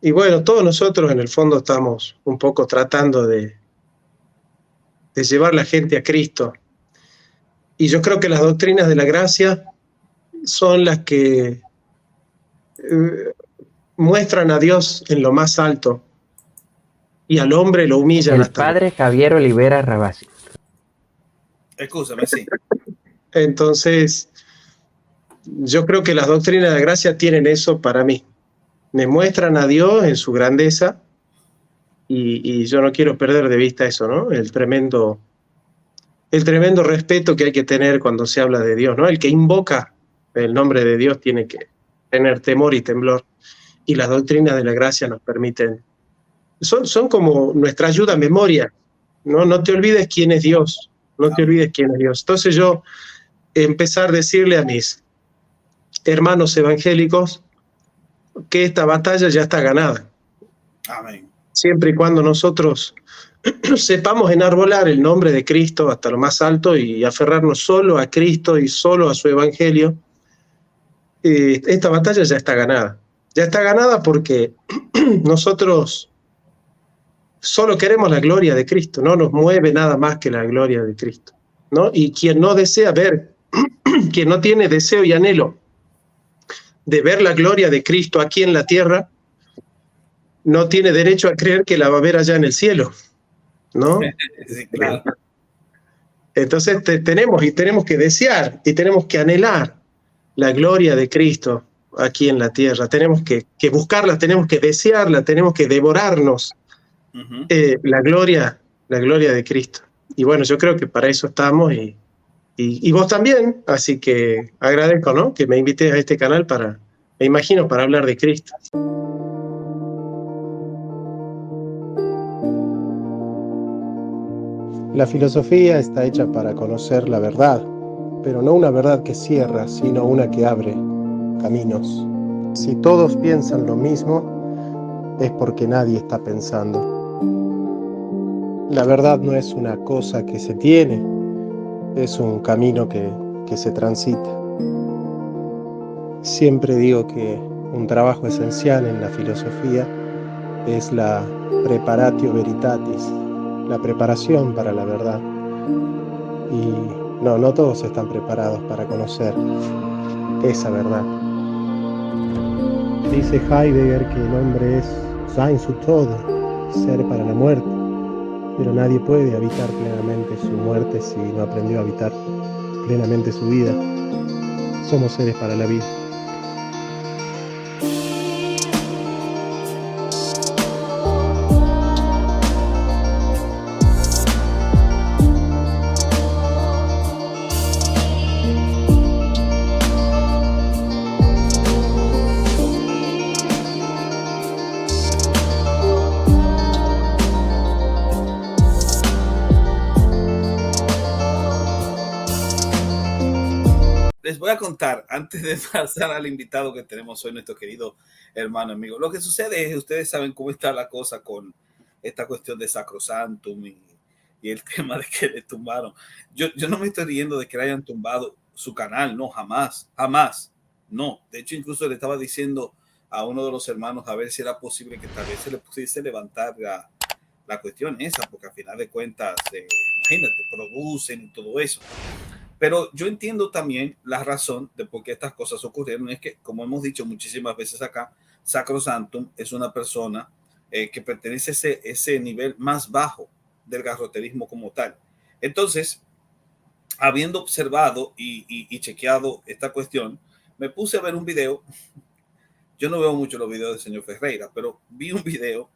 Y bueno, todos nosotros en el fondo estamos un poco tratando de llevar la gente a Cristo. Y yo creo que las doctrinas de la gracia son las que muestran a Dios en lo más alto y al hombre lo humillan El hasta padre Javier Olivera Rabasi. Escúchame, sí. Entonces, yo creo que las doctrinas de la gracia tienen eso para mí. Me muestran a Dios en su grandeza y yo no quiero perder de vista eso, ¿no? El tremendo respeto que hay que tener cuando se habla de Dios, ¿no? El que invoca el nombre de Dios tiene que tener temor y temblor. Y las doctrinas de la gracia nos permiten, son como nuestra ayuda a memoria, ¿no? No te olvides quién es Dios, no te olvides quién es Dios. Entonces yo empezar a decirle a mis hermanos evangélicos que esta batalla ya está ganada. Amén. Siempre y cuando nosotros sepamos enarbolar el nombre de Cristo hasta lo más alto y aferrarnos solo a Cristo y solo a su evangelio, esta batalla ya está ganada. Ya está ganada porque nosotros solo queremos la gloria de Cristo, no nos mueve nada más que la gloria de Cristo, ¿no? Y quien no desea ver, quien no tiene deseo y anhelo de ver la gloria de Cristo aquí en la tierra, no tiene derecho a creer que la va a ver allá en el cielo, ¿no? Sí, claro. Entonces tenemos que desear y tenemos que anhelar la gloria de Cristo aquí en la tierra. Tenemos que buscarla, tenemos que desearla, tenemos que devorarnos la gloria de Cristo. Y bueno, yo creo que para eso estamos y vos también, así que agradezco, ¿no? Que me invites a este canal me imagino, para hablar de Cristo. La filosofía está hecha para conocer la verdad, pero no una verdad que cierra, sino una que abre caminos. Si todos piensan lo mismo, es porque nadie está pensando. La verdad no es una cosa que se tiene, es un camino que se transita. Siempre digo que un trabajo esencial en la filosofía es la preparatio veritatis, la preparación para la verdad. Y no todos están preparados para conocer esa verdad. Dice Heidegger que el hombre es sein zu Tode, ser para la muerte, pero nadie puede habitar plenamente su muerte si no aprendió a habitar plenamente su vida. Somos seres para la vida. Les voy a contar, antes de pasar al invitado que tenemos hoy, nuestro querido hermano amigo. Lo que sucede es, ustedes saben cómo está la cosa con esta cuestión de Sacrosantum y el tema de que le tumbaron. Yo no me estoy riendo de que le hayan tumbado su canal, no, jamás, no. De hecho, incluso le estaba diciendo a uno de los hermanos a ver si era posible que tal vez se le pudiese levantar la cuestión esa, porque al final de cuentas, imagínate, producen y todo eso. Pero yo entiendo también la razón de por qué estas cosas ocurrieron. Es que, como hemos dicho muchísimas veces acá, Sacrosantum es una persona que pertenece a ese nivel más bajo del garroterismo como tal. Entonces, habiendo observado y chequeado esta cuestión, me puse a ver un video. Yo no veo mucho los videos del señor Ferreira, pero vi un video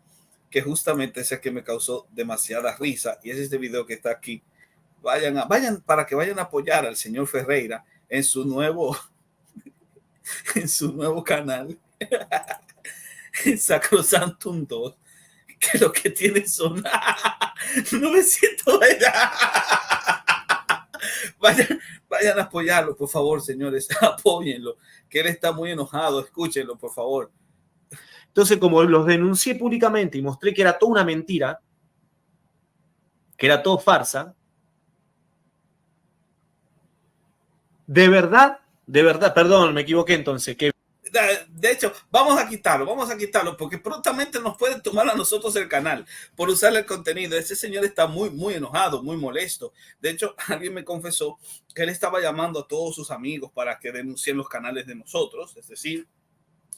que justamente es el que me causó demasiada risa, y es este video que está aquí. Vayan para que vayan a apoyar al señor Ferreira en su nuevo canal Sacrosantum 2, que lo que tiene son 900. Vayan a apoyarlo, por favor, señores, apóyenlo, que él está muy enojado, escúchenlo, por favor. Entonces, como los denuncié públicamente y mostré que era toda una mentira, que era todo farsa, de verdad, perdón, me equivoqué entonces, que De hecho, vamos a quitarlo, porque prontamente nos pueden tomar a nosotros el canal por usar el contenido. Ese señor está muy enojado, muy molesto. De hecho, alguien me confesó que él estaba llamando a todos sus amigos para que denuncien los canales de nosotros, es decir,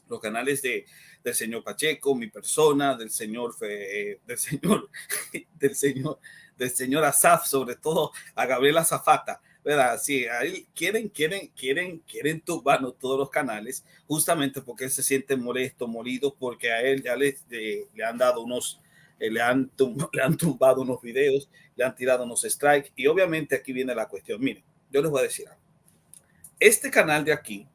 los canales del señor Pacheco, mi persona, del señor Asaf, sobre todo a Gabriel Azafata, ¿verdad? Sí, ahí quieren tumbarnos todos los canales, justamente porque él se siente molesto, molido, porque a él ya le han dado le han tumbado unos videos, le han tirado unos strikes, y obviamente aquí viene la cuestión. Miren, yo les voy a decir algo. Este canal de aquí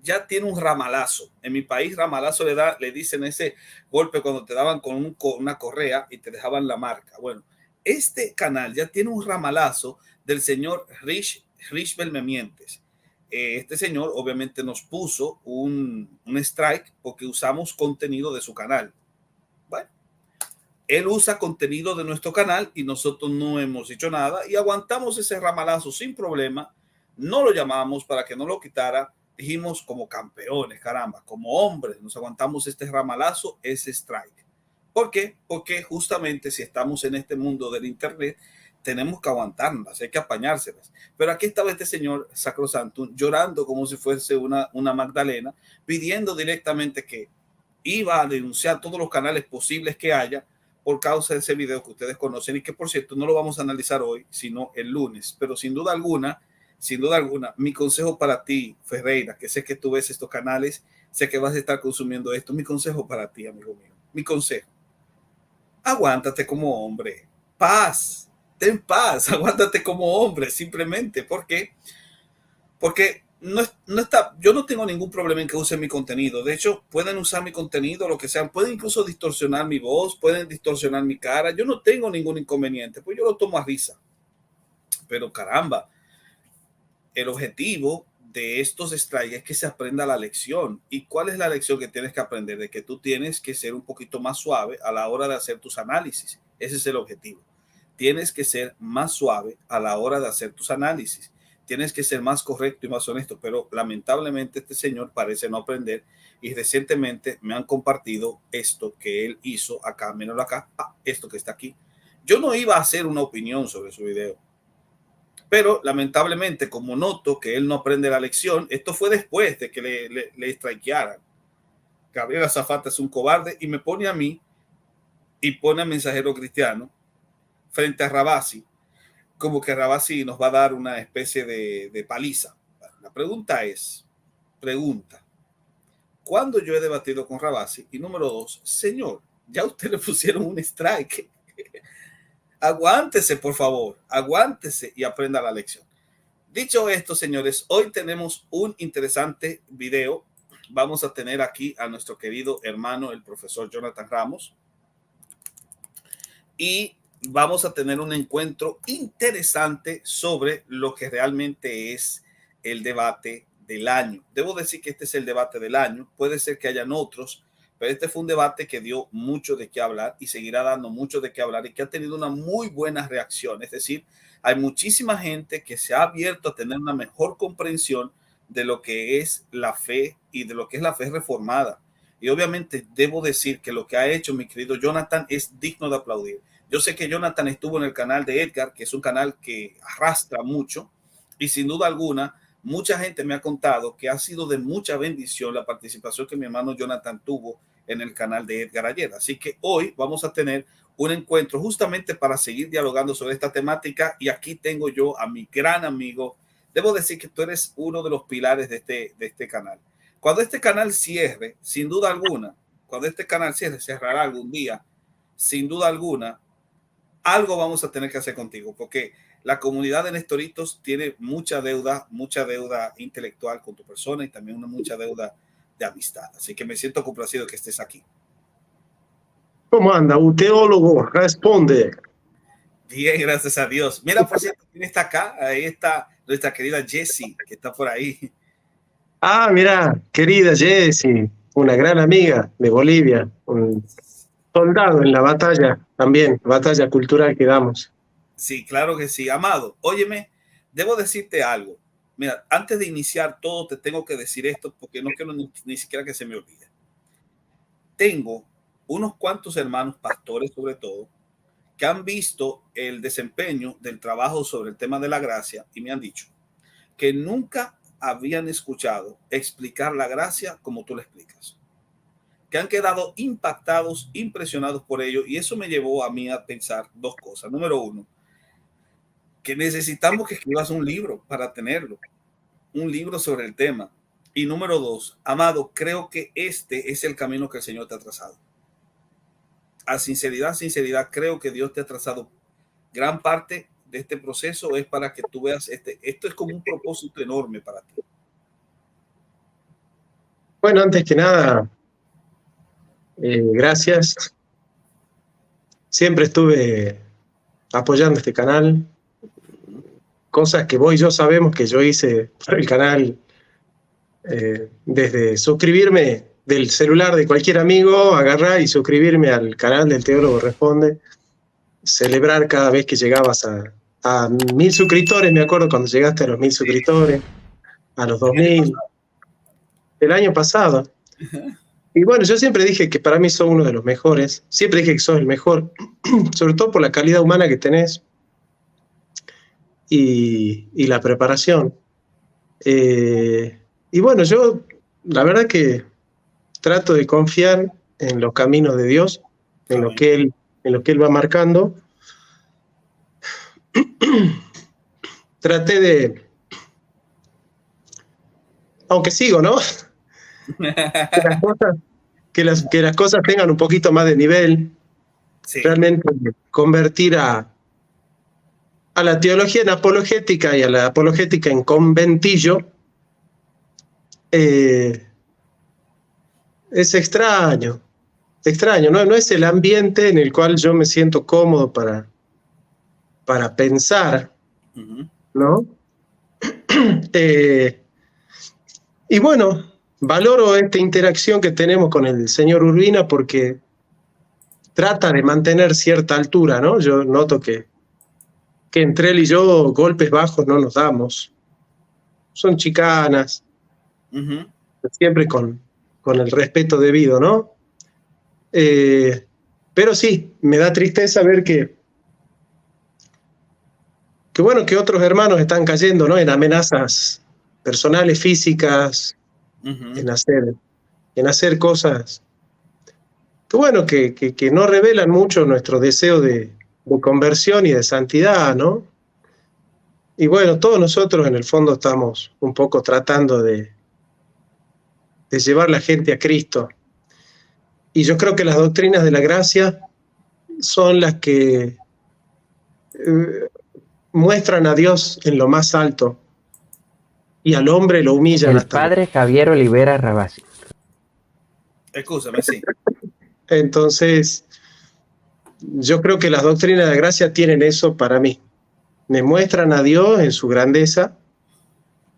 ya tiene un ramalazo. En mi país, ramalazo le dicen ese golpe cuando te daban con una correa y te dejaban la marca. Bueno, este canal ya tiene un ramalazo del señor Rich Belmemientes. Este señor obviamente nos puso un strike porque usamos contenido de su canal. Bueno, él usa contenido de nuestro canal y nosotros no hemos hecho nada y aguantamos ese ramalazo sin problema. No lo llamamos para que no lo quitara. Dijimos como campeones, caramba, como hombres, nos aguantamos este ramalazo, ese strike. ¿Por qué? Porque justamente si estamos en este mundo del internet, tenemos que aguantarlas, hay que apañárselas. Pero aquí estaba este señor Sacrosantum llorando como si fuese una Magdalena, pidiendo directamente que iba a denunciar todos los canales posibles que haya por causa de ese video que ustedes conocen y que, por cierto, no lo vamos a analizar hoy, sino el lunes. Pero sin duda alguna, mi consejo para ti, Ferreira, que sé que tú ves estos canales, sé que vas a estar consumiendo esto, mi consejo para ti, amigo mío, mi consejo, aguántate como hombre, ten paz, aguántate como hombre, simplemente. ¿Por qué? Porque yo no tengo ningún problema en que usen mi contenido. De hecho, pueden usar mi contenido, lo que sea, pueden incluso distorsionar mi voz, pueden distorsionar mi cara, yo no tengo ningún inconveniente, pues yo lo tomo a risa. Pero caramba, el objetivo de estos strikes es que se aprenda la lección. ¿Y cuál es la lección que tienes que aprender? De que tú tienes que ser un poquito más suave a la hora de hacer tus análisis. Ese es el objetivo. Tienes que ser más suave a la hora de hacer tus análisis. Tienes que ser más correcto y más honesto. Pero lamentablemente este señor parece no aprender. Y recientemente me han compartido esto que él hizo acá. Míralo acá. Esto que está aquí. Yo no iba a hacer una opinión sobre su video. Pero lamentablemente, como noto que él no aprende la lección, esto fue después de que le strikearan. Gabriel Azafata es un cobarde y me pone a mí y pone a Mensajero Cristiano frente a Rabasi, como que Rabasi nos va a dar una especie de paliza. La pregunta es, ¿cuándo yo he debatido con Rabasi? Y número 2, señor, ya usted le pusieron un strike. Aguántese, por favor, aguántese y aprenda la lección. Dicho esto, señores, hoy tenemos un interesante video. Vamos a tener aquí a nuestro querido hermano, el profesor Jonathan Ramos. Y vamos a tener un encuentro interesante sobre lo que realmente es el debate del año. Debo decir que este es el debate del año. Puede ser que hayan otros, pero este fue un debate que dio mucho de qué hablar y seguirá dando mucho de qué hablar y que ha tenido una muy buena reacción. Es decir, hay muchísima gente que se ha abierto a tener una mejor comprensión de lo que es la fe y de lo que es la fe reformada. Y obviamente debo decir que lo que ha hecho mi querido Jonathan es digno de aplaudir. Yo sé que Jonathan estuvo en el canal de Edgar, que es un canal que arrastra mucho y sin duda alguna mucha gente me ha contado que ha sido de mucha bendición la participación que mi hermano Jonathan tuvo en el canal de Edgar ayer. Así que hoy vamos a tener un encuentro justamente para seguir dialogando sobre esta temática. Y aquí tengo yo a mi gran amigo. Debo decir que tú eres uno de los pilares de este canal. Cuando este canal cierre, sin duda alguna, cerrará algún día, sin duda alguna, algo vamos a tener que hacer contigo, porque la comunidad de Nestoritos tiene mucha deuda intelectual con tu persona y también mucha deuda de amistad. Así que me siento complacido que estés aquí. ¿Cómo anda? Un teólogo responde. Bien, gracias a Dios. Mira, por cierto, ¿quién está acá? Ahí está nuestra querida Jessie, que está por ahí. Ah, mira, querida Jessie, una gran amiga de Bolivia, un soldado en la batalla, también, batalla cultural que damos. Sí, claro que sí. Amado, óyeme, debo decirte algo. Mira, antes de iniciar todo, te tengo que decir esto porque no quiero ni siquiera que se me olvide. Tengo unos cuantos hermanos pastores, sobre todo, que han visto el desempeño del trabajo sobre el tema de la gracia y me han dicho que nunca habían escuchado explicar la gracia como tú la explicas, que han quedado impactados, impresionados por ello, y eso me llevó a mí a pensar dos cosas. Número uno, que necesitamos que escribas un libro para tenerlo, un libro sobre el tema. Y número dos, amado, creo que este es el camino que el Señor te ha trazado. A sinceridad, creo que Dios te ha trazado gran parte de este proceso es para que tú veas esto es como un propósito enorme para ti. Bueno, antes que nada, gracias. Siempre estuve apoyando este canal. Cosas que vos y yo sabemos que yo hice para el canal, desde suscribirme del celular de cualquier amigo, agarrar y suscribirme al canal del Teólogo Responde, celebrar cada vez que llegabas a 1000 suscriptores. Me acuerdo cuando llegaste a los 1000 suscriptores, a los 2000, el año pasado. Y bueno, yo siempre dije que para mí sos uno de los mejores, siempre dije que sos el mejor, sobre todo por la calidad humana que tenés y la preparación. Y bueno, yo la verdad que trato de confiar en los caminos de Dios, en lo que Él va marcando. Traté de, aunque sigo, ¿no? Que las cosas tengan un poquito más de nivel. Sí. Realmente convertir a la teología en apologética y a la apologética en conventillo es extraño, no es el ambiente en el cual yo me siento cómodo para pensar, ¿no? Y bueno, valoro esta interacción que tenemos con el señor Urbina porque trata de mantener cierta altura, ¿no? Yo noto que entre él y yo golpes bajos no nos damos. Son chicanas, siempre con el respeto debido, ¿no? Pero sí, me da tristeza ver que bueno, que otros hermanos están cayendo, ¿no? En amenazas personales, físicas, en hacer cosas que bueno, que no revelan mucho nuestro deseo de conversión y de santidad, ¿no? Y bueno, todos nosotros en el fondo estamos un poco tratando de llevar la gente a Cristo. Y yo creo que las doctrinas de la gracia son las que muestran a Dios en lo más alto y al hombre lo humillan. El padre Javier Olivera Rabasi. Escúchame, sí. Entonces, yo creo que las doctrinas de la gracia tienen eso para mí. Me muestran a Dios en su grandeza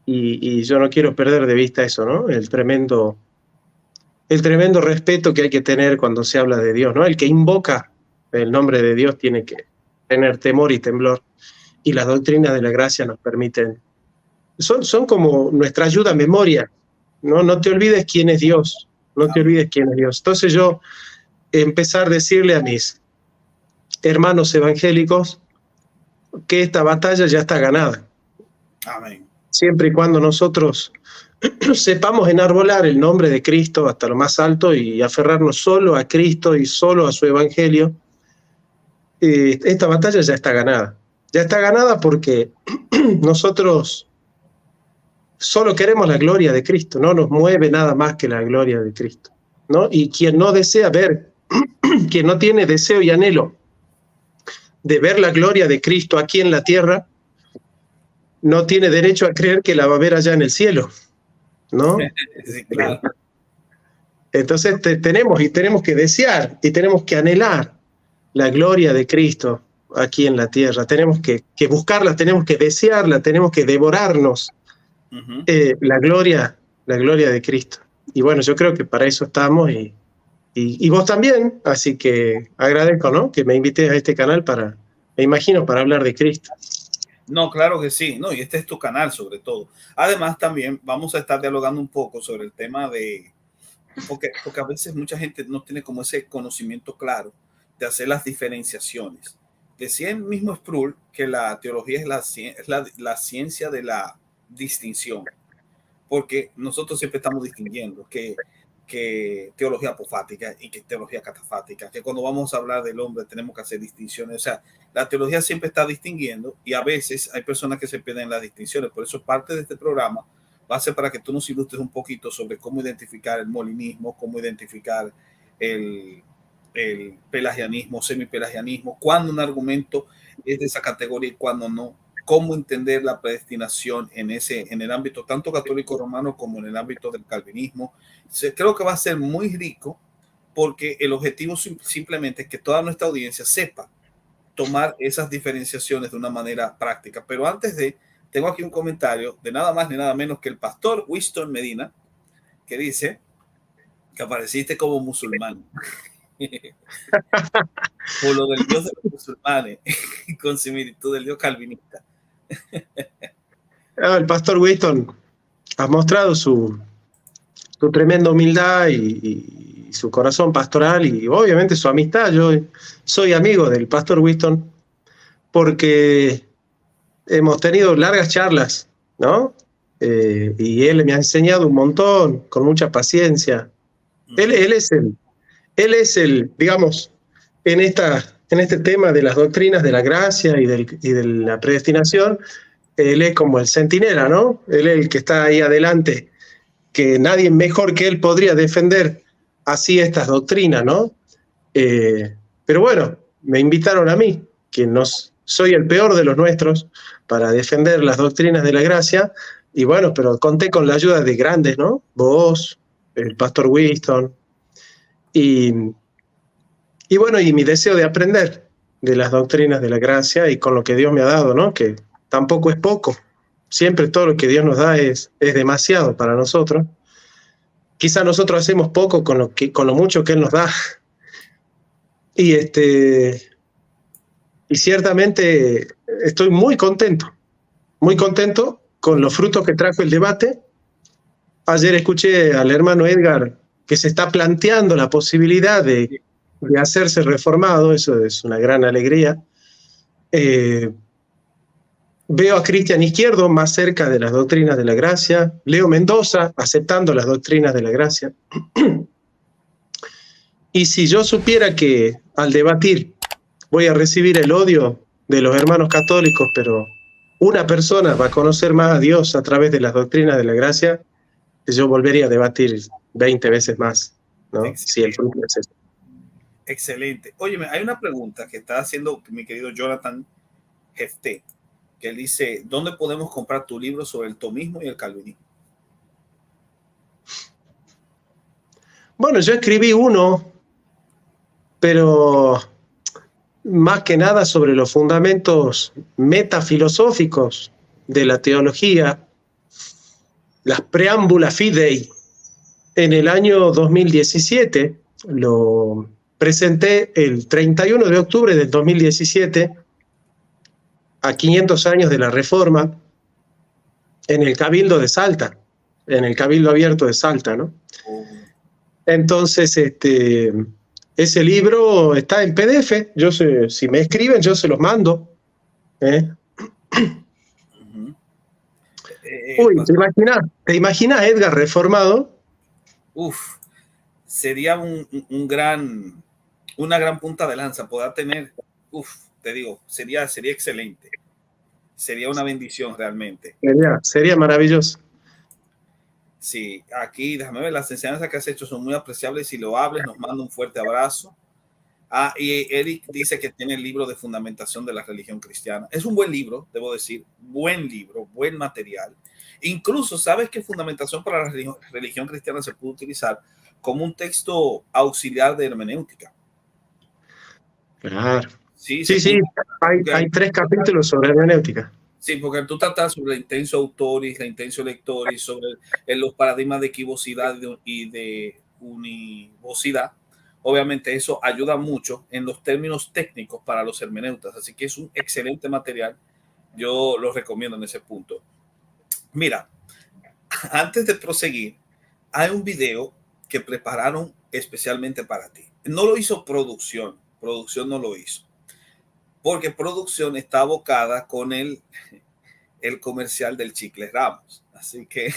y yo no quiero perder de vista eso, ¿no? El tremendo respeto que hay que tener cuando se habla de Dios, ¿no? El que invoca el nombre de Dios tiene que tener temor y temblor. Y las doctrinas de la gracia nos permiten. Son como nuestra ayuda a memoria, ¿no? No te olvides quién es Dios. No te olvides quién es Dios. Entonces yo empezar a decirle a mis hermanos evangélicos que esta batalla ya está ganada. Amén. Siempre y cuando nosotros sepamos enarbolar el nombre de Cristo hasta lo más alto y aferrarnos solo a Cristo y solo a su evangelio, esta batalla ya está ganada. Ya está ganada porque nosotros solo queremos la gloria de Cristo, no nos mueve nada más que la gloria de Cristo, ¿no? Y quien no desea ver, quien no tiene deseo y anhelo de ver la gloria de Cristo aquí en la tierra, no tiene derecho a creer que la va a ver allá en el cielo, ¿no? Sí, claro. Entonces tenemos que desear y tenemos que anhelar la gloria de Cristo aquí en la tierra. Tenemos que buscarla, tenemos que desearla, tenemos que devorarnos la gloria de Cristo. Y bueno, yo creo que para eso estamos y vos también, así que agradezco, ¿no? Que me invites a este canal para hablar de Cristo. No, claro que sí, no, y este es tu canal sobre todo. Además, también vamos a estar dialogando un poco sobre el tema de, porque a veces mucha gente no tiene como ese conocimiento claro de hacer las diferenciaciones. Decía el mismo Sproul que la teología es la ciencia de la distinción, porque nosotros siempre estamos distinguiendo que teología apofática y que teología catafática, que cuando vamos a hablar del hombre tenemos que hacer distinciones. O sea, la teología siempre está distinguiendo y a veces hay personas que se pierden las distinciones. Por eso parte de este programa va a ser para que tú nos ilustres un poquito sobre cómo identificar el molinismo, cómo identificar el pelagianismo, semipelagianismo, cuándo un argumento es de esa categoría y cuándo no, cómo entender la predestinación en el ámbito tanto católico romano como en el ámbito del calvinismo. Creo que va a ser muy rico porque el objetivo simplemente es que toda nuestra audiencia sepa tomar esas diferenciaciones de una manera práctica. Pero antes tengo aquí un comentario de nada más ni nada menos que el pastor Winston Medina, que dice que apareciste como musulmán. Por lo del Dios de los musulmanes, con similitud del Dios calvinista. El pastor Winston ha mostrado su tremenda humildad y su corazón pastoral y obviamente su amistad. Yo soy amigo del pastor Winston porque hemos tenido largas charlas, ¿no? Y él me ha enseñado un montón, con mucha paciencia. Él es el, digamos, en este tema de las doctrinas de la gracia y de la predestinación, él es como el centinela, ¿no? Él es el que está ahí adelante, que nadie mejor que él podría defender así estas doctrinas, ¿no? Pero bueno, me invitaron a mí, que soy el peor de los nuestros, para defender las doctrinas de la gracia, y bueno, pero conté con la ayuda de grandes, ¿no? Vos, el pastor Winston, y bueno, y mi deseo de aprender de las doctrinas de la gracia y con lo que Dios me ha dado, ¿no? Que tampoco es poco. Siempre todo lo que Dios nos da es demasiado para nosotros. Quizá nosotros hacemos poco con lo mucho que Él nos da. Y ciertamente estoy muy contento con los frutos que trajo el debate. Ayer escuché al hermano Edgar que se está planteando la posibilidad de hacerse reformado. Eso es una gran alegría. Veo a Cristian Izquierdo más cerca de las doctrinas de la gracia, Leo Mendoza aceptando las doctrinas de la gracia. Y si yo supiera que al debatir voy a recibir el odio de los hermanos católicos, pero una persona va a conocer más a Dios a través de las doctrinas de la gracia, yo volvería a debatir 20 veces más, ¿no? Si el fruto es eso. Excelente. Óyeme, hay una pregunta que está haciendo mi querido Jonathan Jefté, que él dice, ¿dónde podemos comprar tu libro sobre el tomismo y el calvinismo? Bueno, yo escribí uno, pero más que nada sobre los fundamentos metafilosóficos de la teología, las preámbula fidei. En el año 2017, lo presenté el 31 de octubre del 2017, a 500 años de la Reforma, en el Cabildo de Salta, en el Cabildo Abierto de Salta, ¿no? Entonces, ese libro está en PDF. Si me escriben, yo se los mando. Uy, ¿te imaginas Edgar reformado? Uf, sería una gran punta de lanza. Poder tener, te digo, sería excelente. Sería una bendición realmente. Sería maravilloso. Sí, aquí, déjame ver, las enseñanzas que has hecho son muy apreciables. Si lo hables, nos manda un fuerte abrazo. Y Eric dice que tiene el libro de fundamentación de la religión cristiana. Es un buen libro, debo decir, buen libro, buen material. Incluso, ¿sabes que fundamentación para la religión cristiana se puede utilizar como un texto auxiliar de hermenéutica? Claro. Sí, puede, hay 3 capítulos sobre hermenéutica. Sí, porque tú tratas sobre la intenso autoris, la intenso lectoris, sobre los paradigmas de equivocidad y de univocidad. Obviamente eso ayuda mucho en los términos técnicos para los hermeneutas, así que es un excelente material yo lo recomiendo en ese punto. Mira, antes de proseguir, hay un video que prepararon especialmente para ti. No lo hizo producción no lo hizo, porque producción está abocada con el comercial del Chicle Ramos. Así que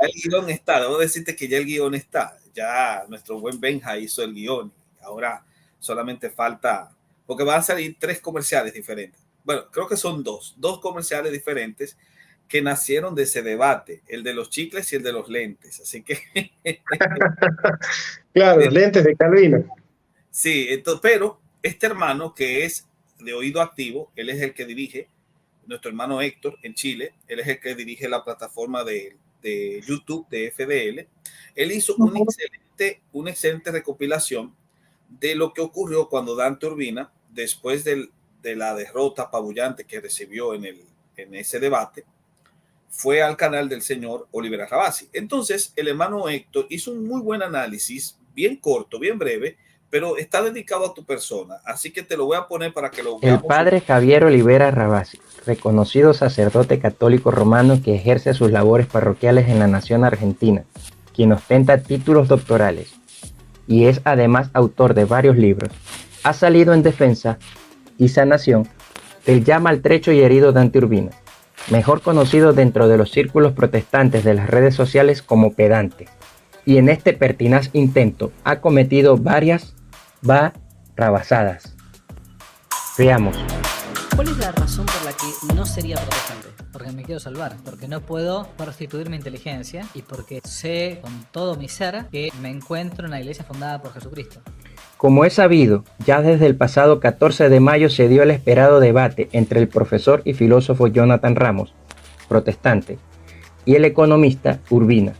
el guión está, debo decirte que ya el guión está, ya nuestro buen Benja hizo el guión, ahora solamente falta, porque van a salir 3 comerciales diferentes. Bueno, creo que son dos comerciales diferentes que nacieron de ese debate, el de los chicles y el de los lentes. Así que Claro, lentes de Calvino. sí, entonces, pero este hermano que es de oído activo, él es el que dirige, nuestro hermano Héctor en Chile, él es el que dirige la plataforma de YouTube de FDL. Él hizo una excelente recopilación de lo que ocurrió cuando Dante Urbina, después de la derrota apabullante que recibió en ese debate, fue al canal del señor Oliver Ravasi. Entonces, el hermano Héctor hizo un muy buen análisis, bien corto, bien breve, pero está dedicado a tu persona. Así que te lo voy a poner para que lo veamos. El padre Javier Olivera Ravasi, reconocido sacerdote católico romano que ejerce sus labores parroquiales en la nación argentina, quien ostenta títulos doctorales y es además autor de varios libros, ha salido en defensa y sanación del ya maltrecho y herido Dante Urbina, mejor conocido dentro de los círculos protestantes de las redes sociales como pedante, y en este pertinaz intento ha cometido varias barrabasadas. Veamos. ¿Cuál es la razón por la que no sería protestante? Porque me quiero salvar, porque no puedo prostituir mi inteligencia y porque sé con todo mi ser que me encuentro en una iglesia fundada por Jesucristo. Como es sabido, ya desde el pasado 14 de mayo se dio el esperado debate entre el profesor y filósofo Jonathan Ramos, protestante, y el economista Urbina,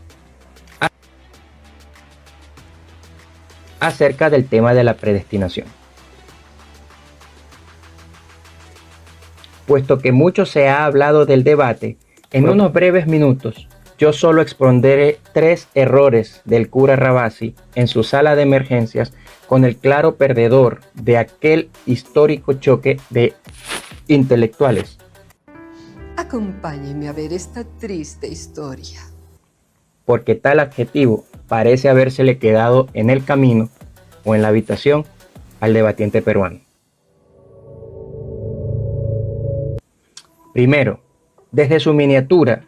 acerca del tema de la predestinación. Puesto que mucho se ha hablado del debate, en unos breves minutos yo solo expondré 3 errores del cura Ravasi en su sala de emergencias con el claro perdedor de aquel histórico choque de intelectuales. Acompáñeme a ver esta triste historia. Porque tal adjetivo parece habérsele quedado en el camino o en la habitación al debatiente peruano. Primero, desde su miniatura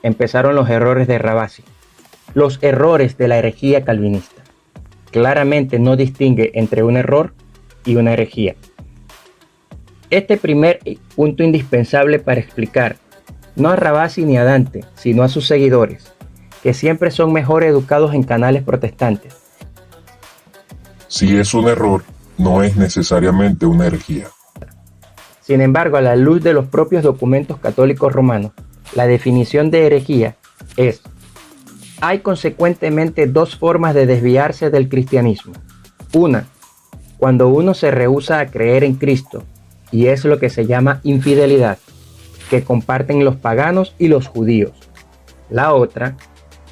empezaron los errores de Ravasi, los errores de la herejía calvinista. Claramente no distingue entre un error y una herejía. Este primer punto indispensable para explicar, no a Ravasi ni a Dante, sino a sus seguidores, que siempre son mejor educados en canales protestantes. Si es un error, no es necesariamente una herejía. Sin embargo, a la luz de los propios documentos católicos romanos, la definición de herejía es: hay consecuentemente 2 formas de desviarse del cristianismo. Una, cuando uno se rehúsa a creer en Cristo, y es lo que se llama infidelidad, que comparten los paganos y los judíos. La otra,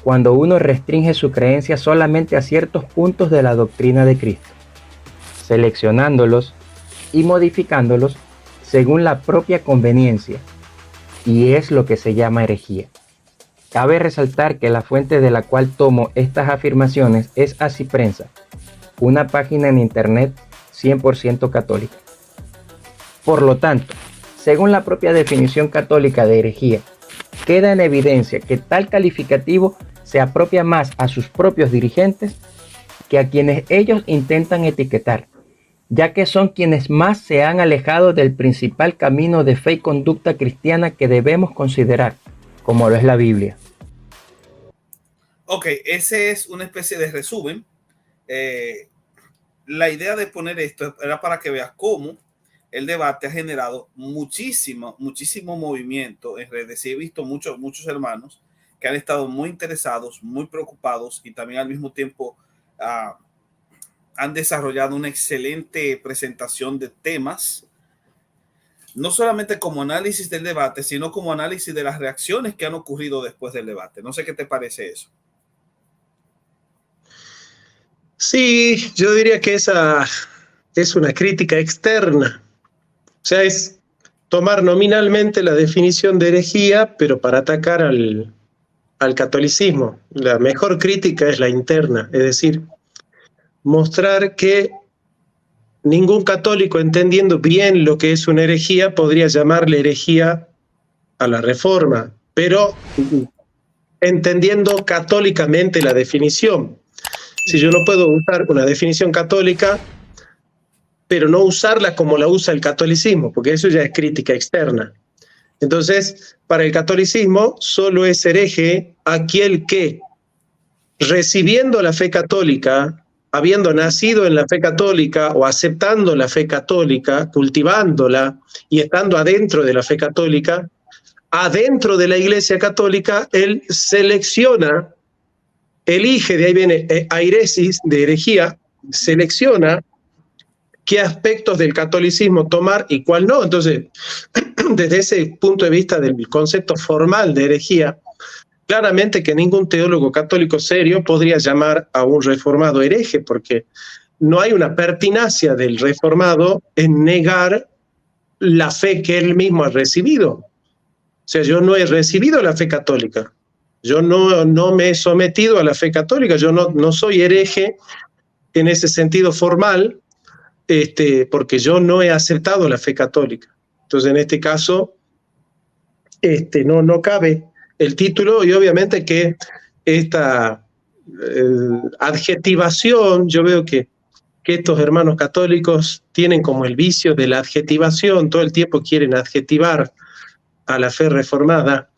cuando uno restringe su creencia solamente a ciertos puntos de la doctrina de Cristo, seleccionándolos y modificándolos según la propia conveniencia, y es lo que se llama herejía. Cabe resaltar que la fuente de la cual tomo estas afirmaciones es Asiprensa, una página en internet 100% católica. Por lo tanto, según la propia definición católica de herejía, queda en evidencia que tal calificativo se apropia más a sus propios dirigentes que a quienes ellos intentan etiquetar, ya que son quienes más se han alejado del principal camino de fe y conducta cristiana que debemos considerar, como lo es la Biblia. Ok, ese es una especie de resumen. La idea de poner esto era para que veas cómo el debate ha generado muchísimo movimiento en redes. Y he visto muchos hermanos que han estado muy interesados, muy preocupados y también al mismo tiempo han desarrollado una excelente presentación de temas, no solamente como análisis del debate, sino como análisis de las reacciones que han ocurrido después del debate. No sé qué te parece eso. Sí, yo diría que esa es una crítica externa. O sea, es tomar nominalmente la definición de herejía, pero para atacar al catolicismo. La mejor crítica es la interna, es decir, mostrar que ningún católico, entendiendo bien lo que es una herejía, podría llamarle herejía a la Reforma, pero entendiendo católicamente la definición. Si yo no puedo usar una definición católica, pero no usarla como la usa el catolicismo, porque eso ya es crítica externa. Entonces, para el catolicismo, solo es hereje aquel que, recibiendo la fe católica, habiendo nacido en la fe católica o aceptando la fe católica, cultivándola y estando adentro de la fe católica, adentro de la Iglesia Católica, él selecciona, elige, de ahí viene airesis, de herejía, selecciona qué aspectos del catolicismo tomar y cuál no. Entonces, desde ese punto de vista del concepto formal de herejía, claramente que ningún teólogo católico serio podría llamar a un reformado hereje, porque no hay una pertinacia del reformado en negar la fe que él mismo ha recibido. O sea, yo no he recibido la fe católica, yo no me he sometido a la fe católica, yo no soy hereje en ese sentido formal, porque yo no he aceptado la fe católica. Entonces, en este caso, no cabe el título, y obviamente que esta adjetivación, yo veo que estos hermanos católicos tienen como el vicio de la adjetivación, todo el tiempo quieren adjetivar a la fe reformada.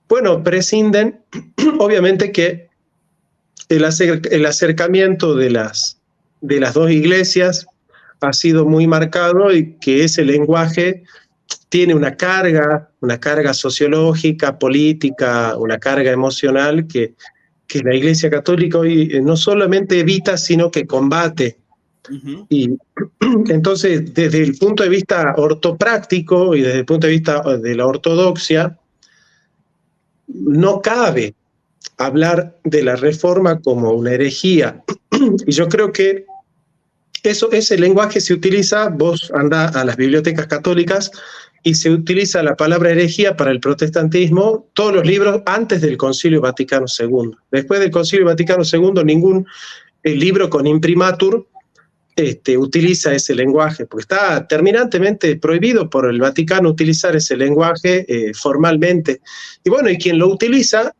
Bueno, prescinden, obviamente, que el acercamiento de las dos iglesias ha sido muy marcado y que ese lenguaje tiene una carga sociológica, política, una carga emocional que la Iglesia Católica hoy no solamente evita, sino que combate. Uh-huh. Y entonces, desde el punto de vista ortopráctico y desde el punto de vista de la ortodoxia, no cabe hablar de la Reforma como una herejía. Y yo creo que ese lenguaje se utiliza, vos andás a las bibliotecas católicas y se utiliza la palabra herejía para el protestantismo, todos los libros antes del Concilio Vaticano II. Después del Concilio Vaticano II, ningún libro con imprimatur utiliza ese lenguaje, porque está terminantemente prohibido por el Vaticano utilizar ese lenguaje formalmente. Y bueno, y quien lo utiliza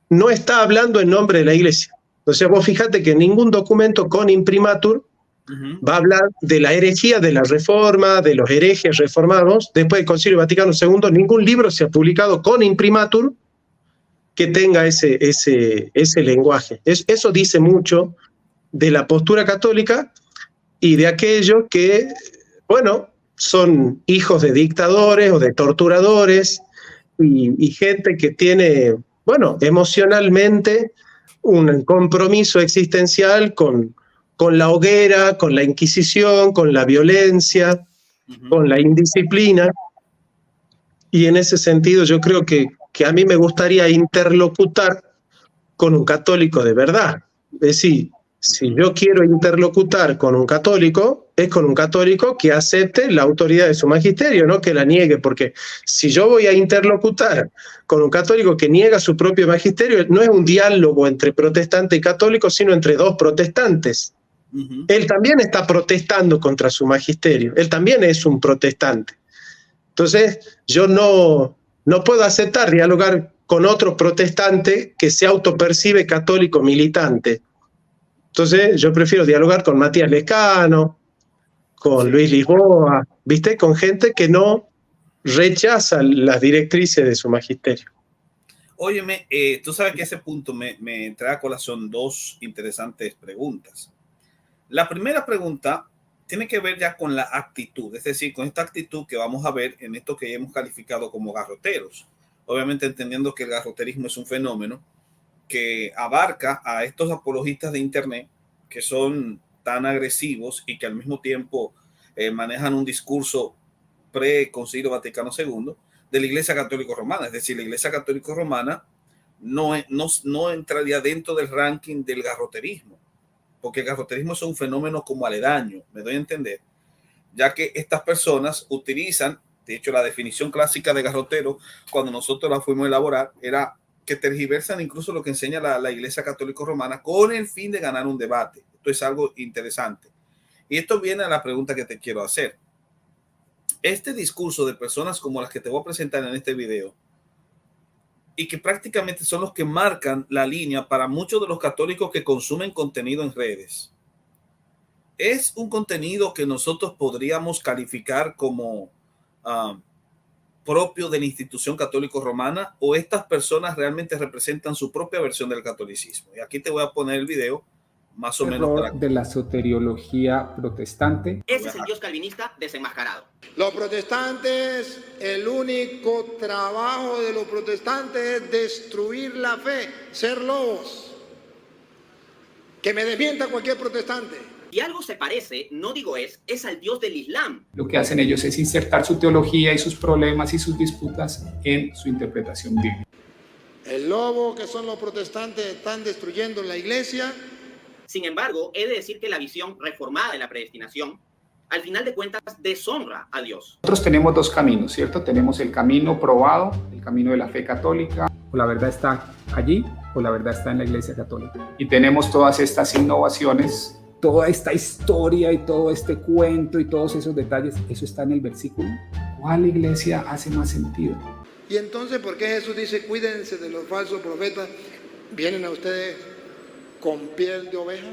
no está hablando en nombre de la Iglesia. O sea, vos fíjate que ningún documento con imprimatur va a hablar de la herejía, de la reforma, de los herejes reformados. Después del Concilio Vaticano II, ningún libro se ha publicado con imprimatur que tenga ese lenguaje. Eso dice mucho de la postura católica y de aquellos que, bueno, son hijos de dictadores o de torturadores y gente que tiene, bueno, emocionalmente un compromiso existencial con la hoguera, con la Inquisición, con la violencia, con la indisciplina. Y en ese sentido yo creo que a mí me gustaría interlocutar con un católico de verdad. Es decir, si yo quiero interlocutar con un católico, es con un católico que acepte la autoridad de su magisterio, no que la niegue, porque si yo voy a interlocutar con un católico que niega su propio magisterio, no es un diálogo entre protestante y católico, sino entre dos protestantes. Uh-huh. Él también está protestando contra su magisterio, él también es un protestante. Entonces, yo no puedo aceptar dialogar con otro protestante que se autopercibe católico militante. Entonces, yo prefiero dialogar con Matías Lescano, con Luis Lisboa, ¿viste? Con gente que no rechaza las directrices de su magisterio. Óyeme, tú sabes que ese punto me trae a colación dos interesantes preguntas. La primera pregunta tiene que ver ya con la actitud, es decir, con esta actitud que vamos a ver en esto que hemos calificado como garroteros. Obviamente entendiendo que el garroterismo es un fenómeno que abarca a estos apologistas de Internet que son tan agresivos y que al mismo tiempo manejan un discurso pre-Concilio Vaticano II de la Iglesia Católica Romana. Es decir, la Iglesia Católica Romana no entraría dentro del ranking del garroterismo, porque el garroterismo es un fenómeno como aledaño, me doy a entender, ya que estas personas utilizan De hecho, la definición clásica de garrotero, cuando nosotros la fuimos a elaborar, era que tergiversan incluso lo que enseña la Iglesia Católica Romana con el fin de ganar un debate. Esto es algo interesante. Y esto viene a la pregunta que te quiero hacer. Este discurso de personas como las que te voy a presentar en este video, y que prácticamente son los que marcan la línea para muchos de los católicos que consumen contenido en redes, es un contenido que nosotros podríamos calificar como propio de la institución católico romana, o estas personas realmente representan su propia versión del catolicismo. Y aquí te voy a poner el video más o menos de la soteriología protestante. Ese es el Dios calvinista desenmascarado. Los protestantes, el único trabajo de los protestantes es destruir la fe, ser lobos. Que me desmienta cualquier protestante. Si algo se parece, no digo es al Dios del Islam. Lo que hacen ellos es insertar su teología y sus problemas y sus disputas en su interpretación bíblica. El lobo que son los protestantes están destruyendo la iglesia. Sin embargo, he de decir que la visión reformada de la predestinación, al final de cuentas, deshonra a Dios. Nosotros tenemos dos caminos, ¿cierto? Tenemos el camino probado, el camino de la fe católica. O la verdad está allí, o la verdad está en la Iglesia Católica. Y tenemos todas estas innovaciones, toda esta historia y todo este cuento y todos esos detalles, eso está en el versículo. ¿Cuál iglesia hace más sentido? Y entonces, ¿por qué Jesús dice, cuídense de los falsos profetas? ¿Vienen a ustedes con piel de oveja?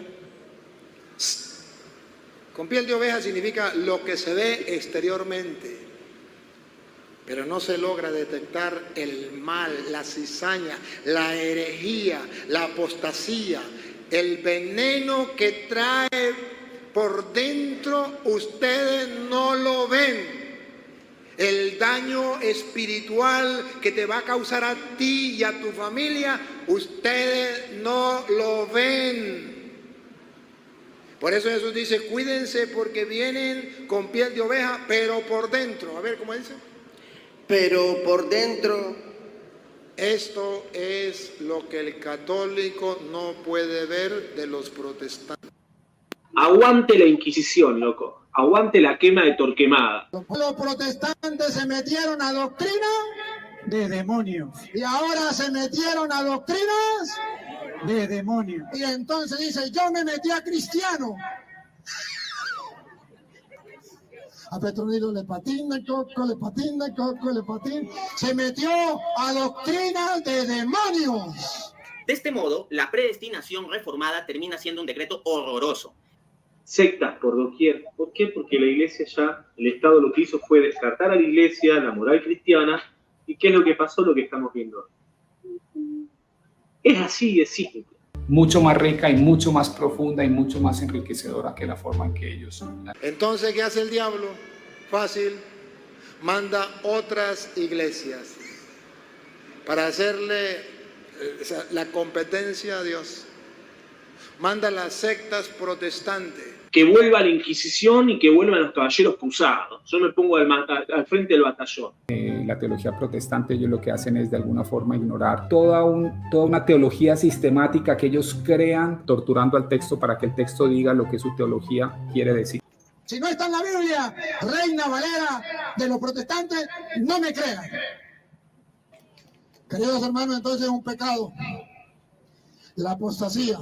Con piel de oveja significa lo que se ve exteriormente, pero no se logra detectar el mal, la cizaña, la herejía, la apostasía, el veneno que trae por dentro. Ustedes no lo ven. El daño espiritual que te va a causar a ti y a tu familia, ustedes no lo ven. Por eso Jesús dice, cuídense porque vienen con piel de oveja, pero por dentro. A ver, ¿cómo dice? Pero por dentro. Esto es lo que el católico no puede ver de los protestantes. Aguante la Inquisición, loco. Aguante la quema de Torquemada. Los protestantes se metieron a doctrina de demonios. Y ahora se metieron a doctrinas de demonios. Y entonces dice, yo me metí a cristiano. A Petronilo le patina, Coco le patina, Coco le patina. Se metió a doctrinas de demonios. De este modo, la predestinación reformada termina siendo un decreto horroroso. Sectas por doquier. ¿Por qué? Porque la iglesia ya, el Estado lo que hizo fue descartar a la iglesia, la moral cristiana. ¿Y qué es lo que pasó? Lo que estamos viendo. Es así de simple. Mucho más rica y mucho más profunda y mucho más enriquecedora que la forma en que ellos. Entonces, ¿qué hace el diablo? Fácil. Manda otras iglesias para hacerle la competencia a Dios. Manda las sectas protestantes. Que vuelva la Inquisición y que vuelvan los caballeros cruzados. Yo me pongo al frente del batallón. La teología protestante, ellos lo que hacen es de alguna forma ignorar toda una teología sistemática que ellos crean, torturando al texto para que el texto diga lo que su teología quiere decir. Si no está en la Biblia, Reina Valera de los protestantes, no me crean. Queridos hermanos, entonces es un pecado. La apostasía.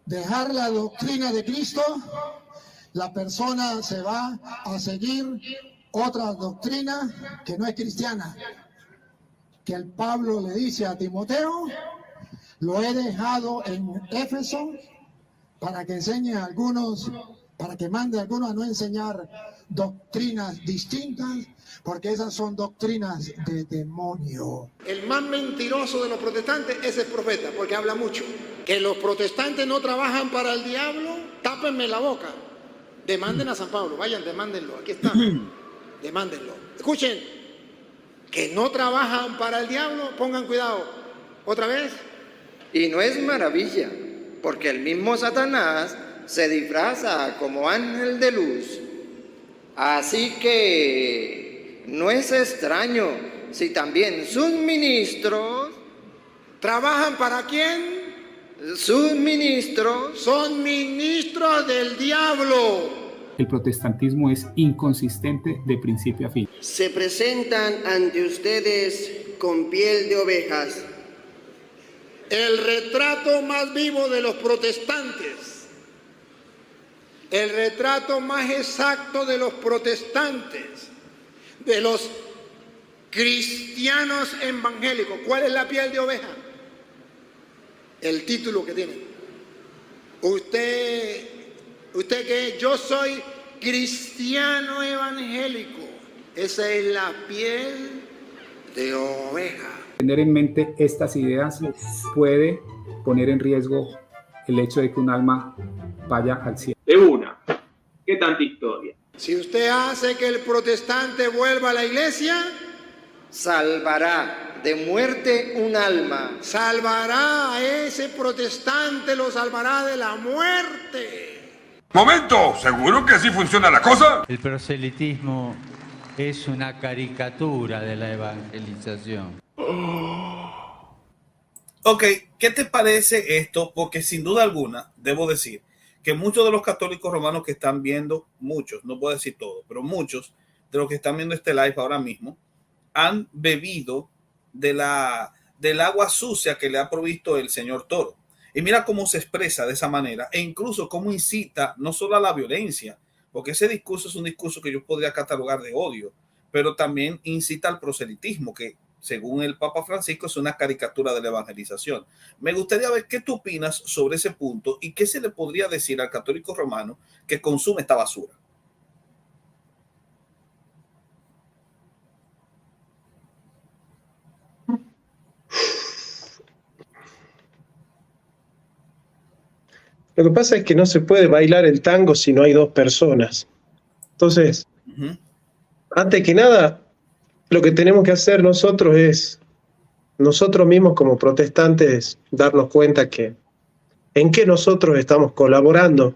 Dejar la doctrina de Cristo, la persona se va a seguir otra doctrina que no es cristiana. Que el Pablo le dice a Timoteo, lo he dejado en Éfeso para que enseñe a algunos, para que mande a algunos a no enseñar doctrinas distintas, porque esas son doctrinas de demonio. El más mentiroso de los protestantes es el profeta, porque habla mucho. Que los protestantes no trabajan para el diablo, tápenme la boca. Demanden a San Pablo, vayan, demándenlo, aquí está. Demándenlo. Escuchen, que no trabajan para el diablo, pongan cuidado. ¿Otra vez? Y no es maravilla, porque el mismo Satanás se disfraza como ángel de luz. Así que no es extraño si también sus ministros... ¿Trabajan para quién? Sus ministros son ministros del diablo. el protestantismo es inconsistente de principio a fin. Se presentan ante ustedes con piel de ovejas. El retrato más vivo de los protestantes, el retrato más exacto de los protestantes, de los cristianos evangélicos. ¿Cuál es la piel de oveja? El título que tienen. ¿Usted qué es? Yo soy cristiano evangélico. Esa es la piel de oveja. Tener en mente estas ideas puede poner en riesgo el hecho de que un alma vaya al cielo. De una. ¿Qué tanta historia? Si usted hace que el protestante vuelva a la iglesia, salvará de muerte un alma. Salvará a ese protestante, lo salvará de la muerte. ¡Momento! ¿Seguro que así funciona la cosa? El proselitismo es una caricatura de la evangelización. Ok, ¿qué te parece esto? Porque sin duda alguna, debo decir que muchos de los católicos romanos que están viendo, muchos, no puedo decir todos, pero muchos de los que están viendo este live ahora mismo, han bebido del agua sucia que le ha provisto el señor Toro. Y mira cómo se expresa de esa manera e incluso cómo incita no solo a la violencia, porque ese discurso es un discurso que yo podría catalogar de odio, pero también incita al proselitismo, que según el Papa Francisco es una caricatura de la evangelización. Me gustaría ver qué tú opinas sobre ese punto y qué se le podría decir al católico romano que consume esta basura. Lo que pasa es que no se puede bailar el tango si no hay dos personas. Entonces, antes que nada, lo que tenemos que hacer nosotros es, nosotros mismos como protestantes, darnos cuenta que en qué nosotros estamos colaborando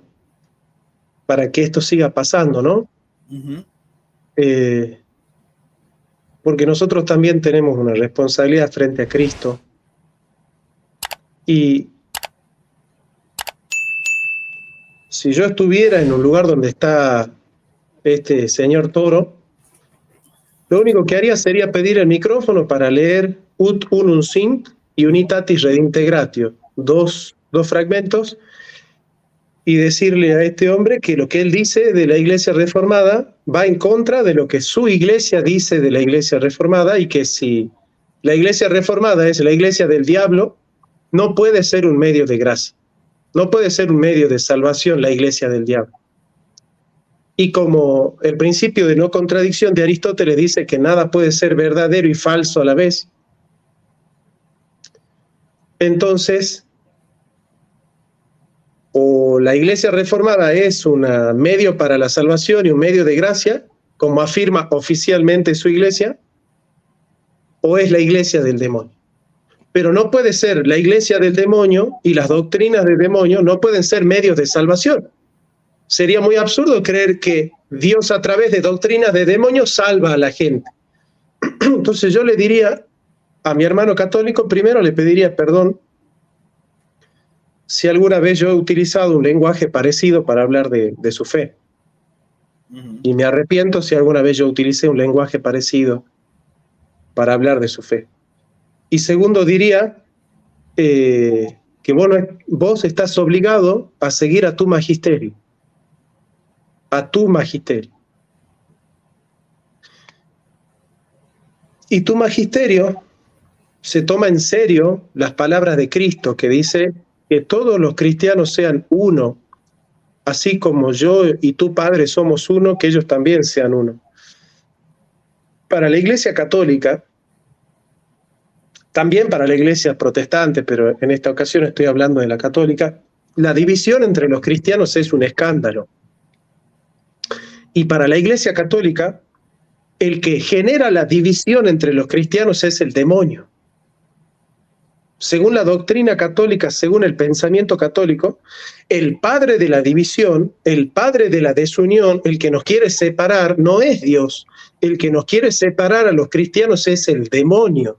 para que esto siga pasando, ¿no? Porque nosotros también tenemos una responsabilidad frente a Cristo. Y si yo estuviera en un lugar donde está este señor Toro, lo único que haría sería pedir el micrófono para leer Ut unum sint y Unitatis Redintegratio, dos fragmentos, y decirle a este hombre que lo que él dice de la Iglesia Reformada va en contra de lo que su Iglesia dice de la Iglesia Reformada, y que si la Iglesia Reformada es la Iglesia del diablo, no puede ser un medio de gracia, no puede ser un medio de salvación la Iglesia del diablo. Y como el principio de no contradicción de Aristóteles dice que nada puede ser verdadero y falso a la vez, entonces, o la Iglesia Reformada es un medio para la salvación y un medio de gracia, como afirma oficialmente su Iglesia, o es la Iglesia del demonio. Pero no puede ser la Iglesia del demonio y las doctrinas del demonio no pueden ser medios de salvación. Sería muy absurdo creer que Dios a través de doctrinas de demonios salva a la gente. Entonces yo le diría a mi hermano católico, primero le pediría perdón si alguna vez yo he utilizado un lenguaje parecido para hablar de su fe. Y me arrepiento si alguna vez yo utilicé un lenguaje parecido para hablar de su fe. Y segundo diría que vos estás obligado a seguir a tu magisterio. A tu magisterio. Y tu magisterio se toma en serio las palabras de Cristo, que dice que todos los cristianos sean uno, así como yo y tu Padre somos uno, que ellos también sean uno. Para la Iglesia Católica, también para la Iglesia Protestante, pero en esta ocasión estoy hablando de la Católica, la división entre los cristianos es un escándalo. Y para la Iglesia Católica, el que genera la división entre los cristianos es el demonio. Según la doctrina católica, según el pensamiento católico, el padre de la división, el padre de la desunión, el que nos quiere separar, no es Dios. El que nos quiere separar a los cristianos es el demonio.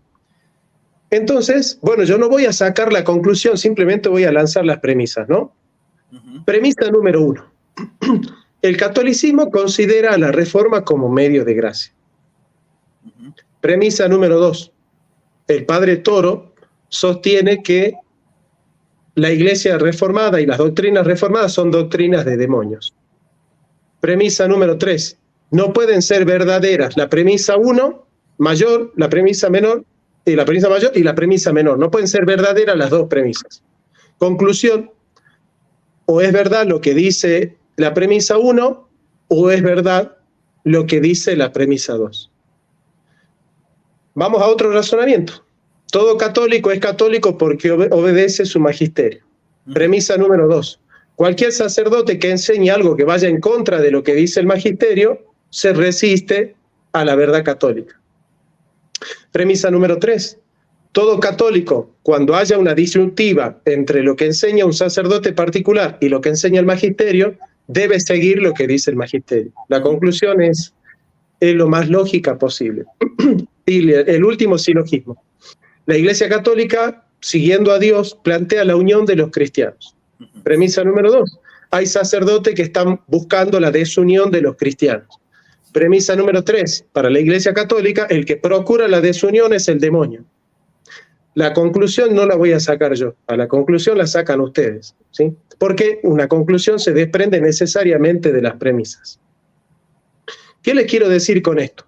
Entonces, bueno, yo no voy a sacar la conclusión, simplemente voy a lanzar las premisas, ¿no? Premisa número 1. El catolicismo considera a la Reforma como medio de gracia. Premisa número 2. El padre Toro sostiene que la Iglesia reformada y las doctrinas reformadas son doctrinas de demonios. Premisa número 3. No pueden ser verdaderas la premisa 1 mayor, la premisa menor, y la premisa mayor y la premisa menor. No pueden ser verdaderas las dos premisas. Conclusión: o es verdad lo que dice la premisa 1, o es verdad lo que dice la premisa 2. Vamos a otro razonamiento. Todo católico es católico porque obedece su magisterio. Premisa número 2. Cualquier sacerdote que enseñe algo que vaya en contra de lo que dice el magisterio se resiste a la verdad católica. Premisa número 3. Todo católico, cuando haya una disyuntiva entre lo que enseña un sacerdote particular y lo que enseña el magisterio, debe seguir lo que dice el magisterio. La conclusión es lo más lógica posible. Y el último silogismo. La Iglesia Católica, siguiendo a Dios, plantea la unión de los cristianos. Premisa número 2. Hay sacerdotes que están buscando la desunión de los cristianos. Premisa número 3. Para la Iglesia Católica, el que procura la desunión es el demonio. La conclusión no la voy a sacar yo, a la conclusión la sacan ustedes, ¿sí? Porque una conclusión se desprende necesariamente de las premisas. ¿Qué les quiero decir con esto?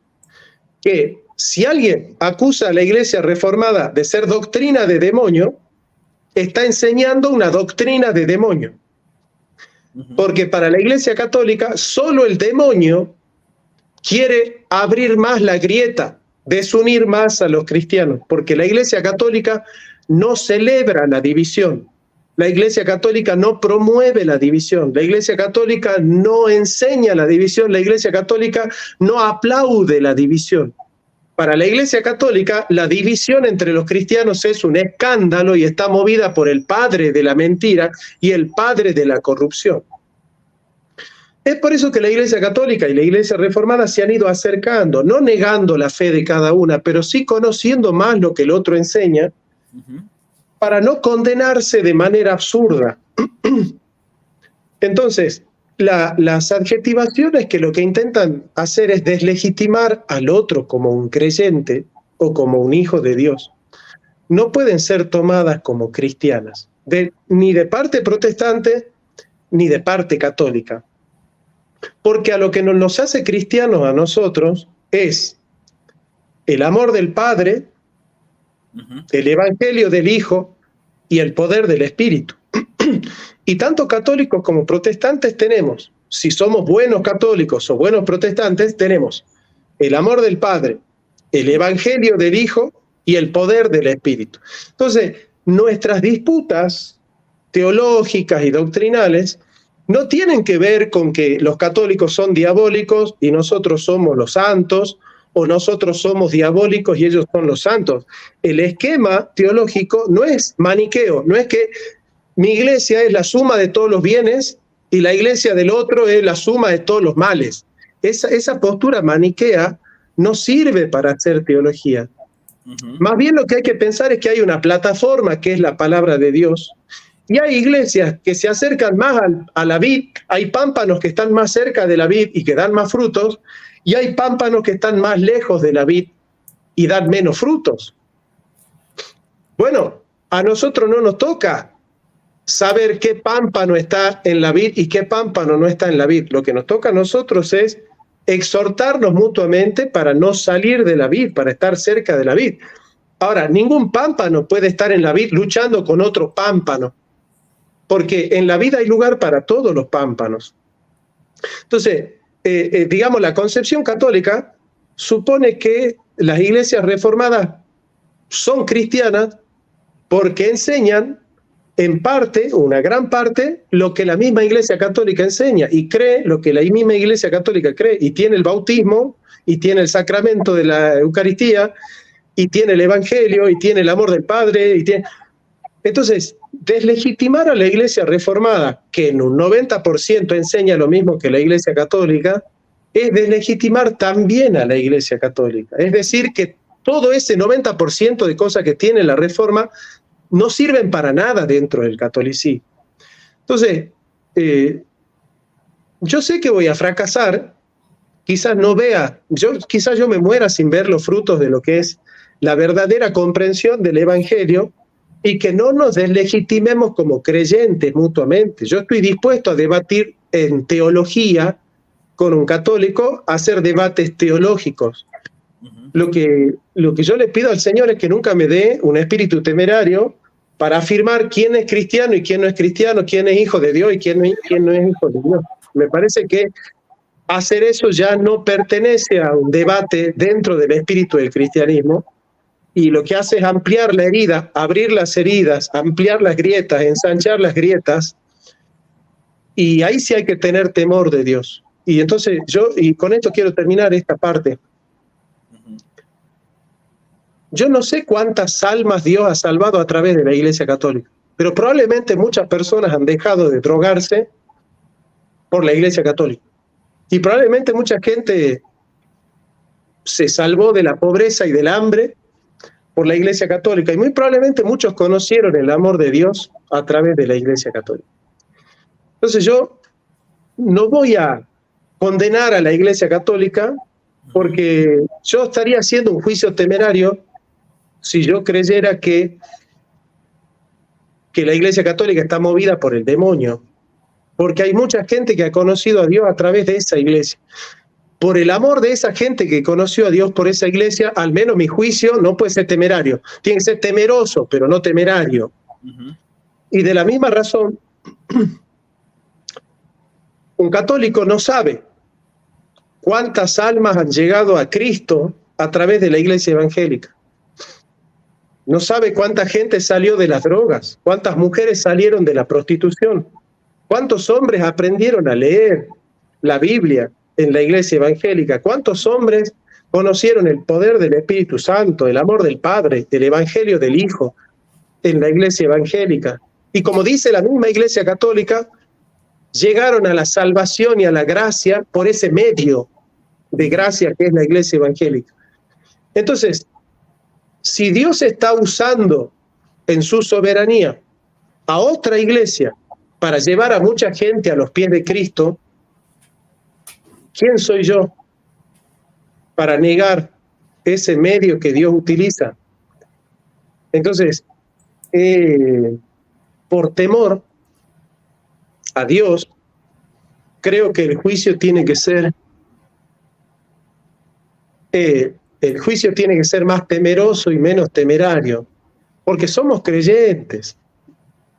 Que si alguien acusa a la Iglesia Reformada de ser doctrina de demonio, está enseñando una doctrina de demonio. Porque para la Iglesia Católica, solo el demonio quiere abrir más la grieta, desunir más a los cristianos, porque la Iglesia Católica no celebra la división. La Iglesia Católica no promueve la división. La Iglesia Católica no enseña la división. La Iglesia Católica no aplaude la división. Para la Iglesia Católica, la división entre los cristianos es un escándalo y está movida por el padre de la mentira y el padre de la corrupción. Es por eso que la Iglesia Católica y la Iglesia Reformada se han ido acercando, no negando la fe de cada una, pero sí conociendo más lo que el otro enseña, para no condenarse de manera absurda. Entonces, las adjetivaciones que lo que intentan hacer es deslegitimar al otro como un creyente o como un hijo de Dios, no pueden ser tomadas como cristianas, ni de parte protestante ni de parte católica. Porque a lo que nos hace cristianos a nosotros es el amor del Padre, el Evangelio del Hijo y el poder del Espíritu. Y tanto católicos como protestantes tenemos, si somos buenos católicos o buenos protestantes, tenemos el amor del Padre, el Evangelio del Hijo y el poder del Espíritu. Entonces, nuestras disputas teológicas y doctrinales no tienen que ver con que los católicos son diabólicos y nosotros somos los santos, o nosotros somos diabólicos y ellos son los santos. El esquema teológico no es maniqueo, no es que mi iglesia es la suma de todos los bienes y la iglesia del otro es la suma de todos los males. Esa postura maniquea no sirve para hacer teología. Más bien lo que hay que pensar es que hay una plataforma que es la palabra de Dios. Y hay iglesias que se acercan más a la vid, hay pámpanos que están más cerca de la vid y que dan más frutos, y hay pámpanos que están más lejos de la vid y dan menos frutos. Bueno, a nosotros no nos toca saber qué pámpano está en la vid y qué pámpano no está en la vid. Lo que nos toca a nosotros es exhortarnos mutuamente para no salir de la vid, para estar cerca de la vid. Ahora, ningún pámpano puede estar en la vid luchando con otro pámpano, porque en la vida hay lugar para todos los pámpanos. Entonces, digamos, la concepción católica supone que las iglesias reformadas son cristianas porque enseñan en parte, una gran parte, lo que la misma Iglesia Católica enseña y cree lo que la misma Iglesia Católica cree, y tiene el bautismo, y tiene el sacramento de la Eucaristía, y tiene el Evangelio, y tiene el amor del Padre, y tiene... Entonces, deslegitimar a la Iglesia Reformada, que en un 90% enseña lo mismo que la Iglesia Católica, es deslegitimar también a la Iglesia Católica. Es decir, que todo ese 90% de cosas que tiene la Reforma no sirven para nada dentro del catolicismo. Entonces, yo sé que voy a fracasar, quizás no vea, quizás yo me muera sin ver los frutos de lo que es la verdadera comprensión del Evangelio y que no nos deslegitimemos como creyentes mutuamente. Yo estoy dispuesto a debatir en teología con un católico, a hacer debates teológicos. Lo que yo le pido al Señor es que nunca me dé un espíritu temerario para afirmar quién es cristiano y quién no es cristiano, quién es hijo de Dios y quién no es hijo de Dios. Me parece que hacer eso ya no pertenece a un debate dentro del espíritu del cristianismo, y lo que hace es ampliar la herida, abrir las heridas, ampliar las grietas, ensanchar las grietas, y ahí sí hay que tener temor de Dios. Y entonces y con esto quiero terminar esta parte. Yo no sé cuántas almas Dios ha salvado a través de la Iglesia Católica, pero probablemente muchas personas han dejado de drogarse por la Iglesia Católica. Y probablemente mucha gente se salvó de la pobreza y del hambre por la Iglesia Católica, y muy probablemente muchos conocieron el amor de Dios a través de la Iglesia Católica. Entonces yo no voy a condenar a la Iglesia Católica, porque yo estaría haciendo un juicio temerario si yo creyera que la Iglesia Católica está movida por el demonio, porque hay mucha gente que ha conocido a Dios a través de esa iglesia. Por el amor de esa gente que conoció a Dios por esa iglesia, al menos mi juicio no puede ser temerario. Tiene que ser temeroso, pero no temerario. Y de la misma razón, un católico no sabe cuántas almas han llegado a Cristo a través de la iglesia evangélica. No sabe cuánta gente salió de las drogas, cuántas mujeres salieron de la prostitución, cuántos hombres aprendieron a leer la Biblia en la iglesia evangélica, cuántos hombres conocieron el poder del Espíritu Santo, el amor del Padre, el Evangelio del Hijo en la iglesia evangélica. Y como dice la misma iglesia católica, llegaron a la salvación y a la gracia por ese medio de gracia que es la iglesia evangélica. Entonces, si Dios está usando en su soberanía a otra iglesia para llevar a mucha gente a los pies de Cristo, ¿quién soy yo para negar ese medio que Dios utiliza? Entonces, por temor a Dios, creo que el juicio tiene que ser más temeroso y menos temerario, porque somos creyentes,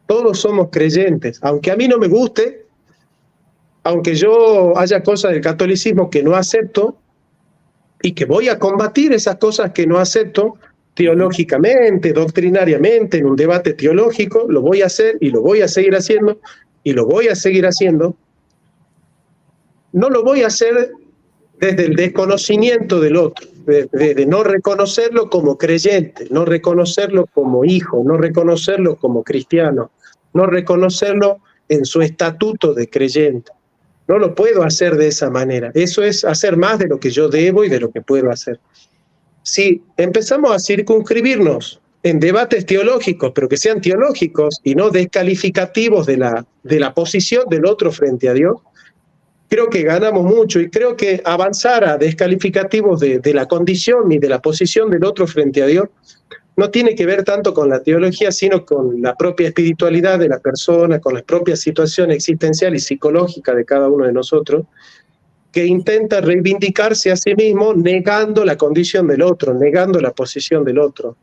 todos somos creyentes, aunque a mí no me guste, aunque yo haya cosas del catolicismo que no acepto y que voy a combatir esas cosas que no acepto teológicamente, doctrinariamente, en un debate teológico, lo voy a hacer y lo voy a seguir haciendo y lo voy a seguir haciendo. No lo voy a hacer desde el desconocimiento del otro, de no reconocerlo como creyente, no reconocerlo como hijo, no reconocerlo como cristiano, no reconocerlo en su estatuto de creyente. No lo puedo hacer de esa manera. Eso es hacer más de lo que yo debo y de lo que puedo hacer. Si empezamos a circunscribirnos en debates teológicos, pero que sean teológicos y no descalificativos de la posición del otro frente a Dios, creo que ganamos mucho, y creo que avanzar a descalificativos de la condición y de la posición del otro frente a Dios no tiene que ver tanto con la teología, sino con la propia espiritualidad de la persona, con la propia situación existencial y psicológica de cada uno de nosotros, que intenta reivindicarse a sí mismo negando la condición del otro, negando la posición del otro.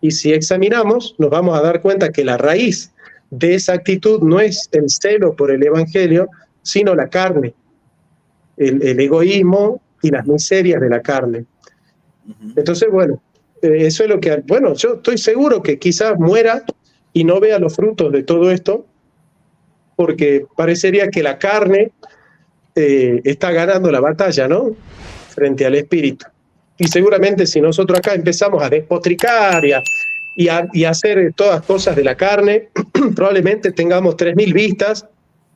Y si examinamos, nos vamos a dar cuenta que la raíz de esa actitud no es el celo por el Evangelio, sino la carne, el egoísmo y las miserias de la carne. Entonces, bueno, eso es lo que... Bueno, yo estoy seguro que quizás muera y no vea los frutos de todo esto, porque parecería que la carne está ganando la batalla, ¿no?, frente al espíritu. Y seguramente si nosotros acá empezamos a despotricar y a hacer todas cosas de la carne, probablemente tengamos 3.000 vistas,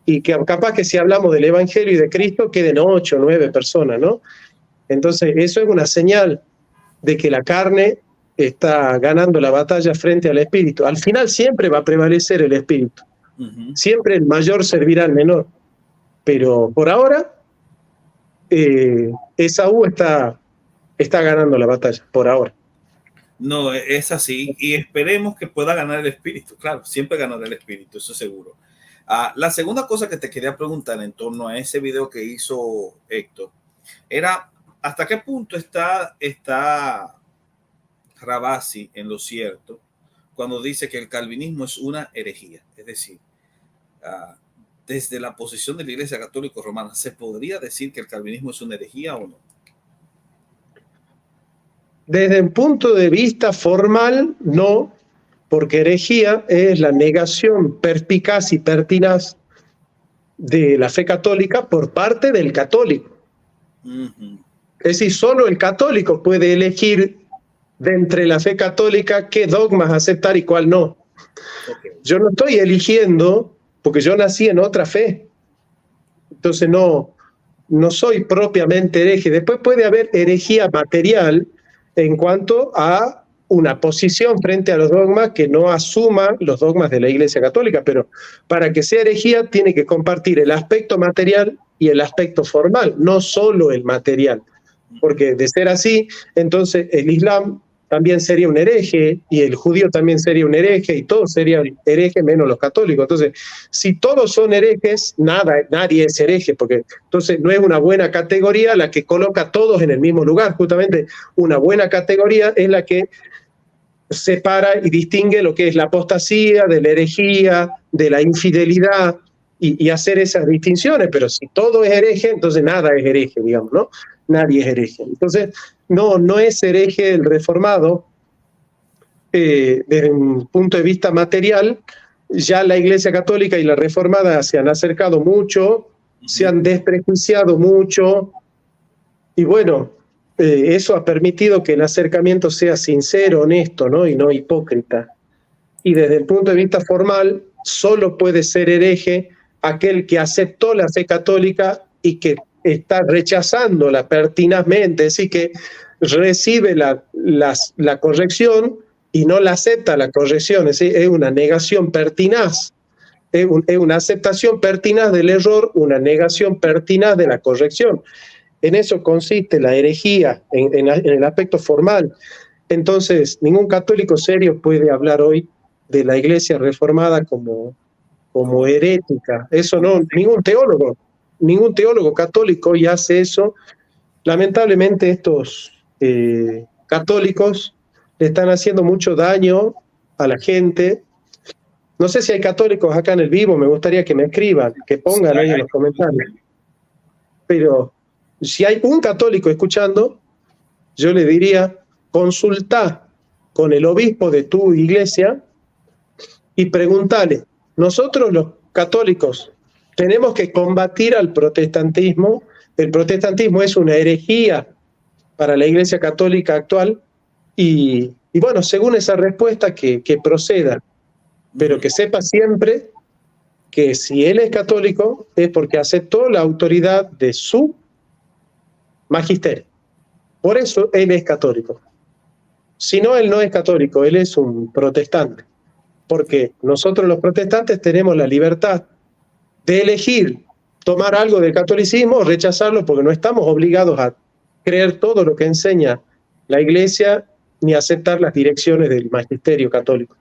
y que capaz que si hablamos del Evangelio y de Cristo queden 8 o 9 personas, ¿no? Entonces eso es una señal de que la carne está ganando la batalla frente al espíritu. Al final siempre va a prevalecer el espíritu. Siempre el mayor servirá al menor. Pero por ahora, Esaú está ganando la batalla, por ahora. No, es así, y esperemos que pueda ganar el espíritu. Claro, siempre ganará el espíritu, eso seguro. La segunda cosa que te quería preguntar en torno a ese video que hizo Héctor era ¿hasta qué punto está Ravasi en lo cierto cuando dice que el calvinismo es una herejía? Es decir, desde la posición de la Iglesia Católica Romana, ¿se podría decir que el calvinismo es una herejía o no? Desde el punto de vista formal, no, porque herejía es la negación perspicaz y pertinaz de la fe católica por parte del católico. Es decir, solo el católico puede elegir de entre la fe católica qué dogmas aceptar y cuál no. Yo no estoy eligiendo porque yo nací en otra fe. Entonces no soy propiamente hereje. Después puede haber herejía material en cuanto a una posición frente a los dogmas que no asuma los dogmas de la Iglesia Católica, pero para que sea herejía tiene que compartir el aspecto material y el aspecto formal, no solo el material, porque de ser así, entonces el Islam también sería un hereje y el judío también sería un hereje y todos serían herejes menos los católicos. Entonces, si todos son herejes, nadie es hereje, porque entonces no es una buena categoría la que coloca a todos en el mismo lugar. Justamente una buena categoría es la que separa y distingue lo que es la apostasía, de la herejía, de la infidelidad, y hacer esas distinciones. Pero si todo es hereje, entonces nada es hereje, digamos, ¿no? Nadie es hereje. Entonces, no es hereje el reformado desde un punto de vista material. Ya la Iglesia Católica y la reformada se han acercado mucho, se han desprejuiciado mucho, y bueno, eso ha permitido que el acercamiento sea sincero, honesto, ¿no? Y no hipócrita. Y desde el punto de vista formal, solo puede ser hereje aquel que aceptó la fe católica y que está rechazándola pertinazmente, es decir, que recibe la corrección y no la acepta la corrección, es decir, es una negación pertinaz, es una aceptación pertinaz del error, una negación pertinaz de la corrección. En eso consiste la herejía, en el aspecto formal. Entonces, ningún católico serio puede hablar hoy de la Iglesia reformada como herética. Eso no, ningún teólogo católico hoy hace eso. Lamentablemente estos católicos le están haciendo mucho daño a la gente. No sé si hay católicos acá en el vivo, me gustaría que me escriban, que pongan ahí en los comentarios. Pero si hay un católico escuchando, yo le diría, consulta con el obispo de tu iglesia y preguntale, nosotros los católicos tenemos que combatir al protestantismo. El protestantismo es una herejía para la Iglesia Católica actual y bueno, según esa respuesta que proceda, pero que sepa siempre que si él es católico es porque aceptó la autoridad de su magisterio. Por eso él es católico. Si no, él no es católico, él es un protestante. Porque nosotros los protestantes tenemos la libertad de elegir tomar algo del catolicismo o rechazarlo, porque no estamos obligados a creer todo lo que enseña la Iglesia ni aceptar las direcciones del magisterio católico.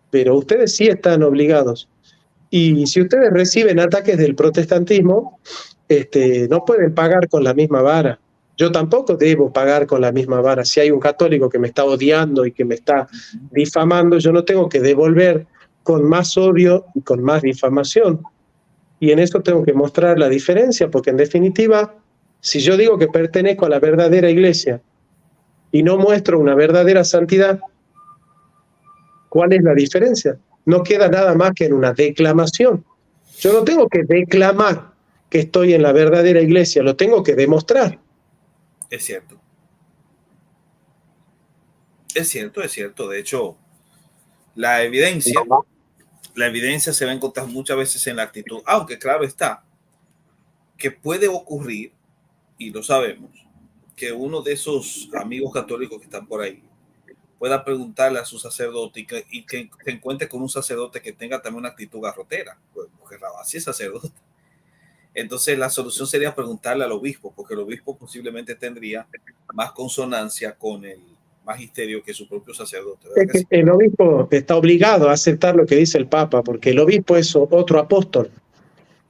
Pero ustedes sí están obligados. Y si ustedes reciben ataques del protestantismo, no pueden pagar con la misma vara. Yo tampoco debo pagar con la misma vara. Si hay un católico que me está odiando y que me está difamando, yo no tengo que devolver con más odio y con más difamación. Y en eso tengo que mostrar la diferencia, porque en definitiva, si yo digo que pertenezco a la verdadera iglesia y no muestro una verdadera santidad, ¿cuál es la diferencia? No queda nada más que en una declamación. Yo no tengo que declamar que estoy en la verdadera iglesia, lo tengo que demostrar. Es cierto. Es cierto, es cierto. De hecho, la evidencia se va a encontrar muchas veces en la actitud, aunque claro está que puede ocurrir, y lo sabemos, que uno de esos amigos católicos que están por ahí pueda preguntarle a su sacerdote y que se encuentre con un sacerdote que tenga también una actitud garrotera, porque Ravasi es sacerdote. Entonces la solución sería preguntarle al obispo, porque el obispo posiblemente tendría más consonancia con el magisterio que su propio sacerdote. Es que el obispo está obligado a aceptar lo que dice el Papa, porque el obispo es otro apóstol.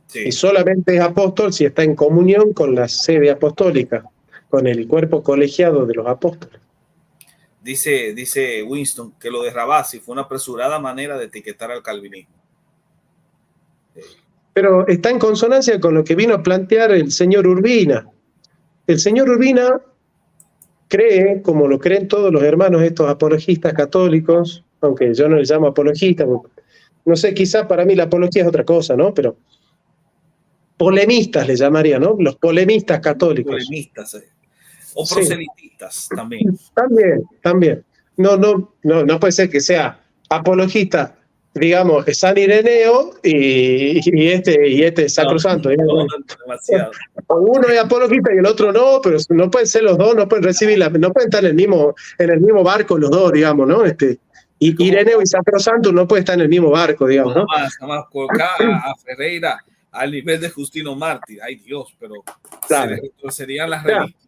Sí. Y solamente es apóstol si está en comunión con la sede apostólica, con el cuerpo colegiado de los apóstoles. Dice Winston que lo de Ravasi fue una apresurada manera de etiquetar al calvinismo. Pero está en consonancia con lo que vino a plantear el señor Urbina. El señor Urbina cree, como lo creen todos los hermanos estos apologistas católicos, aunque yo no les llamo apologistas, no sé, quizá para mí la apología es otra cosa, ¿no? Pero polemistas le llamaría, ¿no? Los polemistas católicos. Polemistas, o proselitistas, sí. También. No puede ser que sea apologista, digamos, San Ireneo y este Sacrosanto. Demasiado. Uno es apologista y el otro no, pero no pueden ser los dos, no pueden recibir no pueden estar en el mismo barco los dos, digamos, ¿no? Y Ireneo y Sacrosanto no pueden estar en el mismo barco, digamos, ¿no? Nada más colocar a Ferreira al nivel de Justino Mártir. Ay Dios, pero claro. Serían las reliquias.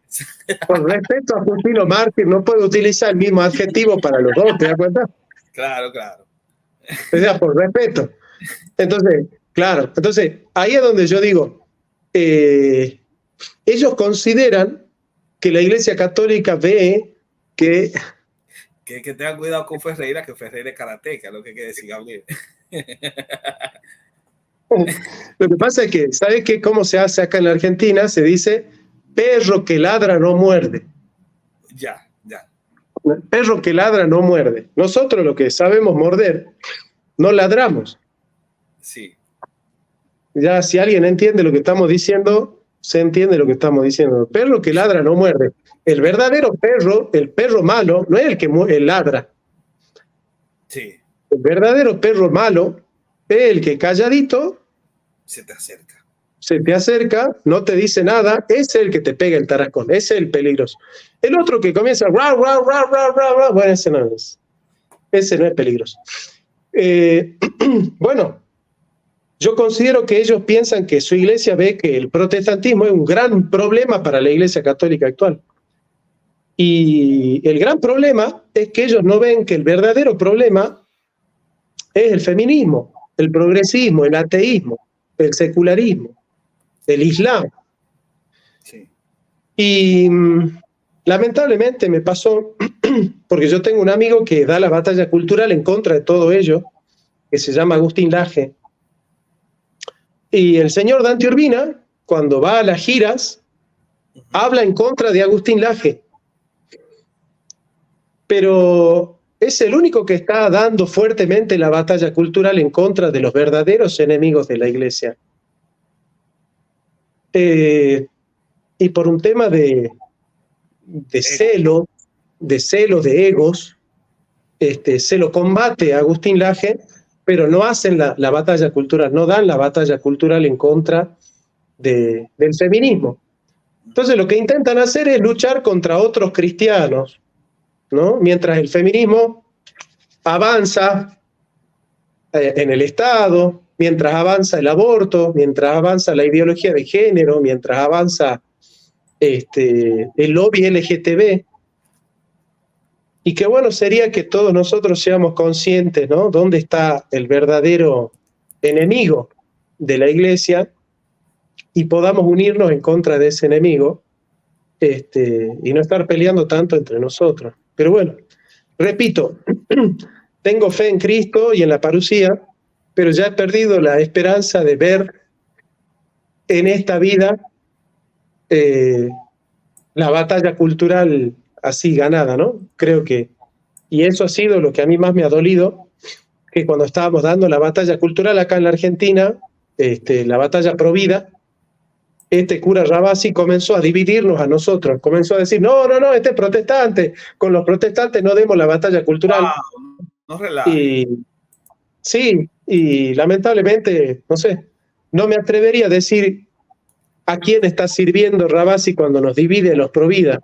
Por respeto a Justino Mártir, no puede utilizar el mismo adjetivo para los dos, ¿te das cuenta? Claro. O sea, por respeto. Entonces, claro, ahí es donde yo digo, ellos consideran que la Iglesia Católica ve que tengan cuidado con Ferreira, que Ferreira es karateca, es lo que quiere decir Gabriel. Lo que pasa es que, ¿sabes qué? ¿Cómo se hace acá en la Argentina? Se dice, perro que ladra no muerde. Ya. Perro que ladra no muerde. Nosotros lo que sabemos morder, no ladramos. Sí. Ya si alguien entiende lo que estamos diciendo, se entiende lo que estamos diciendo. Perro que ladra no muerde. El verdadero perro, el perro malo, no es el que ladra. Sí. El verdadero perro malo es el que calladito se te acerca, no te dice nada, ese es el que te pega el tarascón, ese es el peligroso. El otro que comienza, bueno, ese no es peligroso. Bueno, yo considero que ellos piensan que su iglesia ve que el protestantismo es un gran problema para la iglesia católica actual. Y el gran problema es que ellos no ven que el verdadero problema es el feminismo, el progresismo, el ateísmo, el secularismo, el Islam. Sí. Y lamentablemente me pasó, porque yo tengo un amigo que da la batalla cultural en contra de todo ello, que se llama Agustín Laje. Y el señor Dante Urbina, cuando va a las giras, habla en contra de Agustín Laje. Pero es el único que está dando fuertemente la batalla cultural en contra de los verdaderos enemigos de la iglesia. Y por un tema de celo, de egos, se lo combate a Agustín Laje, pero no hacen la batalla cultural, no dan la batalla cultural en contra del feminismo. Entonces lo que intentan hacer es luchar contra otros cristianos, ¿no? Mientras el feminismo avanza en el Estado, mientras avanza el aborto, mientras avanza la ideología de género, mientras avanza el lobby LGTB. Y qué bueno sería que todos nosotros seamos conscientes, ¿no? Dónde está el verdadero enemigo de la iglesia y podamos unirnos en contra de ese enemigo y no estar peleando tanto entre nosotros. Pero bueno, repito, tengo fe en Cristo y en la parucía, pero ya he perdido la esperanza de ver en esta vida la batalla cultural así ganada, ¿no? Creo que, y eso ha sido lo que a mí más me ha dolido, que cuando estábamos dando la batalla cultural acá en la Argentina, la batalla pro vida, cura Ravasi comenzó a dividirnos a nosotros, comenzó a decir, no, este es protestante, con los protestantes no demos la batalla cultural. Wow, no relajes. Sí, y lamentablemente, no sé, no me atrevería a decir a quién está sirviendo Ravasi cuando nos divide los pro vida.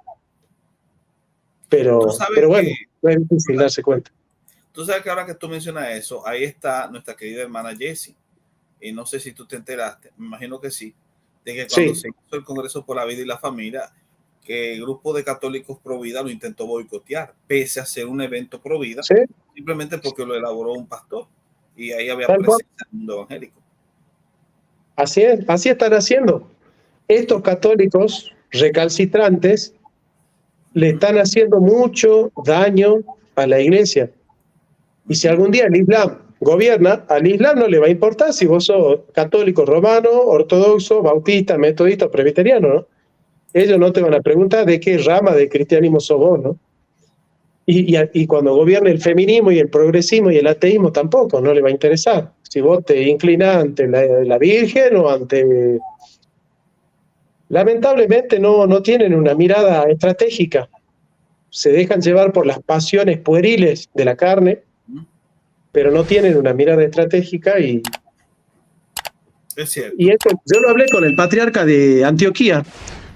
Pero bueno, no es difícil darse cuenta. Tú sabes que ahora que tú mencionas eso, ahí está nuestra querida hermana Jessie. Y no sé si tú te enteraste, me imagino que sí, de que cuando se hizo el Congreso por la Vida y la Familia, que el grupo de católicos pro vida lo intentó boicotear, pese a ser un evento pro vida, simplemente porque lo elaboró un pastor y ahí había presencia del mundo evangélico. Así es, así están haciendo. Estos católicos recalcitrantes le están haciendo mucho daño a la iglesia. Y si algún día el Islam gobierna, al Islam no le va a importar si vos sos católico romano, ortodoxo, bautista, metodista o presbiteriano, ¿no? Ellos no te van a preguntar de qué rama de cristianismo sos vos, ¿no? Y cuando gobierne el feminismo y el progresismo y el ateísmo tampoco, no le va a interesar. Si vos te inclinás ante la Virgen o ante... Lamentablemente no tienen una mirada estratégica. Se dejan llevar por las pasiones pueriles de la carne, pero no tienen una mirada estratégica y... Es cierto. Y esto, yo lo hablé con el patriarca de Antioquía,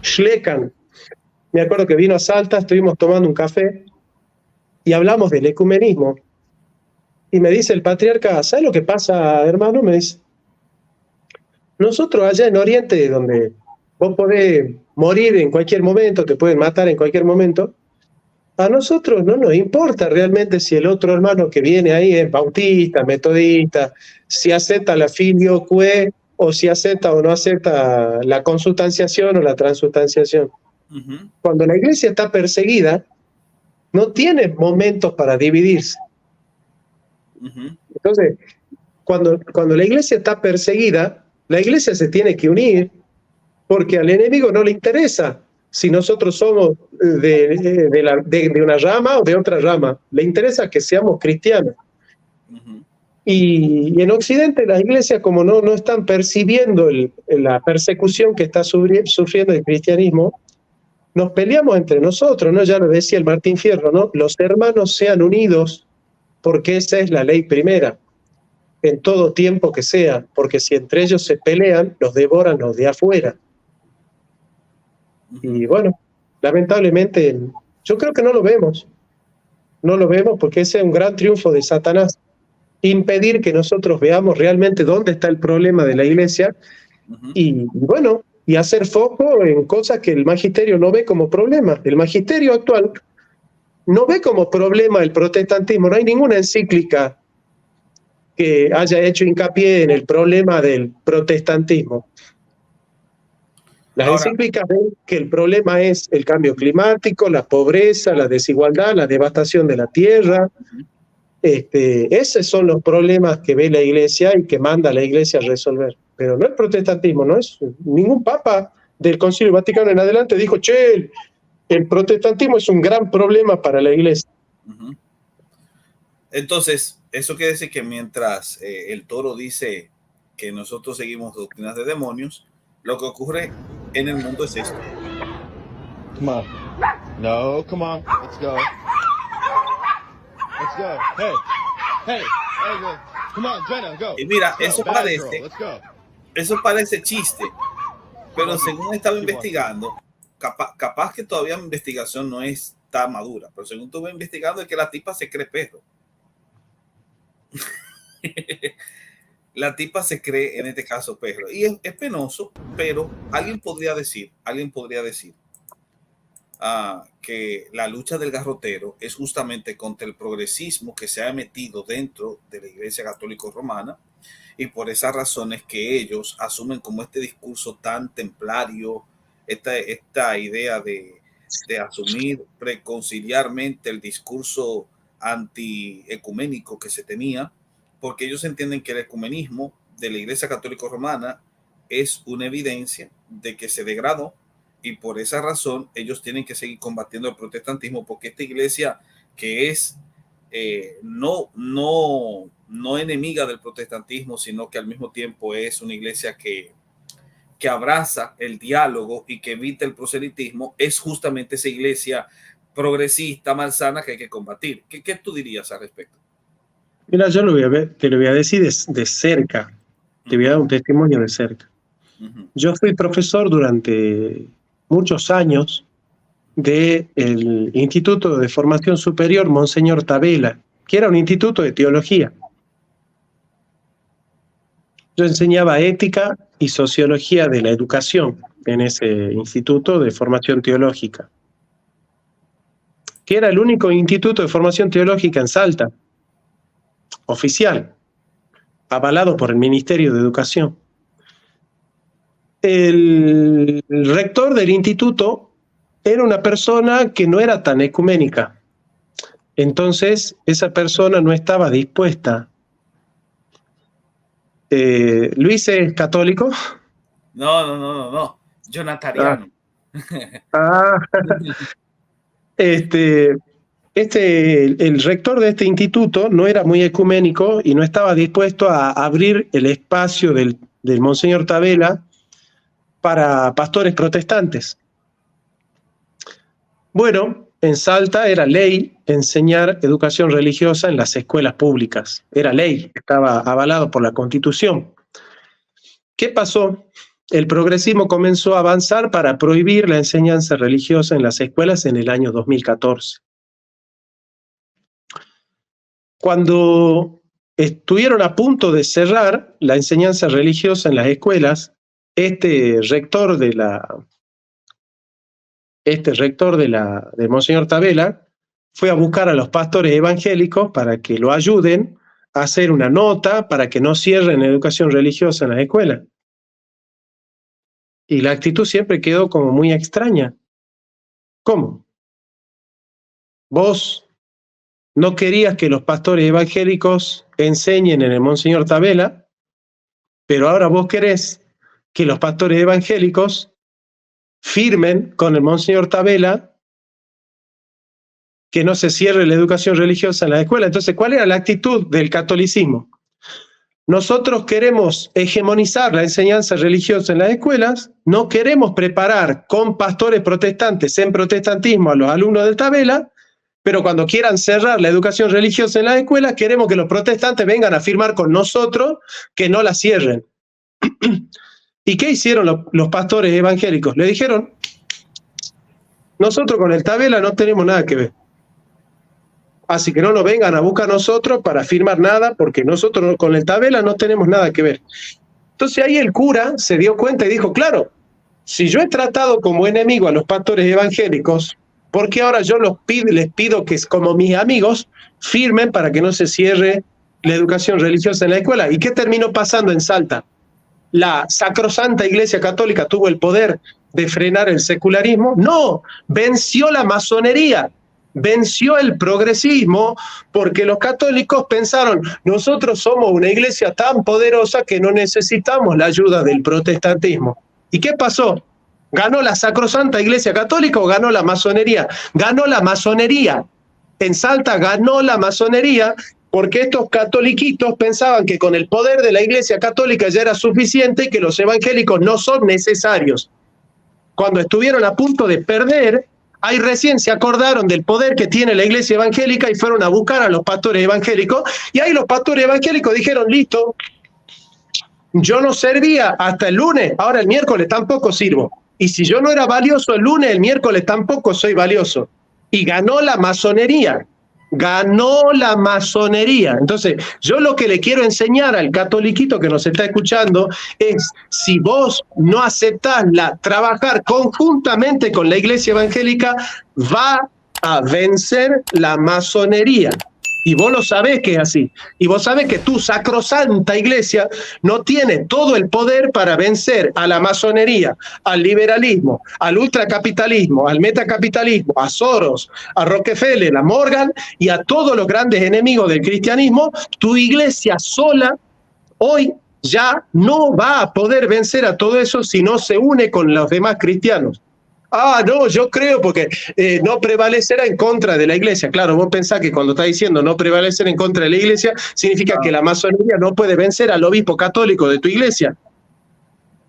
Schlekan. Me acuerdo que vino a Salta, estuvimos tomando un café y hablamos del ecumenismo. Y me dice el patriarca, ¿sabes lo que pasa, hermano? Me dice, nosotros allá en Oriente, donde vos podés morir en cualquier momento, te pueden matar en cualquier momento, a nosotros no nos importa realmente si el otro hermano que viene ahí es bautista, metodista, si acepta la filioque o si acepta o no acepta la consustanciación o la transustanciación. Cuando la iglesia está perseguida, no tiene momentos para dividirse. Entonces, cuando la iglesia está perseguida, la iglesia se tiene que unir porque al enemigo no le interesa si nosotros somos de una rama o de otra rama. Le interesa que seamos cristianos. Y en Occidente las iglesias, como no están percibiendo la persecución que está sufriendo el cristianismo, nos peleamos entre nosotros, ¿no? Ya lo decía el Martín Fierro, ¿no? Los hermanos sean unidos porque esa es la ley primera, en todo tiempo que sea, porque si entre ellos se pelean, los devoran los de afuera. Y bueno, lamentablemente, yo creo que no lo vemos. No lo vemos porque ese es un gran triunfo de Satanás. Impedir que nosotros veamos realmente dónde está el problema de la iglesia y bueno, y hacer foco en cosas que el magisterio no ve como problema. El magisterio actual no ve como problema el protestantismo. No hay ninguna encíclica que haya hecho hincapié en el problema del protestantismo. Las encíclicas ven que el problema es el cambio climático, la pobreza, la desigualdad, la devastación de la tierra. Esos son los problemas que ve la iglesia y que manda la iglesia a resolver. Pero no el protestantismo, no es ningún papa del Concilio Vaticano en adelante dijo, che, el protestantismo es un gran problema para la iglesia. Entonces, eso quiere decir que mientras el Toro dice que nosotros seguimos doctrinas de demonios, lo que ocurre en el mundo es esto. Come on. No, come on. Let's go. Let's go. Hey. Hey. Hey, come on, Jenna, go. Y mira, Let's go. Eso parece chiste, pero según estaba investigando, capaz que todavía mi investigación no está madura, pero según estuve investigando es que la tipa se cree perro. La tipa se cree en este caso perro y es penoso, pero alguien podría decir que la lucha del garrotero es justamente contra el progresismo que se ha metido dentro de la Iglesia Católica Romana, y por esas razones que ellos asumen como este discurso tan templario, esta idea de asumir preconciliarmente el discurso antiecuménico que se tenía, porque ellos entienden que el ecumenismo de la Iglesia Católica Romana es una evidencia de que se degradó, y por esa razón ellos tienen que seguir combatiendo el protestantismo, porque esta iglesia que es no enemiga del protestantismo, sino que al mismo tiempo es una iglesia que abraza el diálogo y que evita el proselitismo, es justamente esa iglesia progresista, malsana, que hay que combatir. ¿Qué tú dirías al respecto? Mira, yo te lo voy a decir de cerca, te voy a dar un testimonio de cerca. Yo fui profesor durante muchos años del Instituto de Formación Superior Monseñor Tabela, que era un instituto de teología. Yo enseñaba ética y sociología de la educación en ese instituto de formación teológica, que era el único instituto de formación teológica en Salta, oficial, avalado por el Ministerio de Educación. El rector del instituto era una persona que no era tan ecuménica. Entonces, esa persona no estaba dispuesta. ¿Luis es católico? No. Jonatariano. El rector de este instituto no era muy ecuménico y no estaba dispuesto a abrir el espacio del Monseñor Tabela para pastores protestantes. Bueno, en Salta era ley enseñar educación religiosa en las escuelas públicas. Era ley, estaba avalado por la Constitución. ¿Qué pasó? El progresismo comenzó a avanzar para prohibir la enseñanza religiosa en las escuelas en el año 2014. Cuando estuvieron a punto de cerrar la enseñanza religiosa en las escuelas, este rector de Monseñor Tabela fue a buscar a los pastores evangélicos para que lo ayuden a hacer una nota para que no cierren educación religiosa en las escuelas. Y la actitud siempre quedó como muy extraña. ¿Cómo? ¿Vos no querías que los pastores evangélicos enseñen en el Monseñor Tabela, pero ahora vos querés que los pastores evangélicos firmen con el Monseñor Tabela que no se cierre la educación religiosa en la escuela? Entonces, ¿cuál era la actitud del catolicismo? Nosotros queremos hegemonizar la enseñanza religiosa en las escuelas, no queremos preparar con pastores protestantes en protestantismo a los alumnos del Tabela, pero cuando quieran cerrar la educación religiosa en las escuelas, queremos que los protestantes vengan a firmar con nosotros que no la cierren. ¿Y qué hicieron los pastores evangélicos? Le dijeron, nosotros con el Tabela no tenemos nada que ver. Así que no nos vengan a buscar a nosotros para firmar nada, porque nosotros con el Tabela no tenemos nada que ver. Entonces ahí el cura se dio cuenta y dijo, claro, si yo he tratado como enemigo a los pastores evangélicos, ¿por qué ahora yo les pido que, como mis amigos, firmen para que no se cierre la educación religiosa en la escuela? ¿Y qué terminó pasando en Salta? ¿La sacrosanta Iglesia Católica tuvo el poder de frenar el secularismo? No, venció la masonería, venció el progresismo, porque los católicos pensaron, nosotros somos una iglesia tan poderosa que no necesitamos la ayuda del protestantismo. ¿Y qué pasó? ¿Ganó la sacrosanta Iglesia Católica o ganó la masonería? Ganó la masonería. En Salta ganó la masonería porque estos catoliquitos pensaban que con el poder de la Iglesia Católica ya era suficiente y que los evangélicos no son necesarios. Cuando estuvieron a punto de perder, ahí recién se acordaron del poder que tiene la Iglesia evangélica y fueron a buscar a los pastores evangélicos, y ahí los pastores evangélicos dijeron, listo, yo no servía hasta el lunes, ahora el miércoles tampoco sirvo. Y si yo no era valioso el lunes, el miércoles tampoco soy valioso. Y ganó la masonería. Ganó la masonería. Entonces, yo lo que le quiero enseñar al catoliquito que nos está escuchando es, si vos no aceptás trabajar conjuntamente con la Iglesia evangélica, va a vencer la masonería. Y vos lo sabés que es así. Y vos sabés que tu sacrosanta iglesia no tiene todo el poder para vencer a la masonería, al liberalismo, al ultracapitalismo, al metacapitalismo, a Soros, a Rockefeller, a Morgan y a todos los grandes enemigos del cristianismo. Tu iglesia sola hoy ya no va a poder vencer a todo eso si no se une con los demás cristianos. Ah, no, yo creo porque no prevalecerá en contra de la iglesia. Claro, vos pensás que cuando está diciendo no prevalecer en contra de la iglesia, significa que la masonería no puede vencer al obispo católico de tu iglesia.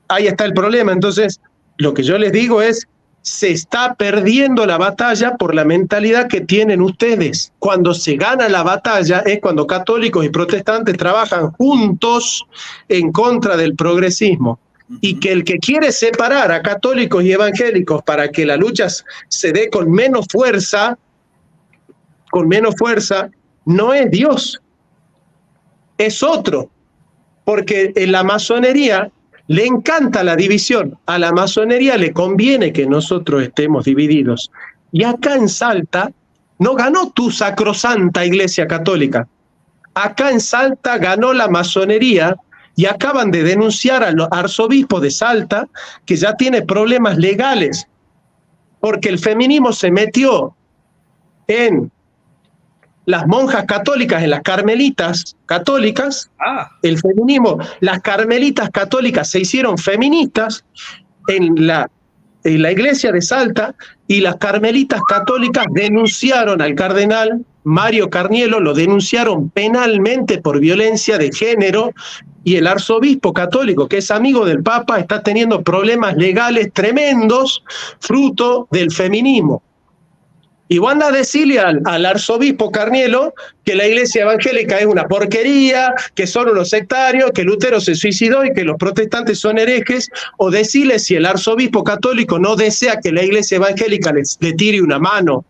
Ahí está el problema. Entonces, lo que yo les digo es, se está perdiendo la batalla por la mentalidad que tienen ustedes. Cuando se gana la batalla es cuando católicos y protestantes trabajan juntos en contra del progresismo. Y que el que quiere separar a católicos y evangélicos para que la lucha se dé con menos fuerza, no es Dios, es otro. Porque en la masonería le encanta la división, a la masonería le conviene que nosotros estemos divididos. Y acá en Salta no ganó tu sacrosanta Iglesia Católica. Acá en Salta ganó la masonería y acaban de denunciar al arzobispo de Salta que ya tiene problemas legales porque el feminismo se metió en las monjas católicas, en las carmelitas católicas. El feminismo, las carmelitas católicas se hicieron feministas en la iglesia de Salta y las carmelitas católicas denunciaron al cardenal Mario Carnielo, lo denunciaron penalmente por violencia de género y el arzobispo católico, que es amigo del Papa, está teniendo problemas legales tremendos fruto del feminismo. Y van a decirle al arzobispo Carnielo que la iglesia evangélica es una porquería, que son unos sectarios, que Lutero se suicidó y que los protestantes son herejes, o decirle si el arzobispo católico no desea que la iglesia evangélica le tire una mano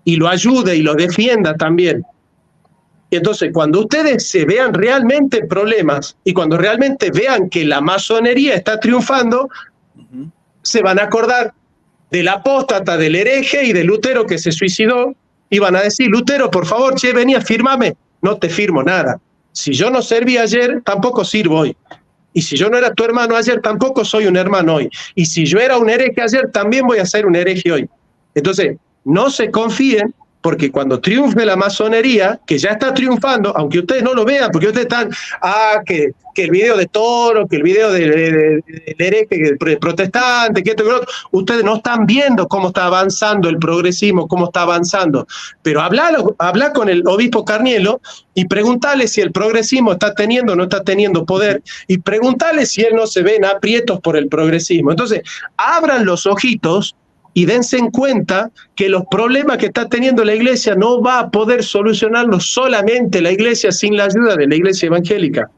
y lo ayude y lo defienda también. Y entonces cuando ustedes se vean realmente problemas y cuando realmente vean que la masonería está triunfando, se van a acordar del apóstata, del hereje y de Lutero que se suicidó, y van a decir, Lutero, por favor, che, vení, firmame. No te firmo nada. Si yo no serví ayer, tampoco sirvo hoy. Y si yo no era tu hermano ayer, tampoco soy un hermano hoy. Y si yo era un hereje ayer, también voy a ser un hereje hoy. Entonces, no se confíen, porque cuando triunfe la masonería, que ya está triunfando, aunque ustedes no lo vean, porque ustedes están, que el video de Toro, que el video del hereje protestante, que esto y lo otro, ustedes no están viendo cómo está avanzando el progresismo, cómo está avanzando. Pero habla con el obispo Carnielo y preguntale si el progresismo está teniendo o no está teniendo poder, y preguntale si él no se ve en aprietos por el progresismo. Entonces, abran los ojitos y dense en cuenta que los problemas que está teniendo la iglesia no va a poder solucionarlos solamente la iglesia sin la ayuda de la iglesia evangélica.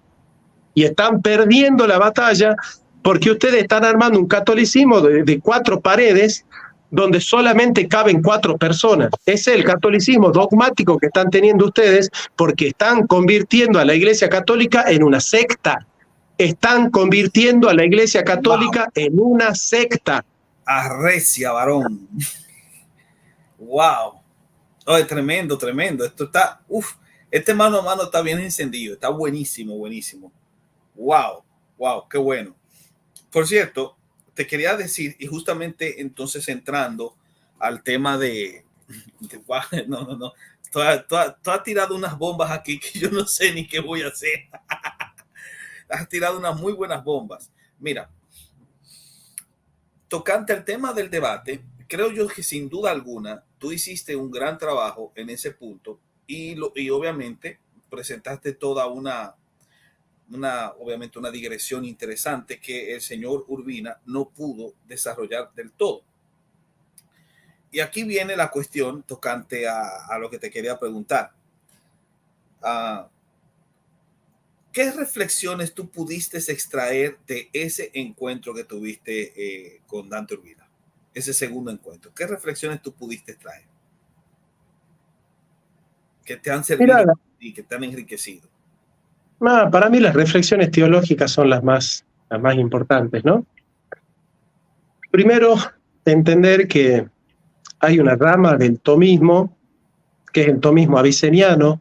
Y están perdiendo la batalla porque ustedes están armando un catolicismo de 4 paredes donde solamente caben 4 personas. Ese es el catolicismo dogmático que están teniendo ustedes porque están convirtiendo a la iglesia católica en una secta. Están convirtiendo a la iglesia católica en una secta. Arrecia, varón. Wow. Oh, tremendo, tremendo. Esto está, este mano a mano está bien encendido. Está buenísimo, buenísimo. Wow, wow, qué bueno. Por cierto, te quería decir, y justamente entonces entrando al tema no. Tú has tirado unas bombas aquí que yo no sé ni qué voy a hacer. Has tirado unas muy buenas bombas. Mira, tocante al tema del debate, creo yo que sin duda alguna tú hiciste un gran trabajo en ese punto y obviamente presentaste toda obviamente una digresión interesante que el señor Urbina no pudo desarrollar del todo. Y aquí viene la cuestión tocante a lo que te quería preguntar. ¿Qué reflexiones tú pudiste extraer de ese encuentro que tuviste con Dante Urbina? Ese segundo encuentro. ¿Qué reflexiones tú pudiste extraer? Que te han servido y que te han enriquecido. Para mí las reflexiones teológicas son las más importantes, ¿no? Primero, entender que hay una rama del tomismo, que es el tomismo aviceniano,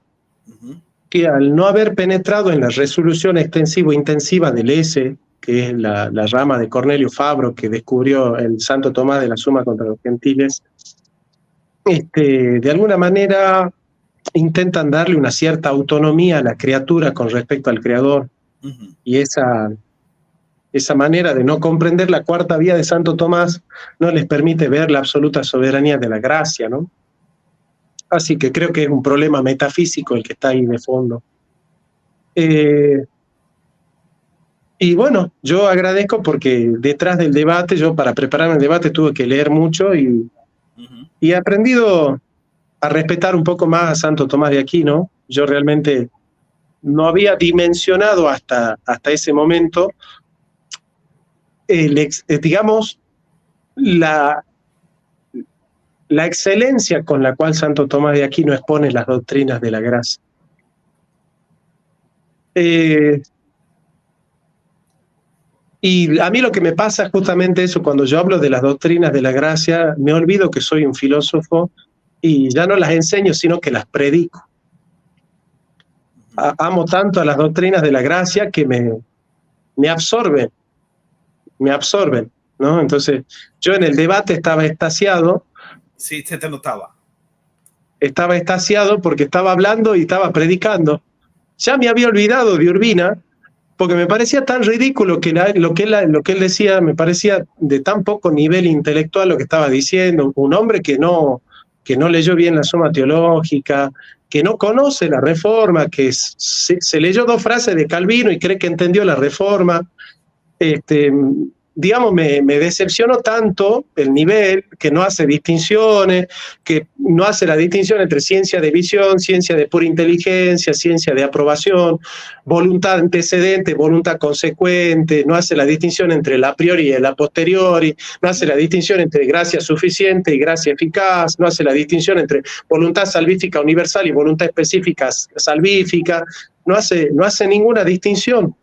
que al no haber penetrado en la resolución extensivo-intensiva del S, que es la rama de Cornelio Fabro que descubrió el Santo Tomás de la Suma contra los Gentiles, de alguna manera intentan darle una cierta autonomía a la criatura con respecto al Creador. Y esa manera de no comprender la cuarta vía de Santo Tomás no les permite ver la absoluta soberanía de la gracia, ¿no? Así que creo que es un problema metafísico el que está ahí de fondo. Y bueno, yo agradezco porque detrás del debate, yo para prepararme el debate tuve que leer mucho y he aprendido a respetar un poco más a Santo Tomás de Aquino. Yo realmente no había dimensionado hasta ese momento, digamos, la excelencia con la cual Santo Tomás de Aquino expone las doctrinas de la gracia. Y a mí lo que me pasa es justamente eso, cuando yo hablo de las doctrinas de la gracia, me olvido que soy un filósofo y ya no las enseño, sino que las predico. Amo tanto a las doctrinas de la gracia que me absorben, ¿no? Entonces, yo en el debate estaba extasiado. Sí, se te notaba. Estaba extasiado porque estaba hablando y estaba predicando. Ya me había olvidado de Urbina, porque me parecía tan ridículo que lo que él decía, me parecía de tan poco nivel intelectual lo que estaba diciendo. Un hombre que no leyó bien la Suma Teológica, que no conoce la Reforma, que se leyó 2 frases de Calvino y cree que entendió la Reforma. Digamos, me decepcionó tanto el nivel, que no hace distinciones, que no hace la distinción entre ciencia de visión, ciencia de pura inteligencia, ciencia de aprobación, voluntad antecedente, voluntad consecuente, no hace la distinción entre el a priori y el a posteriori, no hace la distinción entre gracia suficiente y gracia eficaz, no hace la distinción entre voluntad salvífica universal y voluntad específica salvífica, no hace ninguna distinción,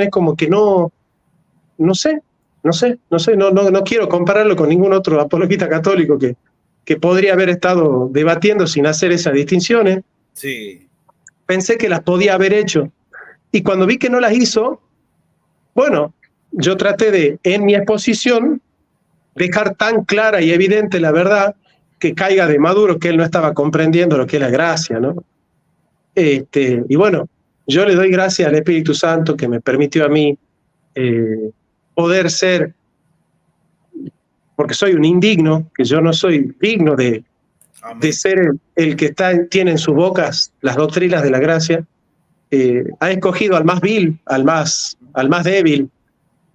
es como que no quiero compararlo con ningún otro apologista católico que podría haber estado debatiendo sin hacer esas distinciones. Sí. Pensé que las podía haber hecho. Y cuando vi que no las hizo, bueno, yo traté de, en mi exposición, dejar tan clara y evidente la verdad que caiga de maduro que él no estaba comprendiendo lo que es la gracia, ¿no? Y bueno, yo le doy gracias al Espíritu Santo que me permitió a mí poder ser, porque soy un indigno, que yo no soy digno de ser el que tiene en sus bocas las doctrinas de la gracia, ha escogido al más vil, al más débil,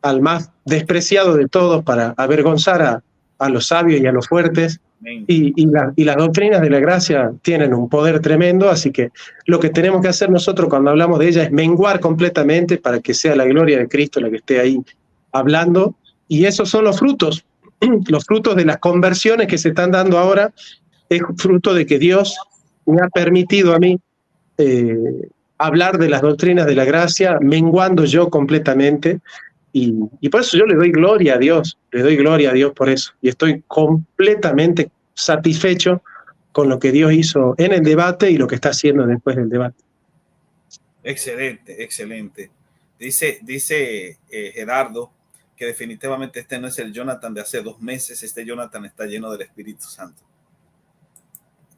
al más despreciado de todos para avergonzar a los sabios y a los fuertes, y las doctrinas de la gracia tienen un poder tremendo, así que lo que tenemos que hacer nosotros cuando hablamos de ella es menguar completamente para que sea la gloria de Cristo la que esté ahí hablando, y esos son los frutos de las conversiones que se están dando ahora, es fruto de que Dios me ha permitido a mí hablar de las doctrinas de la gracia, menguando yo completamente, y por eso yo le doy gloria a Dios por eso, y estoy completamente satisfecho con lo que Dios hizo en el debate y lo que está haciendo después del debate. Excelente, excelente. Dice Gerardo que definitivamente este no es el Jonathan de hace 2 meses, este Jonathan está lleno del Espíritu Santo.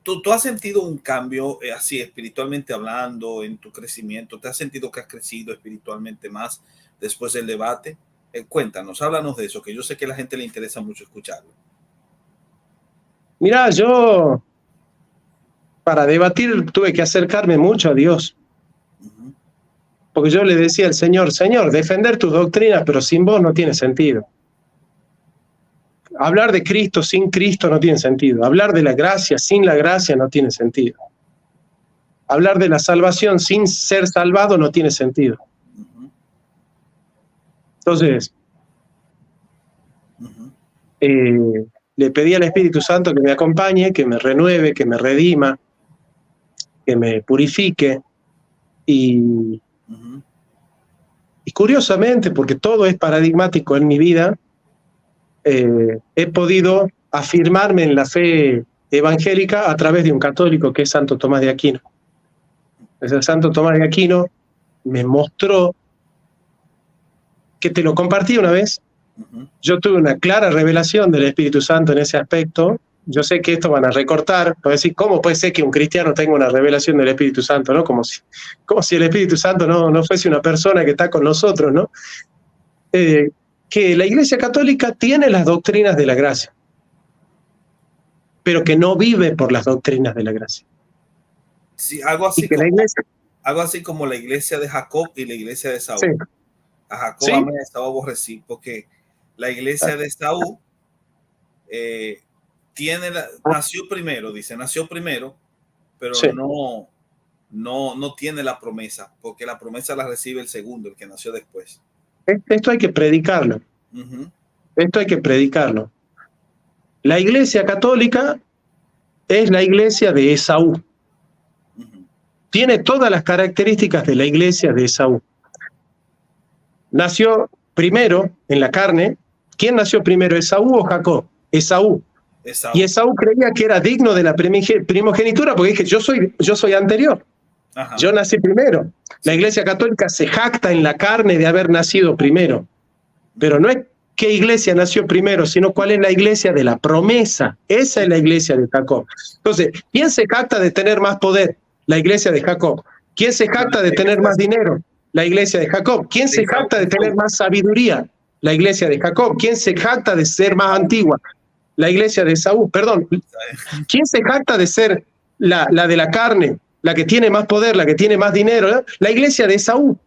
¿Tú has sentido un cambio así espiritualmente hablando en tu crecimiento? ¿Te has sentido que has crecido espiritualmente más después del debate? Cuéntanos, háblanos de eso, que yo sé que a la gente le interesa mucho escucharlo. Mira, yo para debatir tuve que acercarme mucho a Dios. Porque yo le decía al Señor, defender tus doctrinas, pero sin vos no tiene sentido. Hablar de Cristo sin Cristo no tiene sentido. Hablar de la gracia sin la gracia no tiene sentido. Hablar de la salvación sin ser salvado no tiene sentido. Entonces, le pedí al Espíritu Santo que me acompañe, que me renueve, que me redima, que me purifique. Y curiosamente, porque todo es paradigmático en mi vida, he podido afirmarme en la fe evangélica a través de un católico que es Santo Tomás de Aquino. Ese Santo Tomás de Aquino me mostró, que te lo compartí una vez, yo tuve una clara revelación del Espíritu Santo en ese aspecto. Yo sé que esto van a recortar, van a decir, ¿cómo puede ser que un cristiano tenga una revelación del Espíritu Santo? ¿No? Como si el Espíritu Santo no fuese una persona que está con nosotros, ¿no? Que la Iglesia Católica tiene las doctrinas de la gracia, pero que no vive por las doctrinas de la gracia. Sí, algo así como la iglesia de Jacob y la iglesia de Saúl. Sí. A Jacob amé, a Esaú aborrecí, porque la iglesia de Esaú nació primero, pero sí, no tiene la promesa, porque la promesa la recibe el segundo, el que nació después. Esto hay que predicarlo. Esto hay que predicarlo. La Iglesia Católica es la iglesia de Esaú. Tiene todas las características de la iglesia de Esaú. nació primero en la carne. ¿Quién nació primero, Esaú o Jacob? Esaú. Y Esaú creía que era digno de la primogenitura porque dije, yo soy anterior. Ajá. Yo nací primero. La Iglesia Católica se jacta en la carne de haber nacido primero. Pero no es qué iglesia nació primero, sino cuál es la iglesia de la promesa. Esa es la iglesia de Jacob. Entonces, ¿quién se jacta de tener más poder? La iglesia de Jacob. ¿Quién se jacta de tener más dinero? La iglesia de Jacob. ¿Quién se jacta de tener más sabiduría? La iglesia de Jacob. ¿Quién se jacta de ser más antigua? La iglesia de Esaú. Perdón. ¿Quién se jacta de ser la de la carne? La que tiene más poder, la que tiene más dinero. La iglesia de Esaú.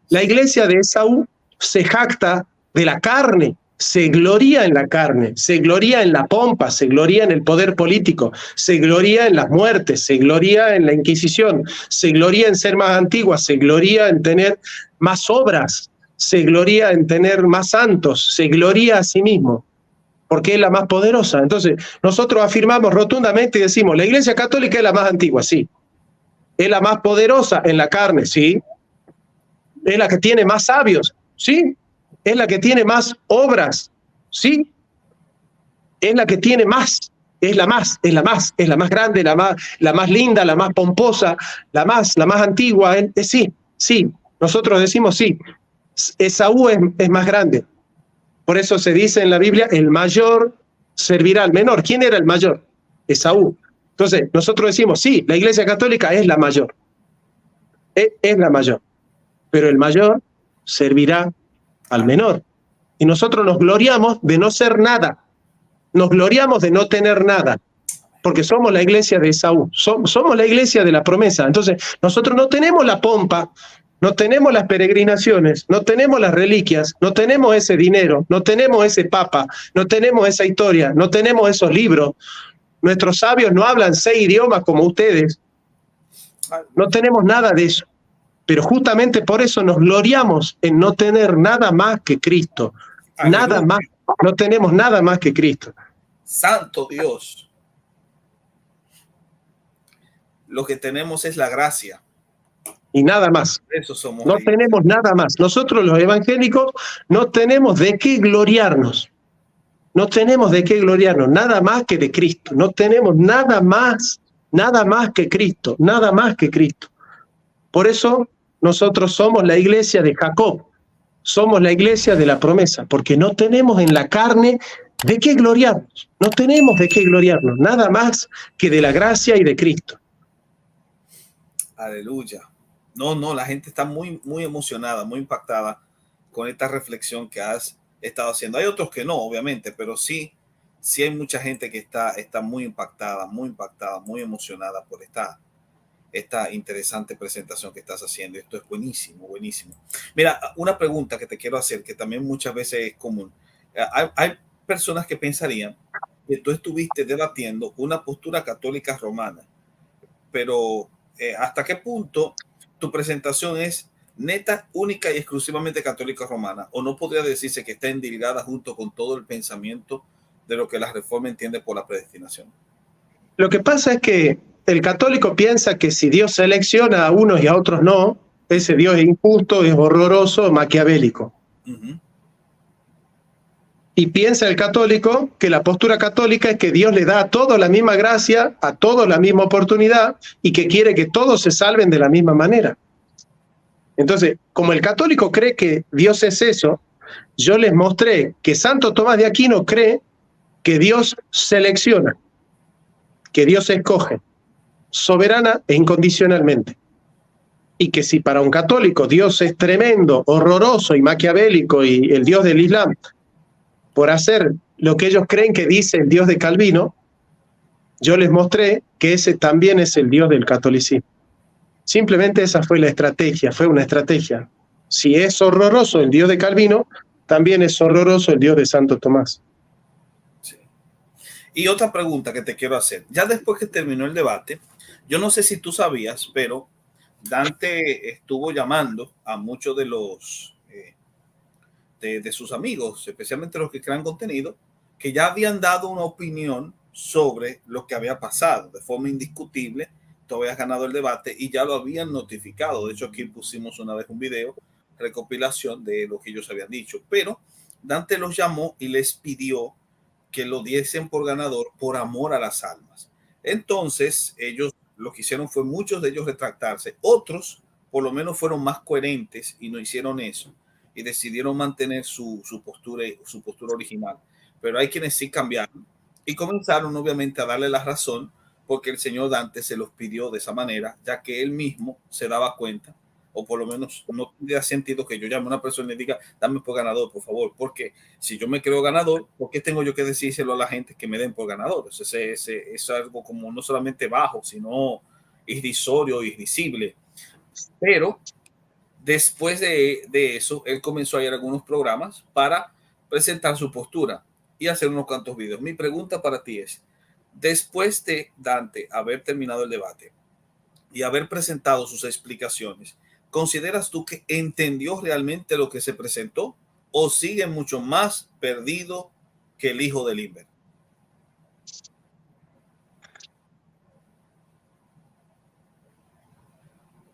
La iglesia de Esaú se jacta de la carne, se gloría en la carne, se gloría en la pompa, se gloría en el poder político, se gloría en las muertes, se gloría en la Inquisición, se gloría en ser más antigua, se gloría en tener más obras, se gloría en tener más santos, se gloría a sí mismo, porque es la más poderosa. Entonces, nosotros afirmamos rotundamente y decimos, la Iglesia Católica es la más antigua, sí. Es la más poderosa en la carne, sí. Es la que tiene más sabios, sí. Es la que tiene más obras, sí. Es la que tiene más, es la más grande, la más linda, la más pomposa, la más antigua, sí. Nosotros decimos sí. Esaú es más grande. Por eso se dice en la Biblia, el mayor servirá al menor. ¿Quién era el mayor? Esaú. Entonces, nosotros decimos, sí, la Iglesia Católica es la mayor. Es la mayor. Pero el mayor servirá al menor. Y nosotros nos gloriamos de no ser nada. Nos gloriamos de no tener nada. Porque somos la iglesia de Esaú. Somos la iglesia de la promesa. Entonces, nosotros no tenemos la pompa, no tenemos las peregrinaciones, no tenemos las reliquias, no tenemos ese dinero, no tenemos ese papa, no tenemos esa historia, no tenemos esos libros. Nuestros sabios no hablan 6 idiomas como ustedes. No tenemos nada de eso. Pero justamente por eso nos gloriamos en no tener nada más que Cristo. Nada más. No tenemos nada más que Cristo. Santo Dios. Lo que tenemos es la gracia. Y nada más. Eso somos. No tenemos nada más. Nosotros los evangélicos no tenemos de qué gloriarnos. No tenemos de qué gloriarnos. Nada más que de Cristo. No tenemos nada más que Cristo. Nada más que Cristo. Por eso nosotros somos la iglesia de Jacob, somos la iglesia de la promesa, porque no tenemos en la carne de qué gloriarnos, no tenemos de qué gloriarnos, nada más que de la gracia y de Cristo. Aleluya. No, la gente está muy emocionada, muy impactada con esta reflexión que has estado haciendo. Hay otros que no, obviamente, pero sí hay mucha gente que está muy impactada, muy emocionada por esta interesante presentación que estás haciendo. Esto es buenísimo. Mira, una pregunta que te quiero hacer, que también muchas veces es común. Hay personas que pensarían que tú estuviste debatiendo una postura católica romana, pero ¿hasta qué punto tu presentación es neta, única y exclusivamente católica romana? ¿O no podría decirse que está endilgada junto con todo el pensamiento de lo que la Reforma entiende por la predestinación? Lo que pasa es que el católico piensa que si Dios selecciona a unos y a otros no, ese Dios es injusto, es horroroso, maquiavélico. Uh-huh. Y piensa el católico que la postura católica es que Dios le da a todos la misma gracia, a todos la misma oportunidad y que quiere que todos se salven de la misma manera. Entonces, como el católico cree que Dios es eso, yo les mostré que Santo Tomás de Aquino cree que Dios selecciona, que Dios escoge, soberana e incondicionalmente. Y que si para un católico Dios es tremendo, horroroso y maquiavélico y el Dios del Islam, por hacer lo que ellos creen que dice el Dios de Calvino, yo les mostré que ese también es el Dios del catolicismo. Simplemente esa fue la estrategia, fue una estrategia. Si es horroroso el Dios de Calvino, también es horroroso el Dios de Santo Tomás. Sí. Y otra pregunta que te quiero hacer. Ya después que terminó el debate, yo no sé si tú sabías, pero Dante estuvo llamando a muchos de los de sus amigos, especialmente los que crean contenido, que ya habían dado una opinión sobre lo que había pasado de forma indiscutible. Tú habías ganado el debate y ya lo habían notificado. De hecho, aquí pusimos una vez un video recopilación de lo que ellos habían dicho. Pero Dante los llamó y les pidió que lo diesen por ganador por amor a las almas. Entonces ellos lo que hicieron fue muchos de ellos retractarse. Otros por lo menos fueron más coherentes y no hicieron eso y decidieron mantener su postura original. Pero hay quienes sí cambiaron y comenzaron obviamente a darle la razón porque el señor Dante se los pidió de esa manera, ya que él mismo se daba cuenta, o por lo menos no tendría sentido que yo llame a una persona y diga, dame por ganador, por favor, porque si yo me creo ganador, ¿por qué tengo yo que decírselo a la gente que me den por ganador? Es algo como no solamente bajo, sino irrisorio, irrisible. Pero después de eso, él comenzó a ir a algunos programas para presentar su postura y hacer unos cuantos videos. Mi pregunta para ti es, después de Dante haber terminado el debate y haber presentado sus explicaciones, ¿consideras tú que entendió realmente lo que se presentó o sigue mucho más perdido que el hijo del Inver?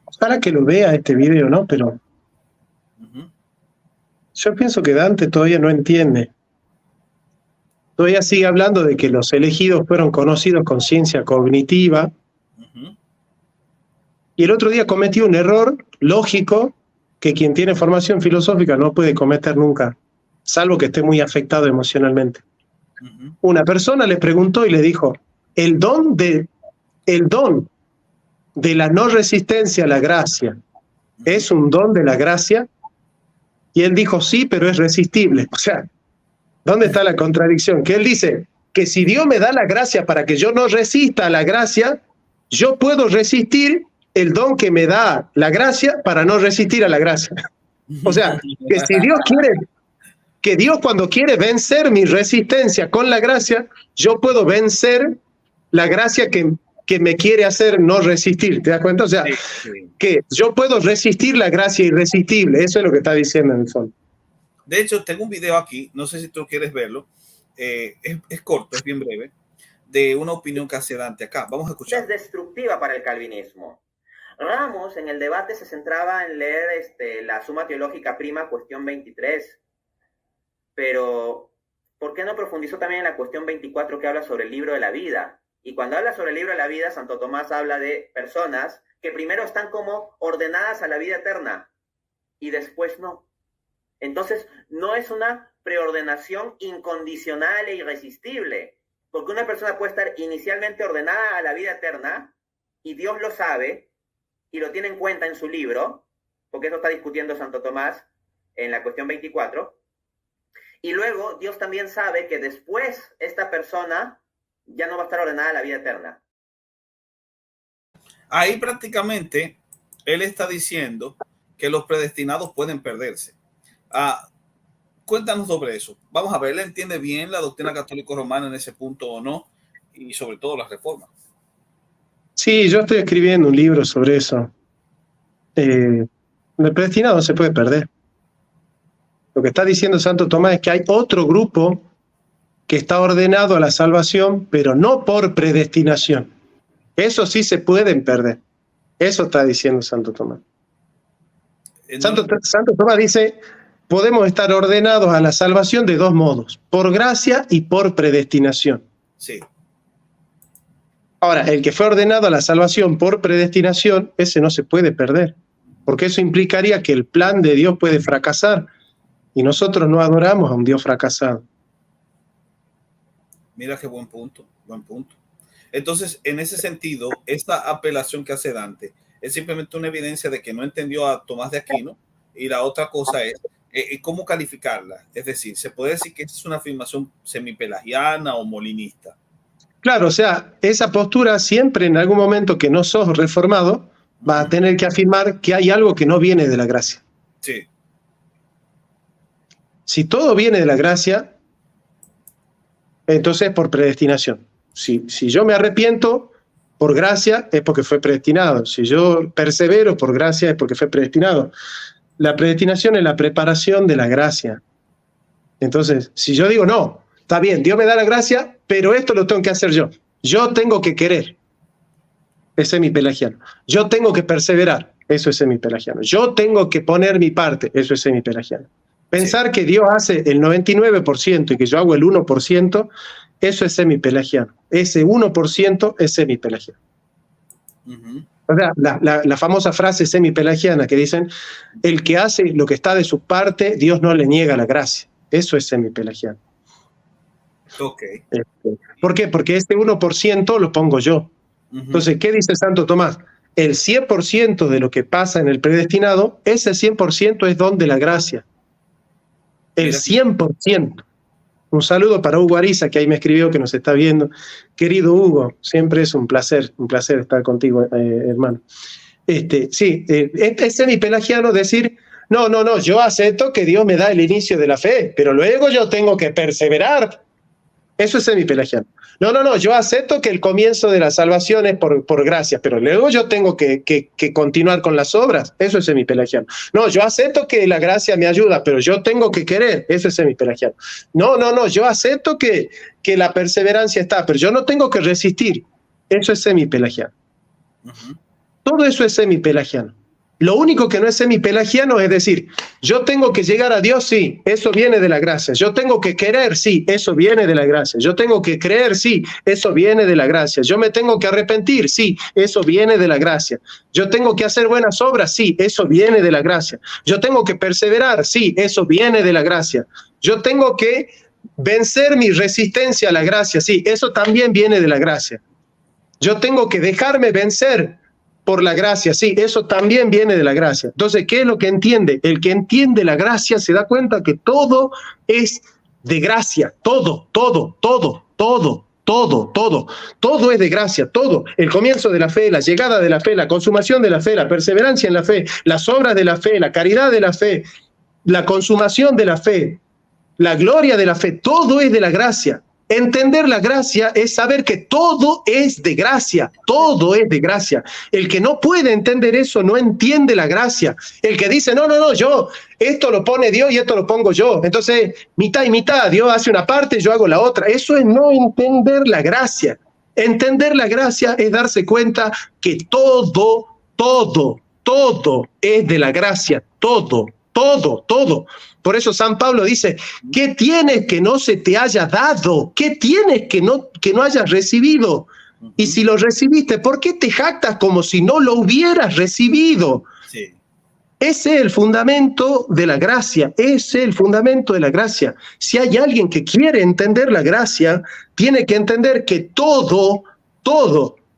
Ojalá que lo vea este video, ¿no? Pero yo pienso que Dante todavía no entiende. Todavía sigue hablando de que los elegidos fueron conocidos con ciencia cognitiva. Y el otro día cometió un error lógico que quien tiene formación filosófica no puede cometer nunca, salvo que esté muy afectado emocionalmente. Una persona le preguntó y le dijo, el don de la no resistencia a la gracia, ¿es un don de la gracia? Y él dijo, sí, pero es resistible. O sea, ¿dónde está la contradicción? Que él dice que si Dios me da la gracia para que yo no resista a la gracia, yo puedo resistir el don que me da la gracia para no resistir a la gracia. O sea, que si Dios quiere, que Dios cuando quiere vencer mi resistencia con la gracia, yo puedo vencer la gracia que me quiere hacer no resistir. ¿Te das cuenta? O sea, que yo puedo resistir la gracia irresistible. Eso es lo que está diciendo en el fondo. De hecho, tengo un video aquí, no sé si tú quieres verlo, es corto, es bien breve, de una opinión que hace Dante acá. Vamos a escuchar. Es destructiva para el calvinismo. Ramos en el debate se centraba en leer la Suma Teológica Prima, cuestión 23, pero ¿por qué no profundizó también en la cuestión 24 que habla sobre el libro de la vida? Y cuando habla sobre el libro de la vida, Santo Tomás habla de personas que primero están como ordenadas a la vida eterna y después no. Entonces, no es una preordenación incondicional e irresistible, porque una persona puede estar inicialmente ordenada a la vida eterna y Dios lo sabe y lo tiene en cuenta en su libro, porque eso está discutiendo Santo Tomás en la cuestión 24, y luego Dios también sabe que después esta persona ya no va a estar ordenada a la vida eterna. Ahí prácticamente él está diciendo que los predestinados pueden perderse. Cuéntanos sobre eso. Vamos a ver, ¿él entiende bien la doctrina católico-romana en ese punto o no? Y sobre todo las reformas. Sí, yo estoy escribiendo un libro sobre eso. El predestinado no se puede perder. Lo que está diciendo Santo Tomás es que hay otro grupo que está ordenado a la salvación, pero no por predestinación. Eso sí se pueden perder. Eso está diciendo Santo Tomás. Santo Tomás dice, podemos estar ordenados a la salvación de dos modos, por gracia y por predestinación. Sí. Ahora, el que fue ordenado a la salvación por predestinación, ese no se puede perder, porque eso implicaría que el plan de Dios puede fracasar, y nosotros no adoramos a un Dios fracasado. Mira qué buen punto, buen punto. Entonces, en ese sentido, esta apelación que hace Dante es simplemente una evidencia de que no entendió a Tomás de Aquino, y la otra cosa es cómo calificarla. Es decir, ¿se puede decir que es una afirmación semipelagiana o molinista? Claro, o sea, esa postura siempre en algún momento que no sos reformado, va a tener que afirmar que hay algo que no viene de la gracia. Sí. Si todo viene de la gracia, entonces por predestinación. Si yo me arrepiento por gracia, es porque fue predestinado. Si yo persevero por gracia, es porque fue predestinado. La predestinación es la preparación de la gracia. Entonces, si yo digo, no, está bien, Dios me da la gracia, pero esto lo tengo que hacer yo. Yo tengo que querer. es semipelagiano. Yo tengo que perseverar, eso es semipelagiano. Yo tengo que poner mi parte, eso es semipelagiano. Pensar que Dios hace el 99% y que yo hago el 1%, eso es semipelagiano. Ese 1% es semipelagiano. O sea, la famosa frase semipelagiana que dicen, el que hace lo que está de su parte, Dios no le niega la gracia. Eso es semipelagiano. Okay. ¿Por qué? Porque este 1% lo pongo yo. Entonces, ¿qué dice Santo Tomás? El 100% de lo que pasa en el predestinado, ese 100% es don de la gracia. El 100%. Un saludo para Hugo Ariza, que ahí me escribió, que nos está viendo. Querido Hugo, siempre es un placer estar contigo, hermano. Sí, es semipelagiano decir, no, yo acepto que Dios me da el inicio de la fe, pero luego yo tengo que perseverar. Eso es semipelagiano. No, yo acepto que el comienzo de la salvación es por gracia, pero luego yo tengo que continuar con las obras. Eso es semipelagiano. No, yo acepto que la gracia me ayuda, pero yo tengo que querer. Eso es semipelagiano. No, yo acepto que la perseverancia está, pero yo no tengo que resistir. Eso es semipelagiano. Todo eso es semipelagiano. Lo único que no es semipelagiano es decir, yo tengo que llegar a Dios, sí, eso viene de la gracia. Yo tengo que querer, sí, eso viene de la gracia. Yo tengo que creer, sí, eso viene de la gracia. Yo me tengo que arrepentir, sí, eso viene de la gracia. Yo tengo que hacer buenas obras, sí, eso viene de la gracia. Yo tengo que perseverar, sí, eso viene de la gracia. Yo tengo que vencer mi resistencia a la gracia, sí, eso también viene de la gracia. Yo tengo que dejarme vencer por la gracia, sí, eso también viene de la gracia. Entonces, ¿qué es lo que entiende? El que entiende la gracia se da cuenta que todo es de gracia, todo es de gracia, todo. El comienzo de la fe, la llegada de la fe, la consumación de la fe, la perseverancia en la fe, las obras de la fe, la caridad de la fe, la consumación de la fe, la gloria de la fe, todo es de la gracia. Entender la gracia es saber que todo es de gracia, todo es de gracia. El que no puede entender eso no entiende la gracia. El que dice, no, yo, esto lo pone Dios y esto lo pongo yo. Entonces, mitad y mitad, Dios hace una parte, yo hago la otra. Eso es no entender la gracia. Entender la gracia es darse cuenta que todo es de la gracia, todo. Por eso San Pablo dice, ¿qué tienes que no se te haya dado? ¿Qué tienes que no hayas recibido? Y si lo recibiste, ¿por qué te jactas como si no lo hubieras recibido? Sí. Ese es el fundamento de la gracia, ese es el fundamento de la gracia. Si hay alguien que quiere entender la gracia, tiene que entender que todo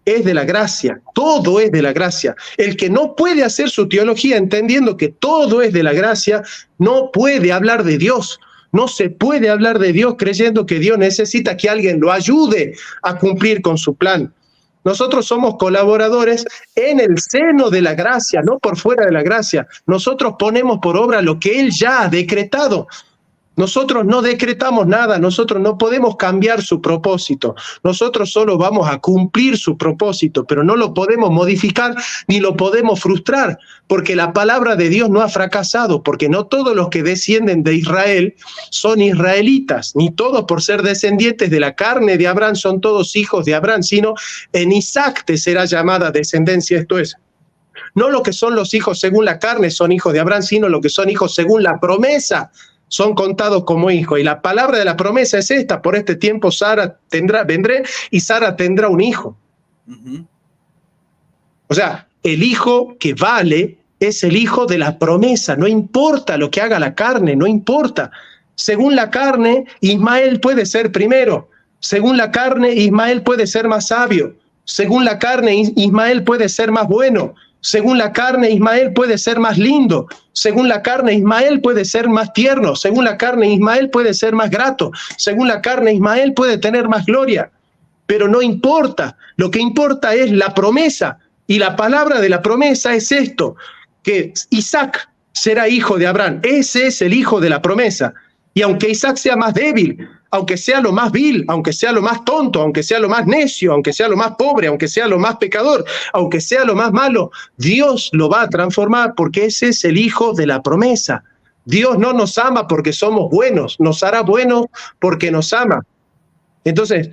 es de la gracia, todo es de la gracia. El que no puede hacer su teología entendiendo que todo es de la gracia, no puede hablar de Dios. No se puede hablar de Dios creyendo que Dios necesita que alguien lo ayude a cumplir con su plan. Nosotros somos colaboradores en el seno de la gracia, no por fuera de la gracia. Nosotros ponemos por obra lo que Él ya ha decretado. Nosotros no decretamos nada, nosotros no podemos cambiar su propósito. Nosotros solo vamos a cumplir su propósito, pero no lo podemos modificar ni lo podemos frustrar, porque la palabra de Dios no ha fracasado, porque no todos los que descienden de Israel son israelitas, ni todos por ser descendientes de la carne de Abraham son todos hijos de Abraham, sino en Isaac te será llamada descendencia, esto es. No lo que son los hijos según la carne son hijos de Abraham, sino lo que son hijos según la promesa son contados como hijos. Y la palabra de la promesa es esta: por este tiempo vendré y Sara tendrá un hijo. O sea, el hijo que vale es el hijo de la promesa, no importa lo que haga la carne, no importa. Según la carne, Ismael puede ser primero. Según la carne, Ismael puede ser más sabio. Según la carne, Ismael puede ser más bueno. Según la carne, Ismael puede ser más lindo. Según la carne, Ismael puede ser más tierno. Según la carne, Ismael puede ser más grato. Según la carne, Ismael puede tener más gloria. Pero no importa. Lo que importa es la promesa. Y la palabra de la promesa es esto: que Isaac será hijo de Abraham. Ese es el hijo de la promesa. Y aunque Isaac sea más débil, aunque sea lo más vil, aunque sea lo más tonto, aunque sea lo más necio, aunque sea lo más pobre, aunque sea lo más pecador, aunque sea lo más malo, Dios lo va a transformar porque ese es el hijo de la promesa. Dios no nos ama porque somos buenos, nos hará buenos porque nos ama. Entonces,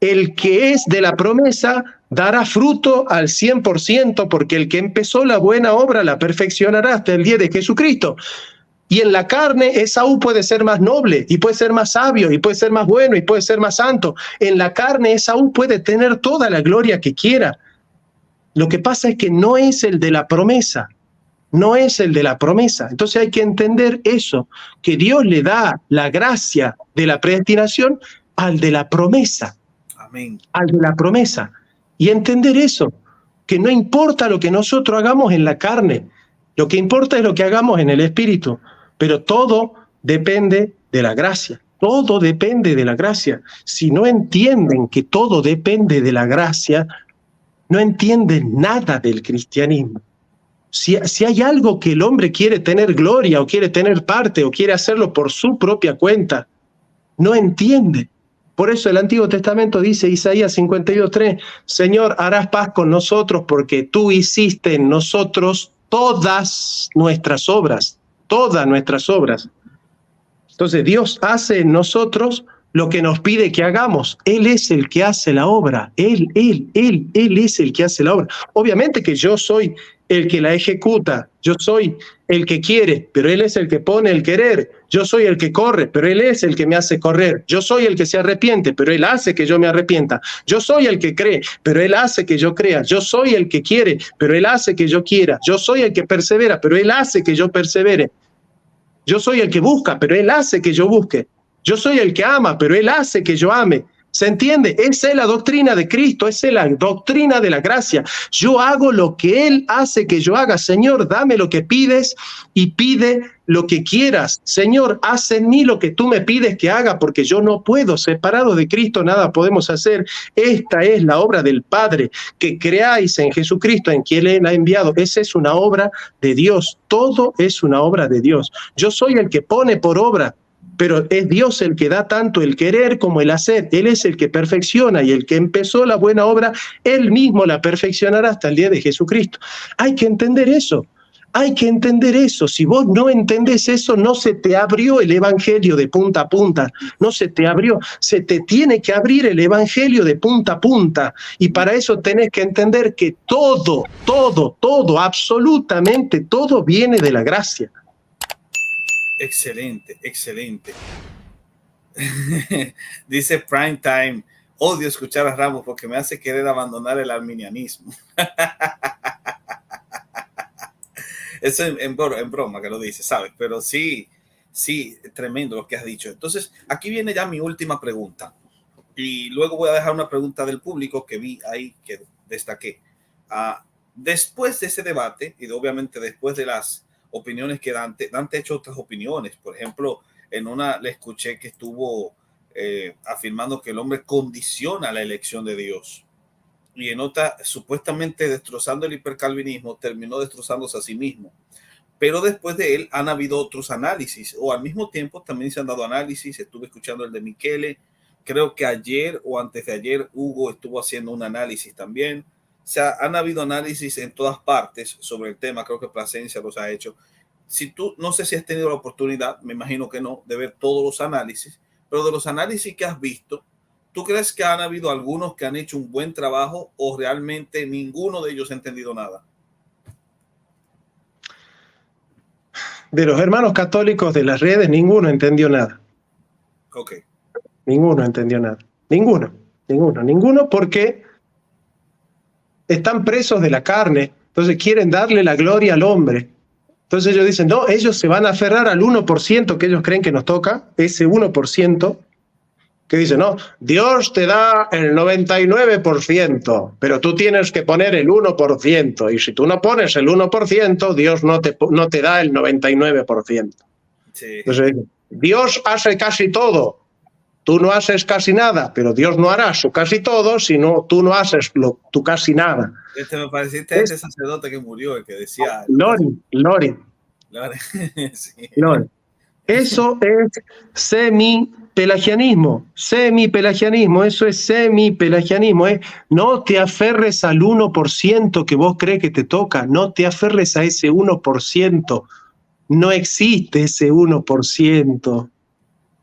el que es de la promesa dará fruto al 100%, porque el que empezó la buena obra la perfeccionará hasta el día de Jesucristo. Y en la carne, Esaú puede ser más noble, y puede ser más sabio, y puede ser más bueno, y puede ser más santo. En la carne, Esaú puede tener toda la gloria que quiera. Lo que pasa es que no es el de la promesa. No es el de la promesa. Entonces hay que entender eso, que Dios le da la gracia de la predestinación al de la promesa. Amén. Al de la promesa. Y entender eso, que no importa lo que nosotros hagamos en la carne, lo que importa es lo que hagamos en el Espíritu, pero todo depende de la gracia, todo depende de la gracia. Si no entienden que todo depende de la gracia, no entienden nada del cristianismo. Si hay algo que el hombre quiere tener gloria o quiere tener parte o quiere hacerlo por su propia cuenta, no entiende. Por eso el Antiguo Testamento dice, Isaías 52:3, Señor, harás paz con nosotros porque tú hiciste en nosotros todas nuestras obras, todas nuestras obras. Entonces Dios hace en nosotros lo que nos pide que hagamos. Él es el que hace la obra, Él es el que hace la obra. Obviamente que yo soy el que la ejecuta, yo soy el que quiere, pero Él es el que pone el querer. Yo soy el que corre, pero Él es el que me hace correr. Yo soy el que se arrepiente, pero Él hace que yo me arrepienta. Yo soy el que cree, pero Él hace que yo crea. Yo soy el que quiere, pero Él hace que yo quiera. Yo soy el que persevera, pero Él hace que yo persevere. Yo soy el que busca, pero Él hace que yo busque. Yo soy el que ama, pero Él hace que yo ame. ¿Se entiende? Esa es la doctrina de Cristo, esa es la doctrina de la gracia. Yo hago lo que Él hace que yo haga. Señor, dame lo que pides y pide lo que quieras. Señor, haz en mí lo que tú me pides que haga, porque yo no puedo. Separado de Cristo nada podemos hacer. Esta es la obra del Padre, que creáis en Jesucristo, en quien Él ha enviado. Esa es una obra de Dios. Todo es una obra de Dios. Yo soy el que pone por obra, pero es Dios el que da tanto el querer como el hacer. Él es el que perfecciona, y el que empezó la buena obra, Él mismo la perfeccionará hasta el día de Jesucristo. Hay que entender eso, hay que entender eso. Si vos no entendés eso, no se te abrió el Evangelio de punta a punta, no se te abrió. Se te tiene que abrir el Evangelio de punta a punta, y para eso tenés que entender que todo, absolutamente todo viene de la gracia. Excelente, excelente. Dice Prime Time, odio escuchar a Ramos porque me hace querer abandonar el arminianismo. Eso en broma que lo dice, ¿sabes? Pero sí, tremendo lo que has dicho. Entonces, aquí viene ya mi última pregunta. Y luego voy a dejar una pregunta del público que vi ahí, que destaqué. Después de ese debate, y obviamente después de las opiniones que Dante ha hecho otras opiniones. Por ejemplo, en una le escuché que estuvo afirmando que el hombre condiciona la elección de Dios, y en otra supuestamente destrozando el hipercalvinismo, terminó destrozándose a sí mismo. Pero después de él han habido otros análisis, o al mismo tiempo también se han dado análisis. Estuve escuchando el de Michele, creo que ayer o antes de ayer Hugo estuvo haciendo un análisis también. O sea, han habido análisis en todas partes sobre el tema. Creo que Plasencia los ha hecho. Si tú, no sé si has tenido la oportunidad, me imagino que no, de ver todos los análisis, pero de los análisis que has visto, ¿tú crees que han habido algunos que han hecho un buen trabajo, o realmente ninguno de ellos ha entendido nada? De los hermanos católicos de las redes, ninguno entendió nada. Ok. Ninguno entendió nada. Ninguno, porque están presos de la carne, entonces quieren darle la gloria al hombre. Entonces ellos dicen, no, ellos se van a aferrar al 1% que ellos creen que nos toca, ese 1%, que dice, no, Dios te da el 99%, pero tú tienes que poner el 1%, y si tú no pones el 1%, Dios no te da el 99%. Sí. Entonces, Dios hace casi todo, tú no haces casi nada, pero Dios no hará su casi todo si no, tú no haces tu casi nada. Me pareciste ese sacerdote que murió, el que decía... Lori. Sí. Lori. Eso es semipelagianismo, eso es semipelagianismo. No te aferres al 1% que vos crees que te toca, no te aferres a ese 1%. No existe ese 1%.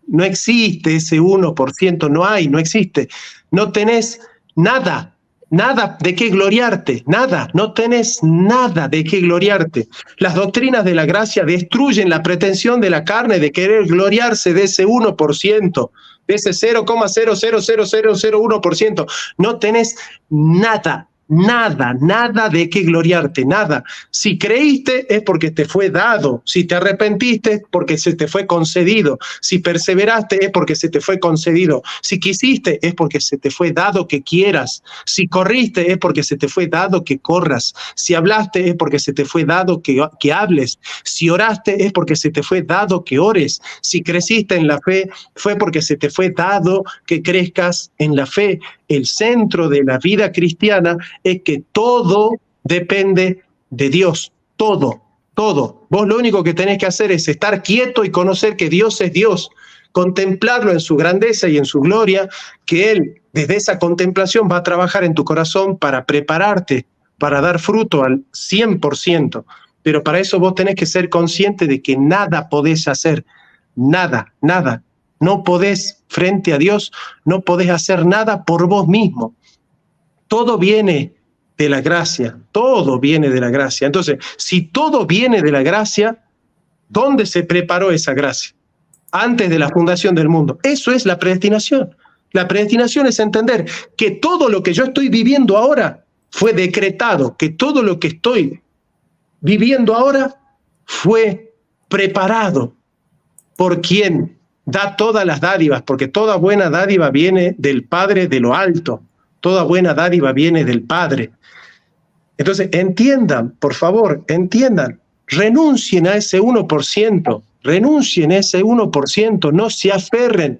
No existe ese 1%, no existe. No tenés nada. Nada de qué gloriarte, nada, no tenés nada de qué gloriarte. Las doctrinas de la gracia destruyen la pretensión de la carne de querer gloriarse de ese 1%, de ese 0,00001%. No tenés nada. Nada de qué gloriarte, nada. Si creíste es porque te fue dado, si te arrepentiste es porque se te fue concedido, si perseveraste es porque se te fue concedido, si quisiste es porque se te fue dado que quieras, si corriste es porque se te fue dado que corras, si hablaste es porque se te fue dado que hables, si oraste es porque se te fue dado que ores, si creciste en la fe fue porque se te fue dado que crezcas en la fe. El centro de la vida cristiana es que todo depende de Dios, todo. Vos lo único que tenés que hacer es estar quieto y conocer que Dios es Dios, contemplarlo en su grandeza y en su gloria, que Él desde esa contemplación va a trabajar en tu corazón para prepararte, para dar fruto al 100%. Pero para eso vos tenés que ser consciente de que nada podés hacer, nada. No podés, frente a Dios, no podés hacer nada por vos mismo. Todo viene de la gracia, todo viene de la gracia. Entonces, si todo viene de la gracia, ¿dónde se preparó esa gracia? Antes de la fundación del mundo. Eso es la predestinación. La predestinación es entender que todo lo que yo estoy viviendo ahora fue decretado, que todo lo que estoy viviendo ahora fue preparado por quien da todas las dádivas, porque toda buena dádiva viene del Padre de lo alto. Toda buena dádiva viene del Padre. Entonces, entiendan, por favor, entiendan. Renuncien a ese 1%. Renuncien a ese 1%. No se aferren,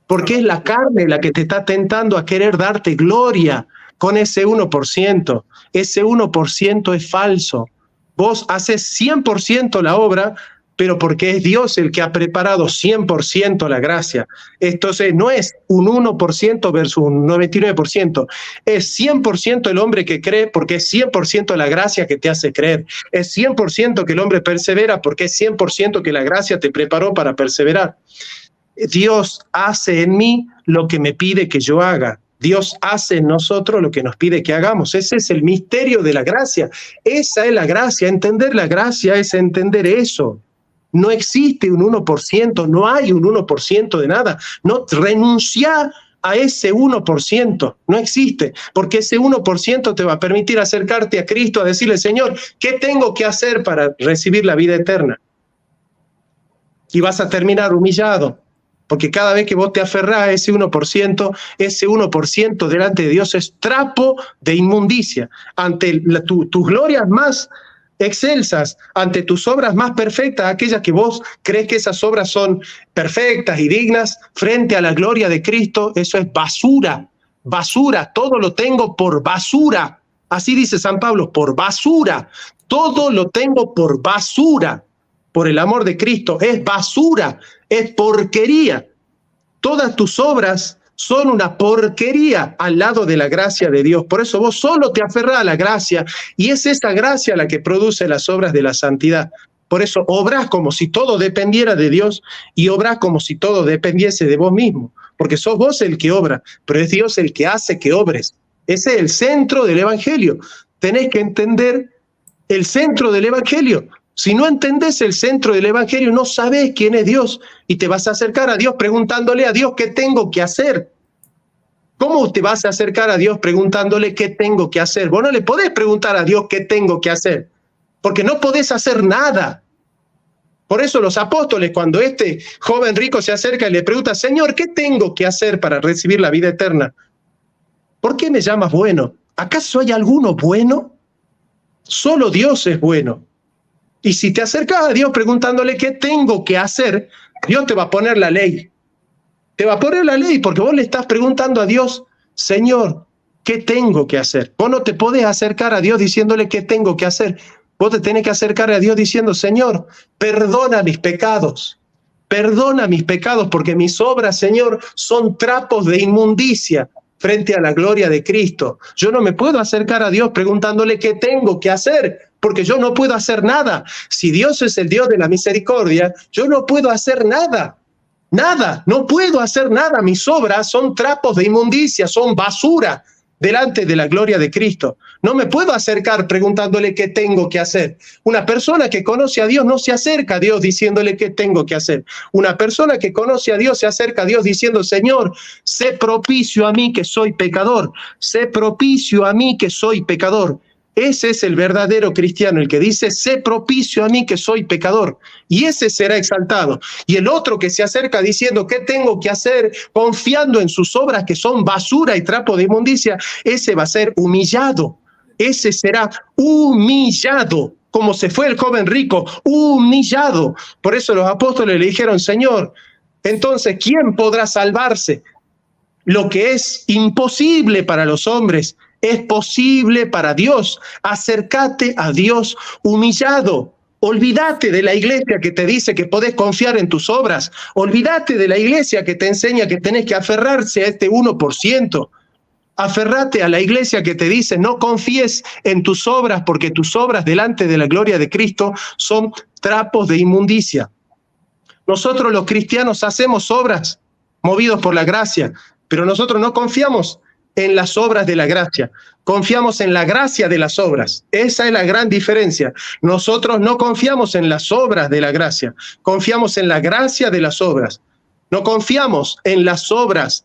porque es la carne la que te está tentando a querer darte gloria con ese 1%. Ese 1% es falso. Vos haces 100% la obra, pero porque es Dios el que ha preparado 100% la gracia. Entonces no es un 1% versus un 99%, es 100% el hombre que cree porque es 100% la gracia que te hace creer, es 100% que el hombre persevera porque es 100% que la gracia te preparó para perseverar. Dios hace en mí lo que me pide que yo haga. Dios hace en nosotros lo que nos pide que hagamos. Ese es el misterio de la gracia. Esa es la gracia. Entender la gracia es entender eso. No existe un 1%, no hay un 1% de nada. No renuncia a ese 1%, no existe, porque ese 1% te va a permitir acercarte a Cristo, a decirle, Señor, ¿qué tengo que hacer para recibir la vida eterna? Y vas a terminar humillado, porque cada vez que vos te aferrás a ese 1% delante de Dios es trapo de inmundicia. Ante tus glorias más excelsas, ante tus obras más perfectas, aquellas que vos crees que esas obras son perfectas y dignas, frente a la gloria de Cristo, eso es basura, todo lo tengo por basura. Así dice San Pablo, por basura, todo lo tengo por basura, por el amor de Cristo, es basura, es porquería. Todas tus obras son una porquería al lado de la gracia de Dios. Por eso vos solo te aferrás a la gracia y es esa gracia la que produce las obras de la santidad. Por eso obrás como si todo dependiera de Dios y obrás como si todo dependiese de vos mismo, porque sos vos el que obra, pero es Dios el que hace que obres. Ese es el centro del Evangelio. Tenés que entender el centro del Evangelio. Si no entendés el centro del Evangelio, no sabés quién es Dios y te vas a acercar a Dios preguntándole a Dios qué tengo que hacer. ¿Cómo te vas a acercar a Dios preguntándole qué tengo que hacer? Vos no le podés preguntar a Dios qué tengo que hacer, porque no podés hacer nada. Por eso los apóstoles, cuando este joven rico se acerca y le pregunta, Señor, ¿qué tengo que hacer para recibir la vida eterna? ¿Por qué me llamas bueno? ¿Acaso hay alguno bueno? Solo Dios es bueno. Y si te acercas a Dios preguntándole qué tengo que hacer, Dios te va a poner la ley. Te va a poner la ley porque vos le estás preguntando a Dios, Señor, ¿qué tengo que hacer? Vos no te podés acercar a Dios diciéndole qué tengo que hacer. Vos te tenés que acercar a Dios diciendo, Señor, perdona mis pecados porque mis obras, Señor, son trapos de inmundicia frente a la gloria de Cristo. Yo no me puedo acercar a Dios preguntándole qué tengo que hacer, porque yo no puedo hacer nada. Si Dios es el Dios de la misericordia, yo no puedo hacer nada. No puedo hacer nada. Mis obras son trapos de inmundicia, son basura. delante de la gloria de Cristo. No me puedo acercar preguntándole qué tengo que hacer. Una persona que conoce a Dios no se acerca a Dios diciéndole qué tengo que hacer. Una persona que conoce a Dios se acerca a Dios diciendo, Señor, sé propicio a mí que soy pecador. Sé propicio a mí que soy pecador. Ese es el verdadero cristiano, el que dice, sé propicio a mí que soy pecador. Y ese será exaltado. Y el otro que se acerca diciendo, ¿qué tengo que hacer? Confiando en sus obras que son basura y trapo de inmundicia, ese va a ser humillado. Ese será humillado. Como se fue el joven rico, humillado. Por eso los apóstoles le dijeron, Señor, entonces, ¿quién podrá salvarse? Lo que es imposible para los hombres es posible para Dios. Acércate a Dios humillado. Olvídate de la iglesia que te dice que podés confiar en tus obras. Olvídate de la iglesia que te enseña que tenés que aferrarse a este 1%. Aferrate a la iglesia que te dice no confíes en tus obras porque tus obras delante de la gloria de Cristo son trapos de inmundicia. Nosotros los cristianos hacemos obras movidos por la gracia, pero nosotros no confiamos en las obras de la gracia, confiamos en la gracia de las obras. Esa es la gran diferencia. Nosotros no confiamos en las obras de la gracia, confiamos en la gracia de las obras. No confiamos en las obras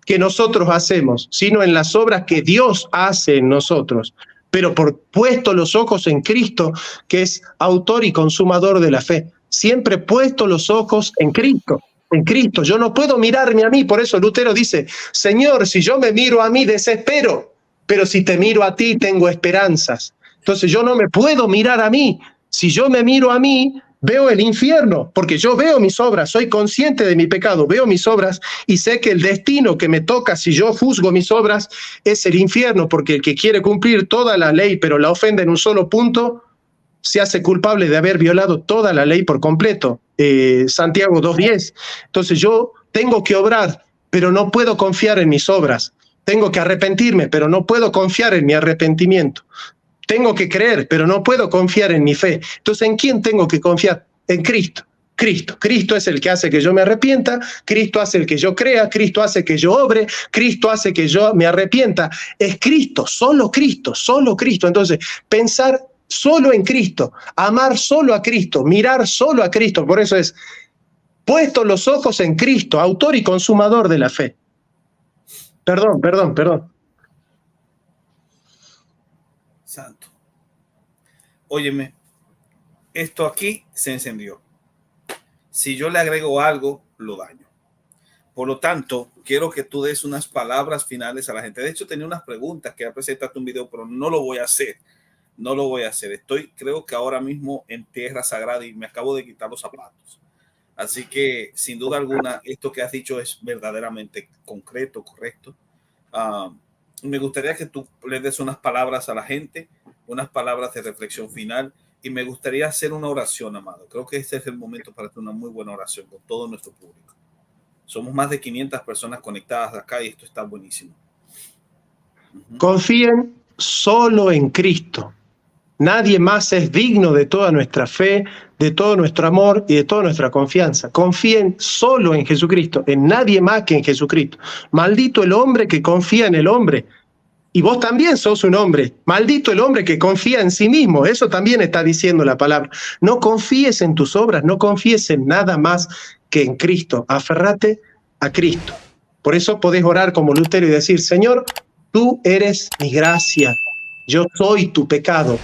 que nosotros hacemos, sino en las obras que Dios hace en nosotros. Pero por puesto los ojos en Cristo, que es autor y consumador de la fe. Siempre puesto los ojos en Cristo. En Cristo, yo no puedo mirarme a mí, por eso Lutero dice, Señor, si yo me miro a mí desespero, pero si te miro a ti tengo esperanzas. Entonces yo no me puedo mirar a mí, si yo me miro a mí veo el infierno, porque yo veo mis obras, soy consciente de mi pecado, veo mis obras y sé que el destino que me toca si yo juzgo mis obras es el infierno, porque el que quiere cumplir toda la ley pero la ofende en un solo punto, se hace culpable de haber violado toda la ley por completo. Santiago 2:10. Entonces yo tengo que obrar, pero no puedo confiar en mis obras. Tengo que arrepentirme, pero no puedo confiar en mi arrepentimiento. Tengo que creer, pero no puedo confiar en mi fe. Entonces, ¿en quién tengo que confiar? En Cristo. Cristo es el que hace que yo me arrepienta, Cristo hace el que yo crea, Cristo hace que yo obre, Cristo hace que yo me arrepienta. Es Cristo, solo Cristo, solo Cristo. Entonces, pensar solo en Cristo, amar solo a Cristo, mirar solo a Cristo. Por eso es puesto los ojos en Cristo, autor y consumador de la fe. Perdón. Santo. Óyeme, esto aquí se encendió. Si yo le agrego algo, lo daño. Por lo tanto, quiero que tú des unas palabras finales a la gente. De hecho, tenía unas preguntas que presentaste un video, pero no lo voy a hacer. No lo voy a hacer. Creo que ahora mismo en tierra sagrada y me acabo de quitar los zapatos. Así que, sin duda alguna, esto que has dicho es verdaderamente concreto, correcto. Me gustaría que tú le des unas palabras a la gente, unas palabras de reflexión final, y me gustaría hacer una oración, amado. Creo que este es el momento para hacer una muy buena oración con todo nuestro público. Somos más de 500 personas conectadas acá y esto está buenísimo. Confíen solo en Cristo. Nadie más es digno de toda nuestra fe, de todo nuestro amor y de toda nuestra confianza. Confíen solo en Jesucristo, en nadie más que en Jesucristo. Maldito el hombre que confía en el hombre. Y vos también sos un hombre. Maldito el hombre que confía en sí mismo. Eso también está diciendo la palabra. No confíes en tus obras, no confíes en nada más que en Cristo. Aférrate a Cristo. Por eso podés orar como Lutero y decir, Señor, tú eres mi gracia. Yo soy tu pecado.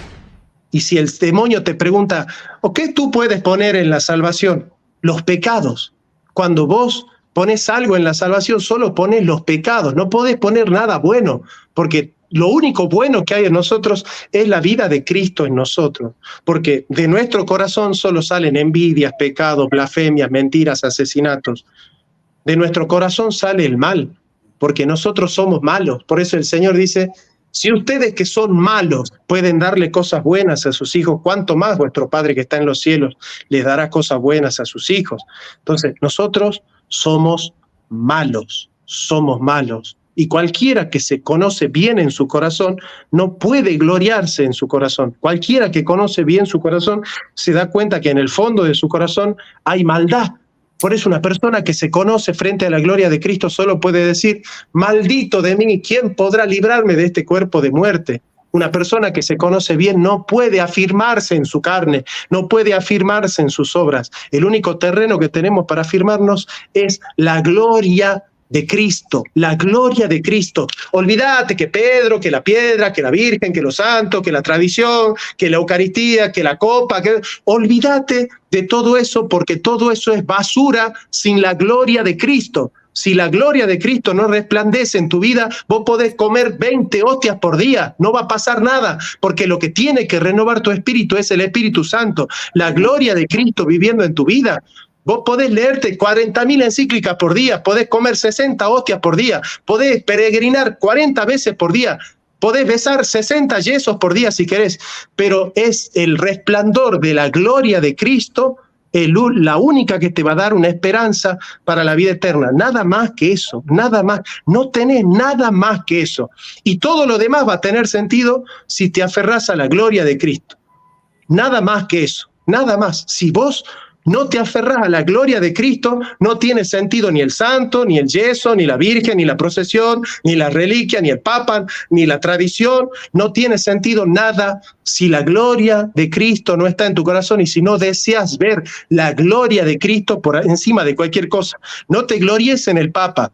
Y si el demonio te pregunta, ¿o qué tú puedes poner en la salvación? Los pecados. Cuando vos pones algo en la salvación, solo pones los pecados. No podés poner nada bueno, porque lo único bueno que hay en nosotros es la vida de Cristo en nosotros. Porque de nuestro corazón solo salen envidias, pecados, blasfemias, mentiras, asesinatos. De nuestro corazón sale el mal, porque nosotros somos malos. Por eso el Señor dice, si ustedes que son malos pueden darle cosas buenas a sus hijos, ¿cuánto más vuestro Padre que está en los cielos les dará cosas buenas a sus hijos? Entonces, nosotros somos malos. Y cualquiera que se conoce bien en su corazón no puede gloriarse en su corazón. Cualquiera que conoce bien su corazón se da cuenta que en el fondo de su corazón hay maldad. Por eso una persona que se conoce frente a la gloria de Cristo solo puede decir, maldito de mí, ¿quién podrá librarme de este cuerpo de muerte? Una persona que se conoce bien no puede afirmarse en su carne, no puede afirmarse en sus obras. El único terreno que tenemos para afirmarnos es la gloria de Cristo, la gloria de Cristo. Olvídate que Pedro, que la piedra, que la Virgen, que los santos, que la tradición, que la Eucaristía, que la copa, olvídate de todo eso, porque todo eso es basura sin la gloria de Cristo. Si la gloria de Cristo no resplandece en tu vida, vos podés comer 20 hostias por día, no va a pasar nada, porque lo que tiene que renovar tu espíritu es el Espíritu Santo, la gloria de Cristo viviendo en tu vida. Vos podés leerte 40.000 encíclicas por día, podés comer 60 hostias por día, podés peregrinar 40 veces por día, podés besar 60 yesos por día si querés, pero es el resplandor de la gloria de Cristo la única que te va a dar una esperanza para la vida eterna. Nada más que eso, nada más. No tenés nada más que eso. Y todo lo demás va a tener sentido si te aferrás a la gloria de Cristo. Nada más que eso, nada más. Si vos no te aferrás a la gloria de Cristo, no tiene sentido ni el santo, ni el yeso, ni la Virgen, ni la procesión, ni la reliquia, ni el Papa, ni la tradición. No tiene sentido nada si la gloria de Cristo no está en tu corazón y si no deseas ver la gloria de Cristo por encima de cualquier cosa. No te glories en el Papa,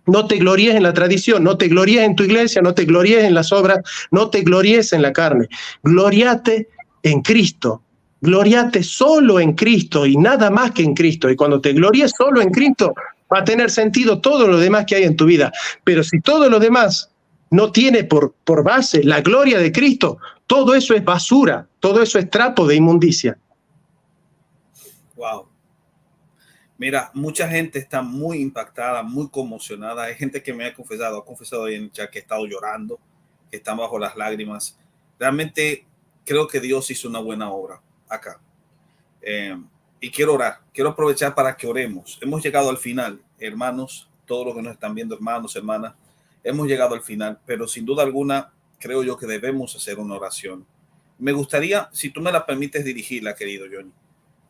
no te glories en la tradición, no te glories en tu iglesia, no te glories en las obras, no te glories en la carne. Gloriate en Cristo. Gloriate solo en Cristo y nada más que en Cristo. Y cuando te glories solo en Cristo, va a tener sentido todo lo demás que hay en tu vida. Pero si todo lo demás no tiene por base la gloria de Cristo, todo eso es basura, todo eso es trapo de inmundicia. Wow. Mira, mucha gente está muy impactada, muy conmocionada. Hay gente que me ha confesado hoy en el chat que ha estado llorando, que están bajo las lágrimas. Realmente creo que Dios hizo una buena obra acá. Y quiero orar, quiero aprovechar para que oremos. Hemos llegado al final, hermanos, todos los que nos están viendo, hermanos, hermanas, hemos llegado al final, pero sin duda alguna creo yo que debemos hacer una oración. Me gustaría, si tú me la permites dirigirla, querido Johnny.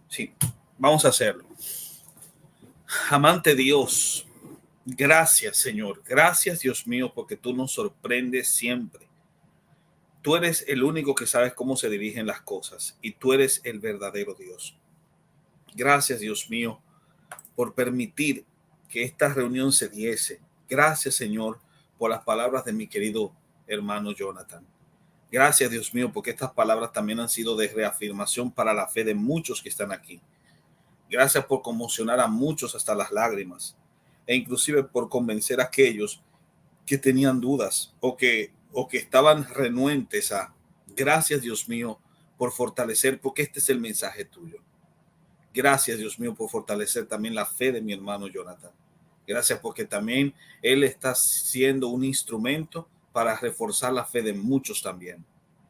Sí, vamos a hacerlo. Amante Dios, gracias, Señor, gracias, Dios mío, porque tú nos sorprendes siempre. Tú eres el único que sabes cómo se dirigen las cosas y tú eres el verdadero Dios. Gracias, Dios mío, por permitir que esta reunión se diese. Gracias, Señor, por las palabras de mi querido hermano Jonathan. Gracias, Dios mío, porque estas palabras también han sido de reafirmación para la fe de muchos que están aquí. Gracias por conmocionar a muchos hasta las lágrimas e inclusive por convencer a aquellos que tenían dudas o que estaban renuentes a. Gracias, Dios mío, por fortalecer, porque este es el mensaje tuyo. Gracias, Dios mío, por fortalecer también la fe de mi hermano Jonathan. Gracias porque también él está siendo un instrumento para reforzar la fe de muchos también.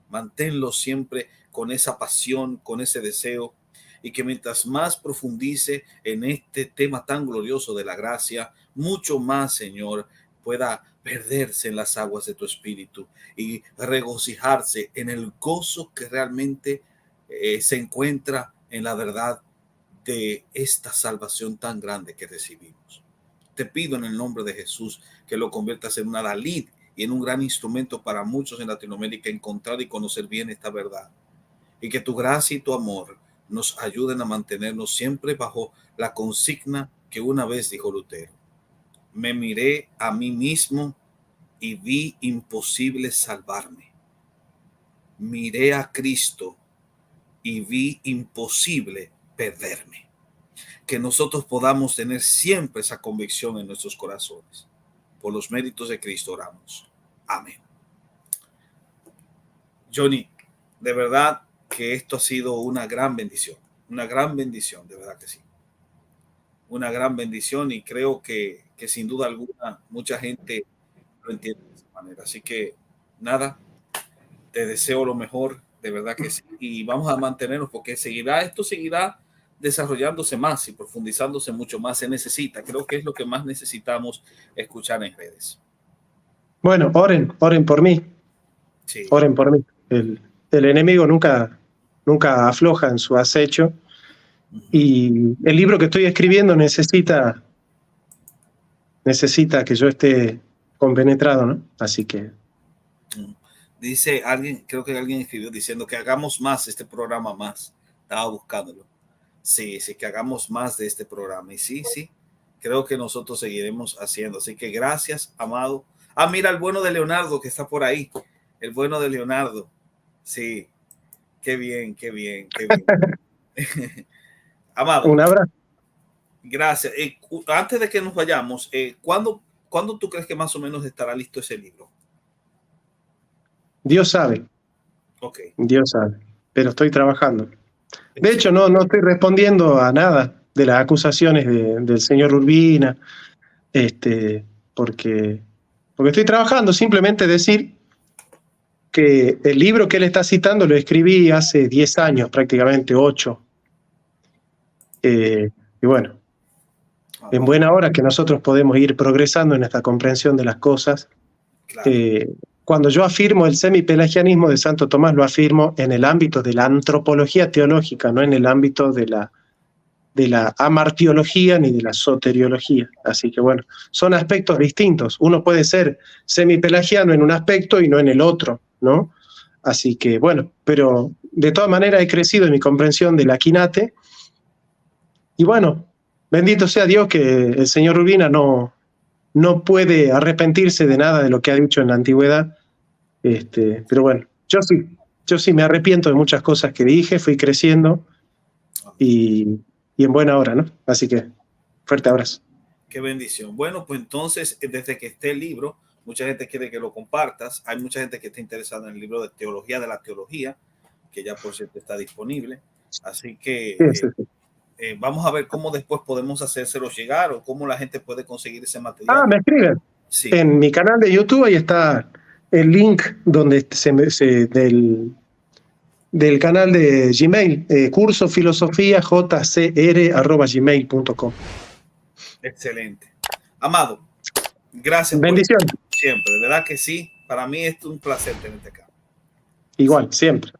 Manténlo siempre con esa pasión, con ese deseo, y que mientras más profundice en este tema tan glorioso de la gracia, mucho más, Señor, pueda perderse en las aguas de tu espíritu y regocijarse en el gozo que realmente se encuentra en la verdad de esta salvación tan grande que recibimos. Te pido en el nombre de Jesús que lo conviertas en una Dalit y en un gran instrumento para muchos en Latinoamérica encontrar y conocer bien esta verdad, y que tu gracia y tu amor nos ayuden a mantenernos siempre bajo la consigna que una vez dijo Lutero: me miré a mí mismo y vi imposible salvarme. Miré a Cristo y vi imposible perderme. Que nosotros podamos tener siempre esa convicción en nuestros corazones. Por los méritos de Cristo oramos. Amén. Johnny, de verdad que esto ha sido una gran bendición, de verdad que sí. Una gran bendición, y creo que sin duda alguna mucha gente lo entiende de esa manera. Así que nada, te deseo lo mejor, de verdad que sí. Y vamos a mantenernos porque esto seguirá desarrollándose más y profundizándose mucho más. Se necesita, creo que es lo que más necesitamos escuchar en redes. Bueno, oren por mí. Sí. Oren por mí. El enemigo nunca afloja en su acecho. Y el libro que estoy escribiendo necesita que yo esté compenetrado, ¿no? Así que... Dice alguien, creo que alguien escribió diciendo que hagamos más este programa más. Estaba buscándolo. Sí, que hagamos más de este programa. Y sí, creo que nosotros seguiremos haciendo. Así que gracias, amado. Ah, mira el bueno de Leonardo que está por ahí. El bueno de Leonardo. Sí, qué bien. Amado. Un abrazo. Gracias. Antes de que nos vayamos, ¿cuándo tú crees que más o menos estará listo ese libro? Dios sabe. Okay. Dios sabe. Pero estoy trabajando. De hecho, no estoy respondiendo a nada de las acusaciones del señor Urbina, porque estoy trabajando. Simplemente decir que el libro que él está citando lo escribí hace 10 años, prácticamente 8. Y bueno, en buena hora que nosotros podemos ir progresando en esta comprensión de las cosas. Claro. Cuando yo afirmo el semipelagianismo de Santo Tomás, lo afirmo en el ámbito de la antropología teológica, no en el ámbito de la amartiología ni de la soteriología. Así que bueno, son aspectos distintos. Uno puede ser semipelagiano en un aspecto y no en el otro, ¿no? Así que bueno, pero de todas maneras he crecido en mi comprensión del Aquinate. Y bueno, bendito sea Dios que el señor Urbina no puede arrepentirse de nada de lo que ha dicho en la antigüedad. Pero bueno, yo sí me arrepiento de muchas cosas que dije, fui creciendo y en buena hora, ¿no? Así que fuerte abrazo. Qué bendición. Bueno, pues entonces, desde que esté el libro, mucha gente quiere que lo compartas. Hay mucha gente que está interesada en el libro de teología de la teología, que ya por cierto está disponible. Así que sí. Vamos a ver cómo después podemos hacérselo llegar o cómo la gente puede conseguir ese material. Me escriben. Sí. En mi canal de YouTube ahí está el link donde del canal de Gmail, cursofilosofia@gmail.com. Excelente. Amado, gracias. Bendiciones. Siempre, de verdad que sí. Para mí es un placer tenerte acá. Igual, siempre.